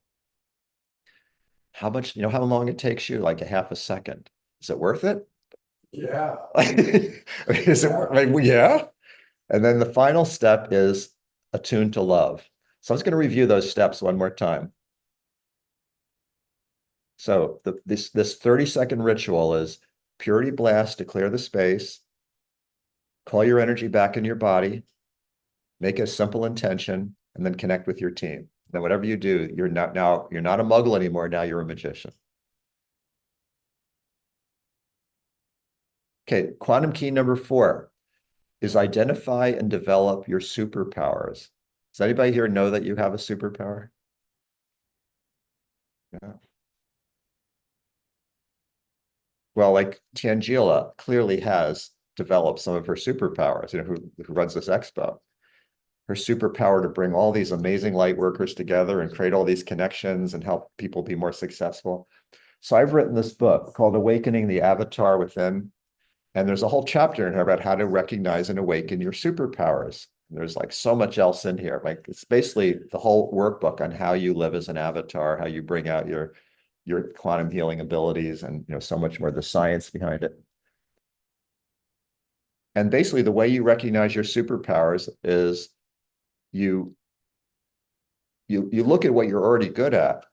How much, how long it takes you? Like a half a second. Is it worth it? Yeah. Is it? Yeah. And then the final step is attune to love. So I was going to review those steps one more time. So this 30-second ritual is purity blast to clear the space, call your energy back in your body, make a simple intention, and then connect with your team. Then whatever you do, you're not a muggle anymore. Now you're a magician. Okay, quantum key number 4 is identify and develop your superpowers. Does anybody here know that you have a superpower? Yeah. Well, like Tangela clearly has developed some of her superpowers, who runs this expo. Her superpower to bring all these amazing light workers together and create all these connections and help people be more successful. So I've written this book called Awakening the Avatar Within. And there's a whole chapter in here about how to recognize and awaken your superpowers. There's like so much else in here. Like it's basically the whole workbook on how you live as an avatar, how you bring out your your quantum healing abilities and, so much more the science behind it. And basically the way you recognize your superpowers is you look at what you're already good at,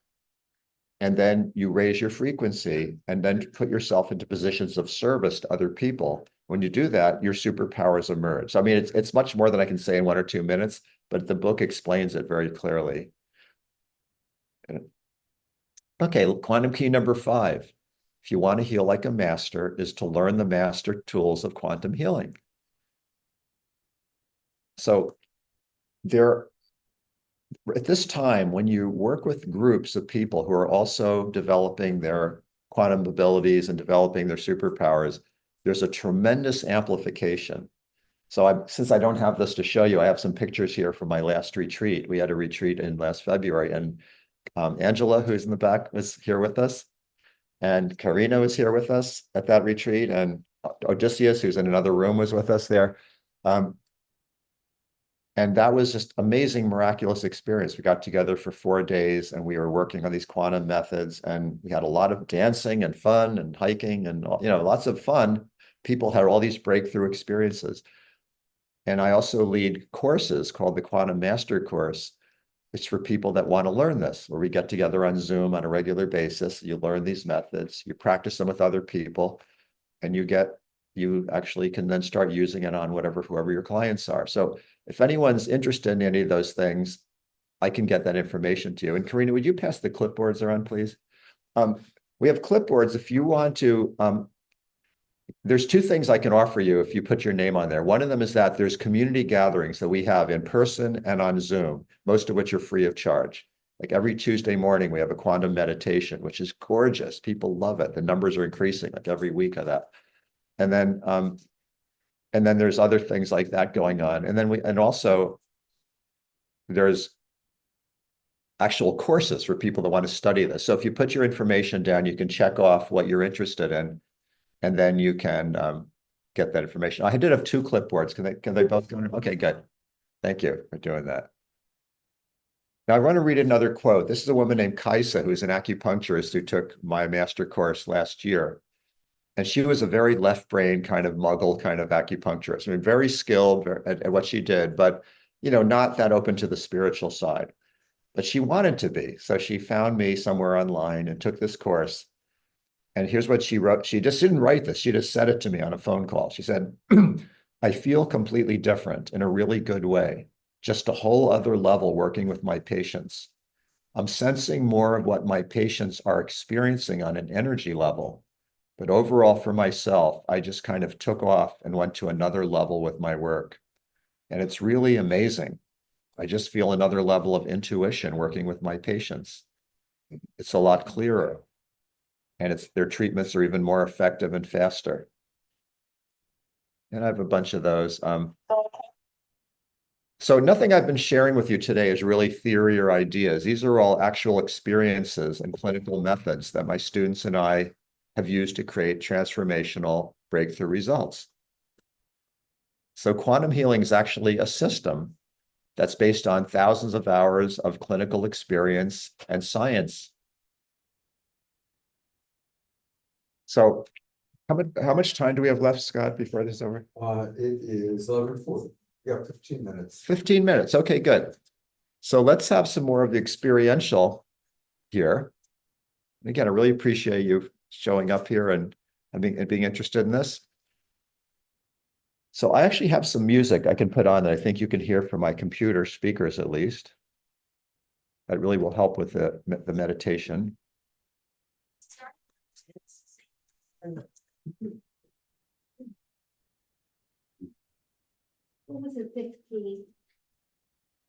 and then you raise your frequency and then put yourself into positions of service to other people. When you do that, your superpowers emerge. So, I mean, it's much more than I can say in 1 or 2 minutes, but the book explains it very clearly. Okay, quantum key number 5. If you want to heal like a master, is to learn the master tools of quantum healing. So at this time, when you work with groups of people who are also developing their quantum abilities and developing their superpowers, there's a tremendous amplification. So since I don't have this to show you, I have some pictures here from my last retreat. We had a retreat in last February, and Angela, who's in the back, was here with us. And Karina was here with us at that retreat. And Odysseus, who's in another room, was with us there. And that was just amazing, miraculous experience. We got together for 4 days and we were working on these quantum methods, and we had a lot of dancing and fun and hiking and, lots of fun. People had all these breakthrough experiences. And I also lead courses called the Quantum Master Course. It's for people that want to learn this, where we get together on Zoom on a regular basis. You learn these methods, you practice them with other people, and you actually can then start using it on whoever your clients are. So if anyone's interested in any of those things, I can get that information to you. And Karina, would you pass the clipboards around, please? We have clipboards. If you want to, there's 2 things I can offer you if you put your name on there. One of them is that there's community gatherings that we have in person and on Zoom, most of which are free of charge. Like every Tuesday morning, we have a quantum meditation, which is gorgeous. People love it. The numbers are increasing like every week of that. And then there's other things like that going on. And also there's actual courses for people that want to study this. So if you put your information down, you can check off what you're interested in, and then you can get that information. I did have 2 clipboards. Can they both go in? Okay, good. Thank you for doing that. Now I want to read another quote. This is a woman named Kaisa, who's an acupuncturist who took my master course last year. And she was a very left brain kind of muggle kind of acupuncturist. I mean, very skilled at what she did, but, not that open to the spiritual side. But she wanted to be. So she found me somewhere online and took this course. And here's what she wrote. She just didn't write this. She just said it to me on a phone call. She said, I feel completely different in a really good way. Just a whole other level working with my patients. I'm sensing more of what my patients are experiencing on an energy level. But overall for myself, I just kind of took off and went to another level with my work. And it's really amazing. I just feel another level of intuition working with my patients. It's a lot clearer. And their treatments are even more effective and faster. And I have a bunch of those. So nothing I've been sharing with you today is really theory or ideas. These are all actual experiences and clinical methods that my students and I have used to create transformational breakthrough results. So quantum healing is actually a system that's based on thousands of hours of clinical experience and science. So how much time do we have left, Scott, before this is over? It is 11:40. Yeah, 15 minutes. 15 minutes. Okay, good. So let's have some more of the experiential here. And again, I really appreciate you showing up here and being interested in this. So I actually have some music I can put on that I think you can hear from my computer speakers at least. That really will help with the meditation. What was the 5th key?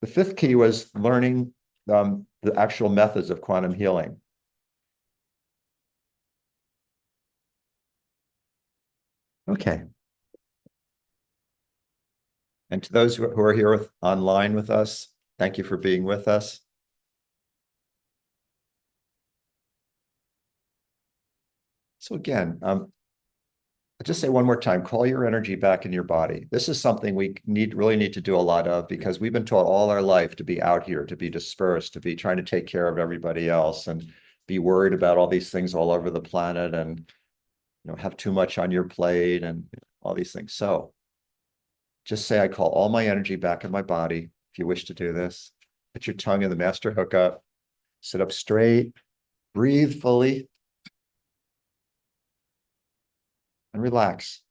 The 5th key was learning the actual methods of quantum healing. Okay. And to those who are here online with us, thank you for being with us. So again, I'll just say one more time, call your energy back in your body. This is something we really need to do a lot of, because we've been taught all our life to be out here, to be dispersed, to be trying to take care of everybody else. And be worried about all these things all over the planet and, have too much on your plate and all these things. So just say, I call all my energy back in my body. If you wish to do this, put your tongue in the master hookup, sit up straight, breathe fully, and relax.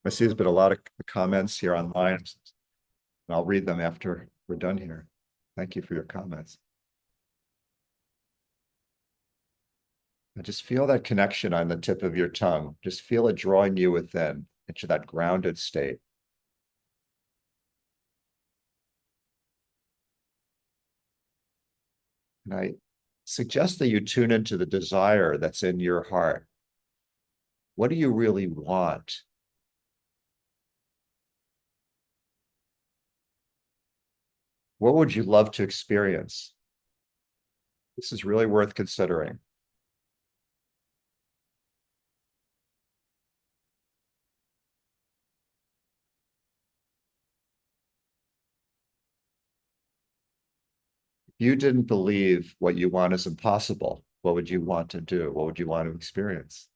I see there's been a lot of comments here online, and I'll read them after we're done here. Thank you for your comments. And just feel that connection on the tip of your tongue. Just feel it drawing you within into that grounded state. And I suggest that you tune into the desire that's in your heart. What do you really want? What would you love to experience? This is really worth considering. If you didn't believe what you want is impossible, what would you want to do? What would you want to experience?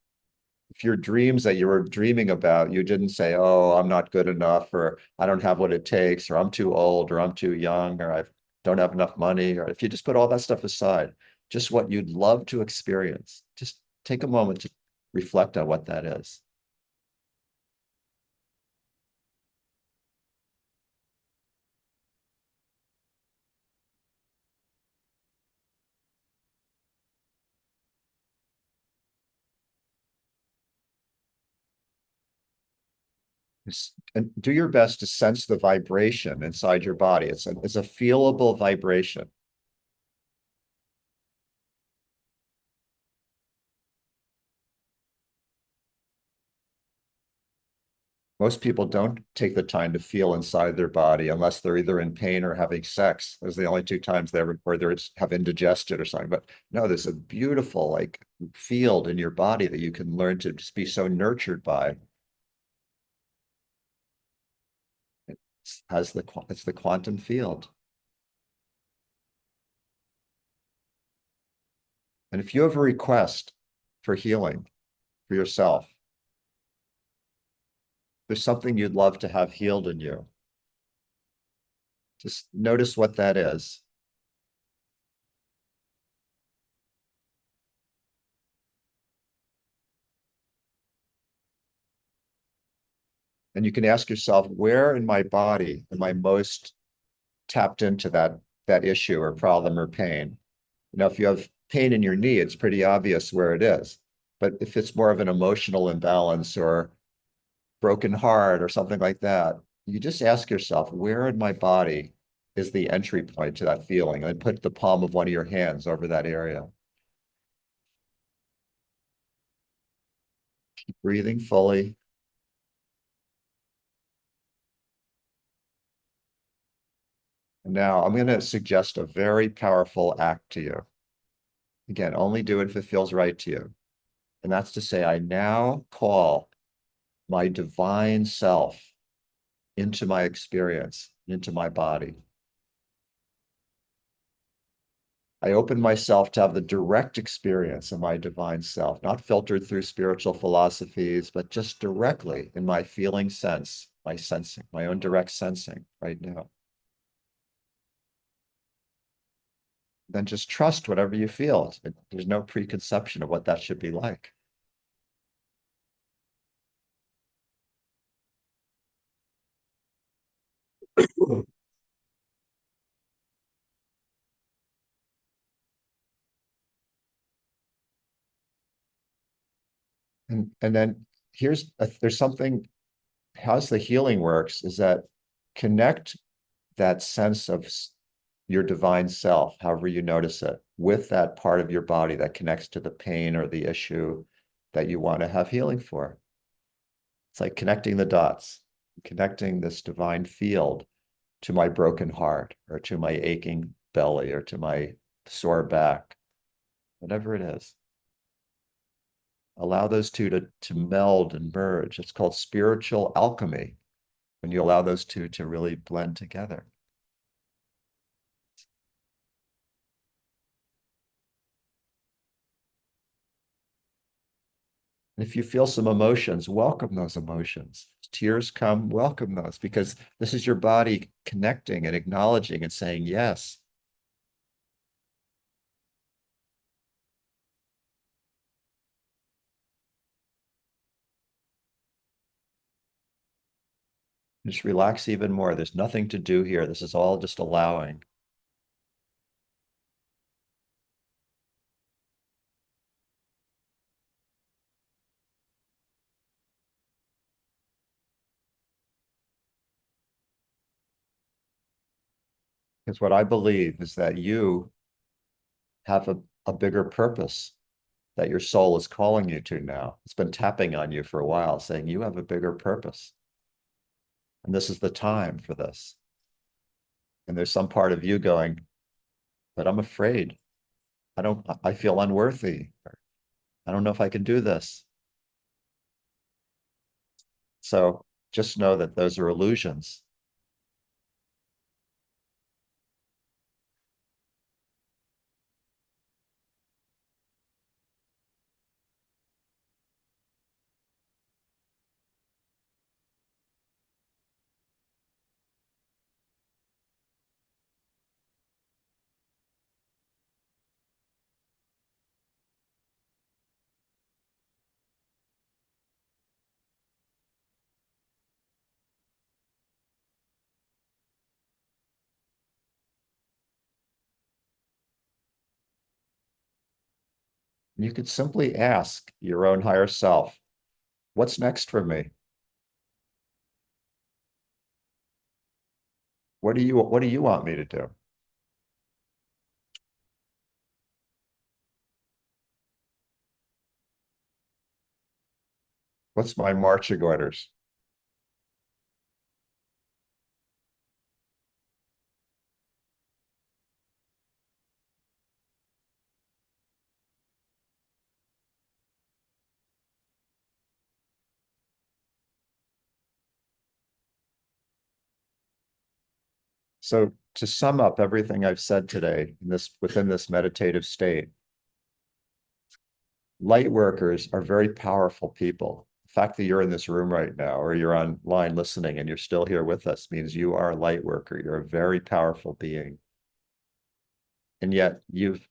If your dreams that you were dreaming about, you didn't say, oh, I'm not good enough, or I don't have what it takes, or I'm too old, or I'm too young, or I don't have enough money, or if you just put all that stuff aside, just what you'd love to experience, just take a moment to reflect on what that is. And do your best to sense the vibration inside your body. It's a feelable vibration. Most people don't take the time to feel inside their body unless they're either in pain or having sex. Those are the only two times they ever, or they have indigestion or something. But no, there's a beautiful like field in your body that you can learn to just be so nurtured by. It's the quantum field. And if you have a request for healing for yourself, there's something you'd love to have healed in you. Just notice what that is. And you can ask yourself, where in my body am I most tapped into that issue or problem or pain? If you have pain in your knee, it's pretty obvious where it is. But if it's more of an emotional imbalance or broken heart or something like that, you just ask yourself, where in my body is the entry point to that feeling? And put the palm of one of your hands over that area. Keep breathing fully. And now I'm going to suggest a very powerful act to you. Again, only do it if it feels right to you. And that's to say, I now call my divine self into my experience, into my body. I open myself to have the direct experience of my divine self, not filtered through spiritual philosophies, but just directly in my feeling sense, my sensing, my own direct sensing right now. Then just trust whatever you feel. There's no preconception of what that should be like. And then there's something, how's the healing works is that connect that sense of your divine self, however you notice it, with that part of your body that connects to the pain or the issue that you want to have healing for. It's like connecting the dots, connecting this divine field to my broken heart or to my aching belly or to my sore back, whatever it is. Allow those two to meld and merge. It's called spiritual alchemy when you allow those two to really blend together. And if you feel some emotions, welcome those emotions. Tears come, welcome those, because this is your body connecting and acknowledging and saying yes. Just relax even more. There's nothing to do here. This is all just allowing. Because what I believe is that you have a bigger purpose that your soul is calling you to now. It's been tapping on you for a while, saying you have a bigger purpose. And this is the time for this. And there's some part of you going, but I'm afraid. I feel unworthy. I don't know if I can do this. So just know that those are illusions. You could simply ask your own higher self, what's next for me? What do you want me to do? What's my marching orders? So to sum up everything I've said today within this meditative state, light workers are very powerful people. The fact that you're in this room right now or you're online listening and you're still here with us means you are a light worker. You're a very powerful being. And yet you've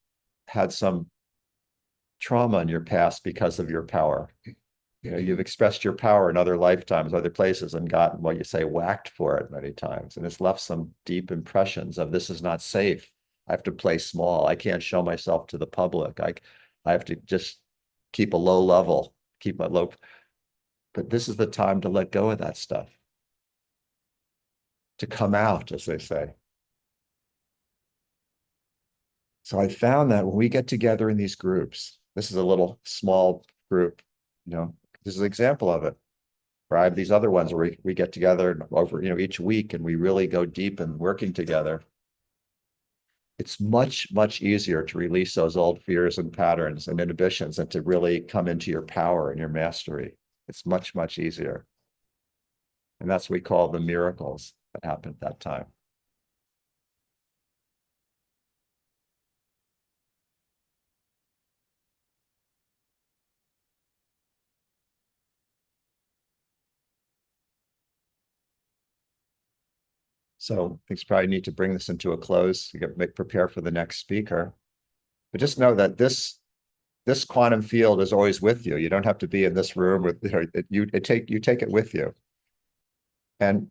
had some trauma in your past because of your power. You know, you've expressed your power in other lifetimes, other places, and gotten what you say whacked for it many times. And it's left some deep impressions of this is not safe. I have to play small. I can't show myself to the public. I have to just keep a low level, keep a low. But this is the time to let go of that stuff, to come out, as they say. So I found that when we get together in these groups, this is a little small group, this is an example of it. Where I have these other ones where we get together over, each week and we really go deep in working together. It's much, much easier to release those old fears and patterns and inhibitions and to really come into your power and your mastery. It's much, much easier. And that's what we call the miracles that happen at that time. So I think probably need to bring this into a close. You got to prepare for the next speaker. But just know that this quantum field is always with you. You don't have to be in this room with you take it with you. And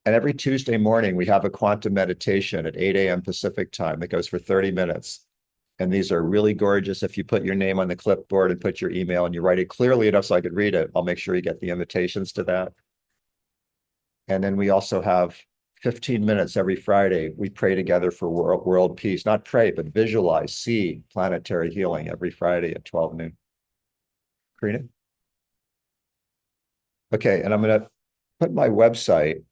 every Tuesday morning we have a quantum meditation at 8 a.m. Pacific time that goes for 30 minutes. And these are really gorgeous. If you put your name on the clipboard and put your email and you write it clearly enough so I could read it, I'll make sure you get the invitations to that. And then we also have 15 minutes every Friday. We pray together for world peace, not pray, but visualize, see planetary healing every Friday at 12 noon. Karina? Okay, and I'm going to put my website.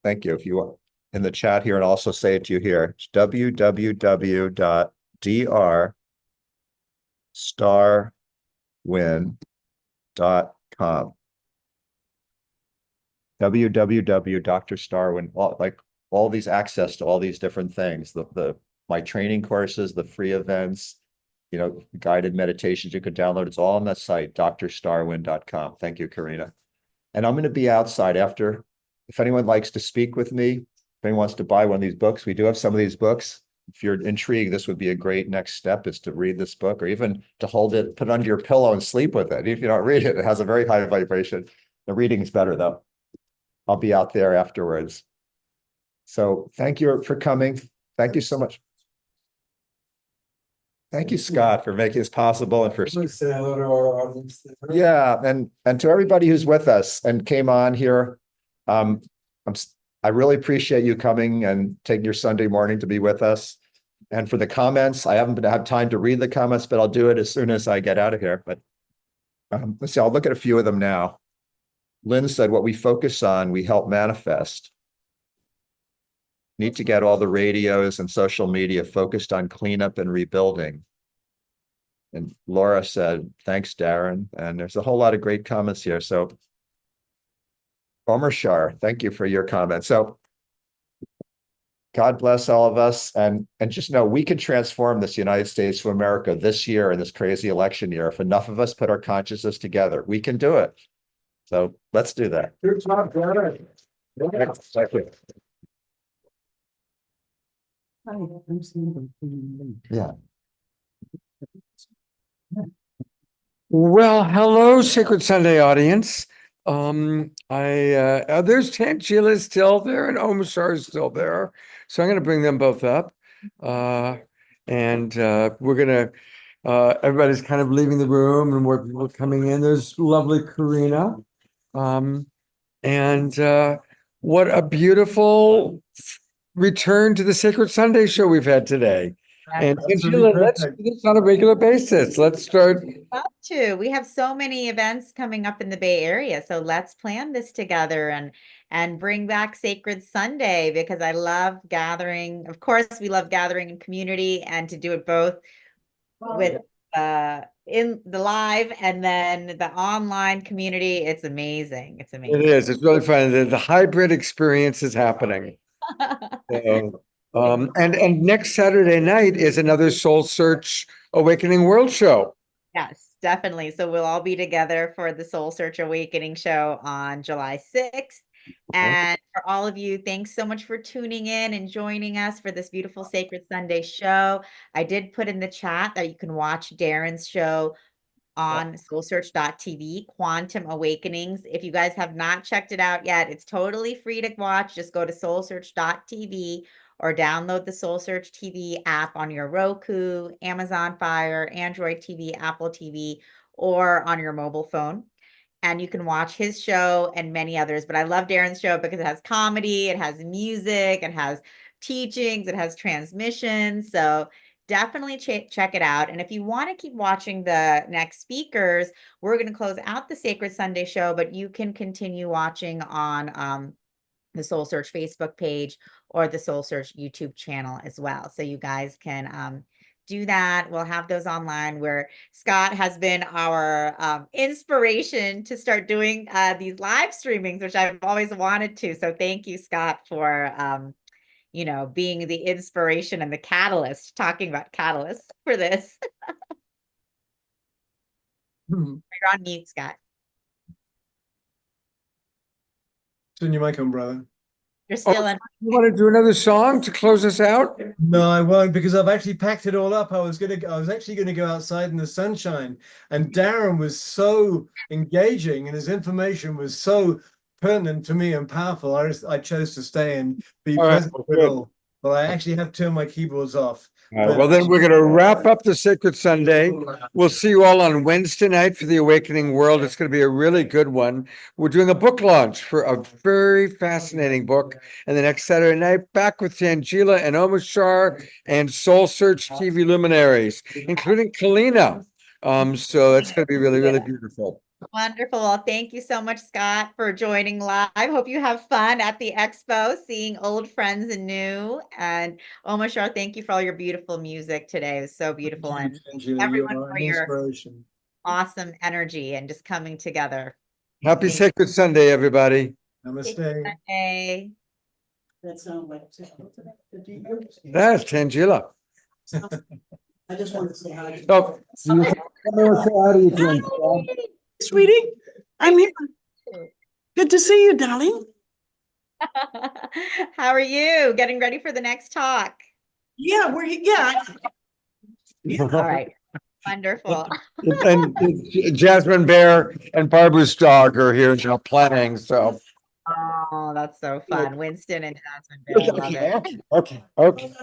Thank you. If you want in the chat here, and I'll also say it to you here. It's www.drstarwyn.com. www.drstarwyn, like all these access to all these different things, my training courses, the free events, guided meditations you could download. It's all on that site, drstarwyn.com. Thank you, Karina. And I'm going to be outside after. If anyone likes to speak with me, if anyone wants to buy one of these books, we do have some of these books. If you're intrigued, this would be a great next step, is to read this book, or even to hold it, put it under your pillow and sleep with it. If you don't read it, it has a very high vibration. The reading is better though. I'll be out there afterwards. So thank you for coming. Thank you so much. Thank you, Scott, for making this possible and for Say hello to our audience. yeah, and to everybody who's with us and came on here. I really appreciate you coming and taking your Sunday morning to be with us. And for the comments, I haven't had time to read the comments, but I'll do it as soon as I get out of here. But let's see, I'll look at a few of them now. Lynn said, what we focus on, we help manifest. Need to get all the radios and social media focused on cleanup and rebuilding. And Laura said, thanks, Darren. And there's a whole lot of great comments here. So Omer Shar, thank you for your comment. So God bless all of us. And just know we can transform this United States of America this year in this crazy election year. If enough of us put our consciousness together, we can do it. So let's do that. Good job, Darren. Thank you. Yeah. Well, hello, Sacred Sunday audience. There's Tangela still there and Omashar is still there. So I'm going to bring them both up. We're going to, everybody's kind of leaving the room and more people coming in. There's lovely Karina. What a beautiful return to the Sacred Sunday show we've had today. And Tangela, let's do this on a regular basis. Let's start. We have so many events coming up in the Bay Area, so let's plan this together and bring back Sacred Sunday, because I love gathering. Of course, we love gathering in community, and to do it both with in the live and then the online community. It's amazing. It's amazing. It is. It's really fun. The hybrid experience is happening. So, and next Saturday night is another Soul Search Awakening World show. Yes, definitely. So we'll all be together for the Soul Search Awakening show on July 6th. And for all of you, thanks so much for tuning in and joining us for this beautiful Sacred Sunday show. I did put in the chat that you can watch Darren's show on soulsearch.tv, Quantum Awakenings. If you guys have not checked it out yet, it's totally free to watch. Just go to soulsearch.tv or download the Soul Search TV app on your Roku, Amazon Fire, Android TV, Apple TV, or on your mobile phone. And you can watch his show and many others. But I love Darren's show because it has comedy, it has music, it has teachings, it has transmissions. So definitely check it out. And if you want to keep watching the next speakers, we're going to close out the Sacred Sunday show, but you can continue watching on the Soul Search Facebook page or the Soul Search YouTube channel as well. So you guys can do that. We'll have those online, where Scott has been our inspiration to start doing these live streamings, which I've always wanted to. So thank you, Scott, for being the inspiration and the catalyst, talking about catalysts for this. You're on mute, Scott. Turn your mic on, brother. You're still in. You want to do another song to close us out? No, I won't, because I've actually packed it all up. I was actually gonna go outside in the sunshine, and Darren was so engaging and his information was so pertinent to me and powerful. I chose to stay and be present with it all. Well, I actually have turned my keyboards off. All right, well, then we're going to wrap up the Sacred Sunday. We'll see you all on Wednesday night for the Awakening World. It's going to be a really good one. We're doing a book launch for a very fascinating book. And the next Saturday night, back with Tangela and Omashar and Soul Search TV luminaries, including Kalina. So it's going to be really, really beautiful. Wonderful. Well, thank you so much, Scott, for joining live. Hope you have fun at the expo, seeing old friends and new. And Omashar, thank you for all your beautiful music today. It was so beautiful. And Angela, everyone you are for an your inspiration. awesome energy and just coming together. Happy Sacred Sunday, everybody. Namaste. Hey. That sound like. That's Tangela. I just wanted to say hi. Oh, Sweetie, I'm here. Good to see you, darling. How are you? Getting ready for the next talk? Yeah, yeah. All right. Wonderful. And Jasmine Bear and Barbara's dog are here now planning, so. Oh, that's so fun. Winston and Jasmine. I love it. Okay.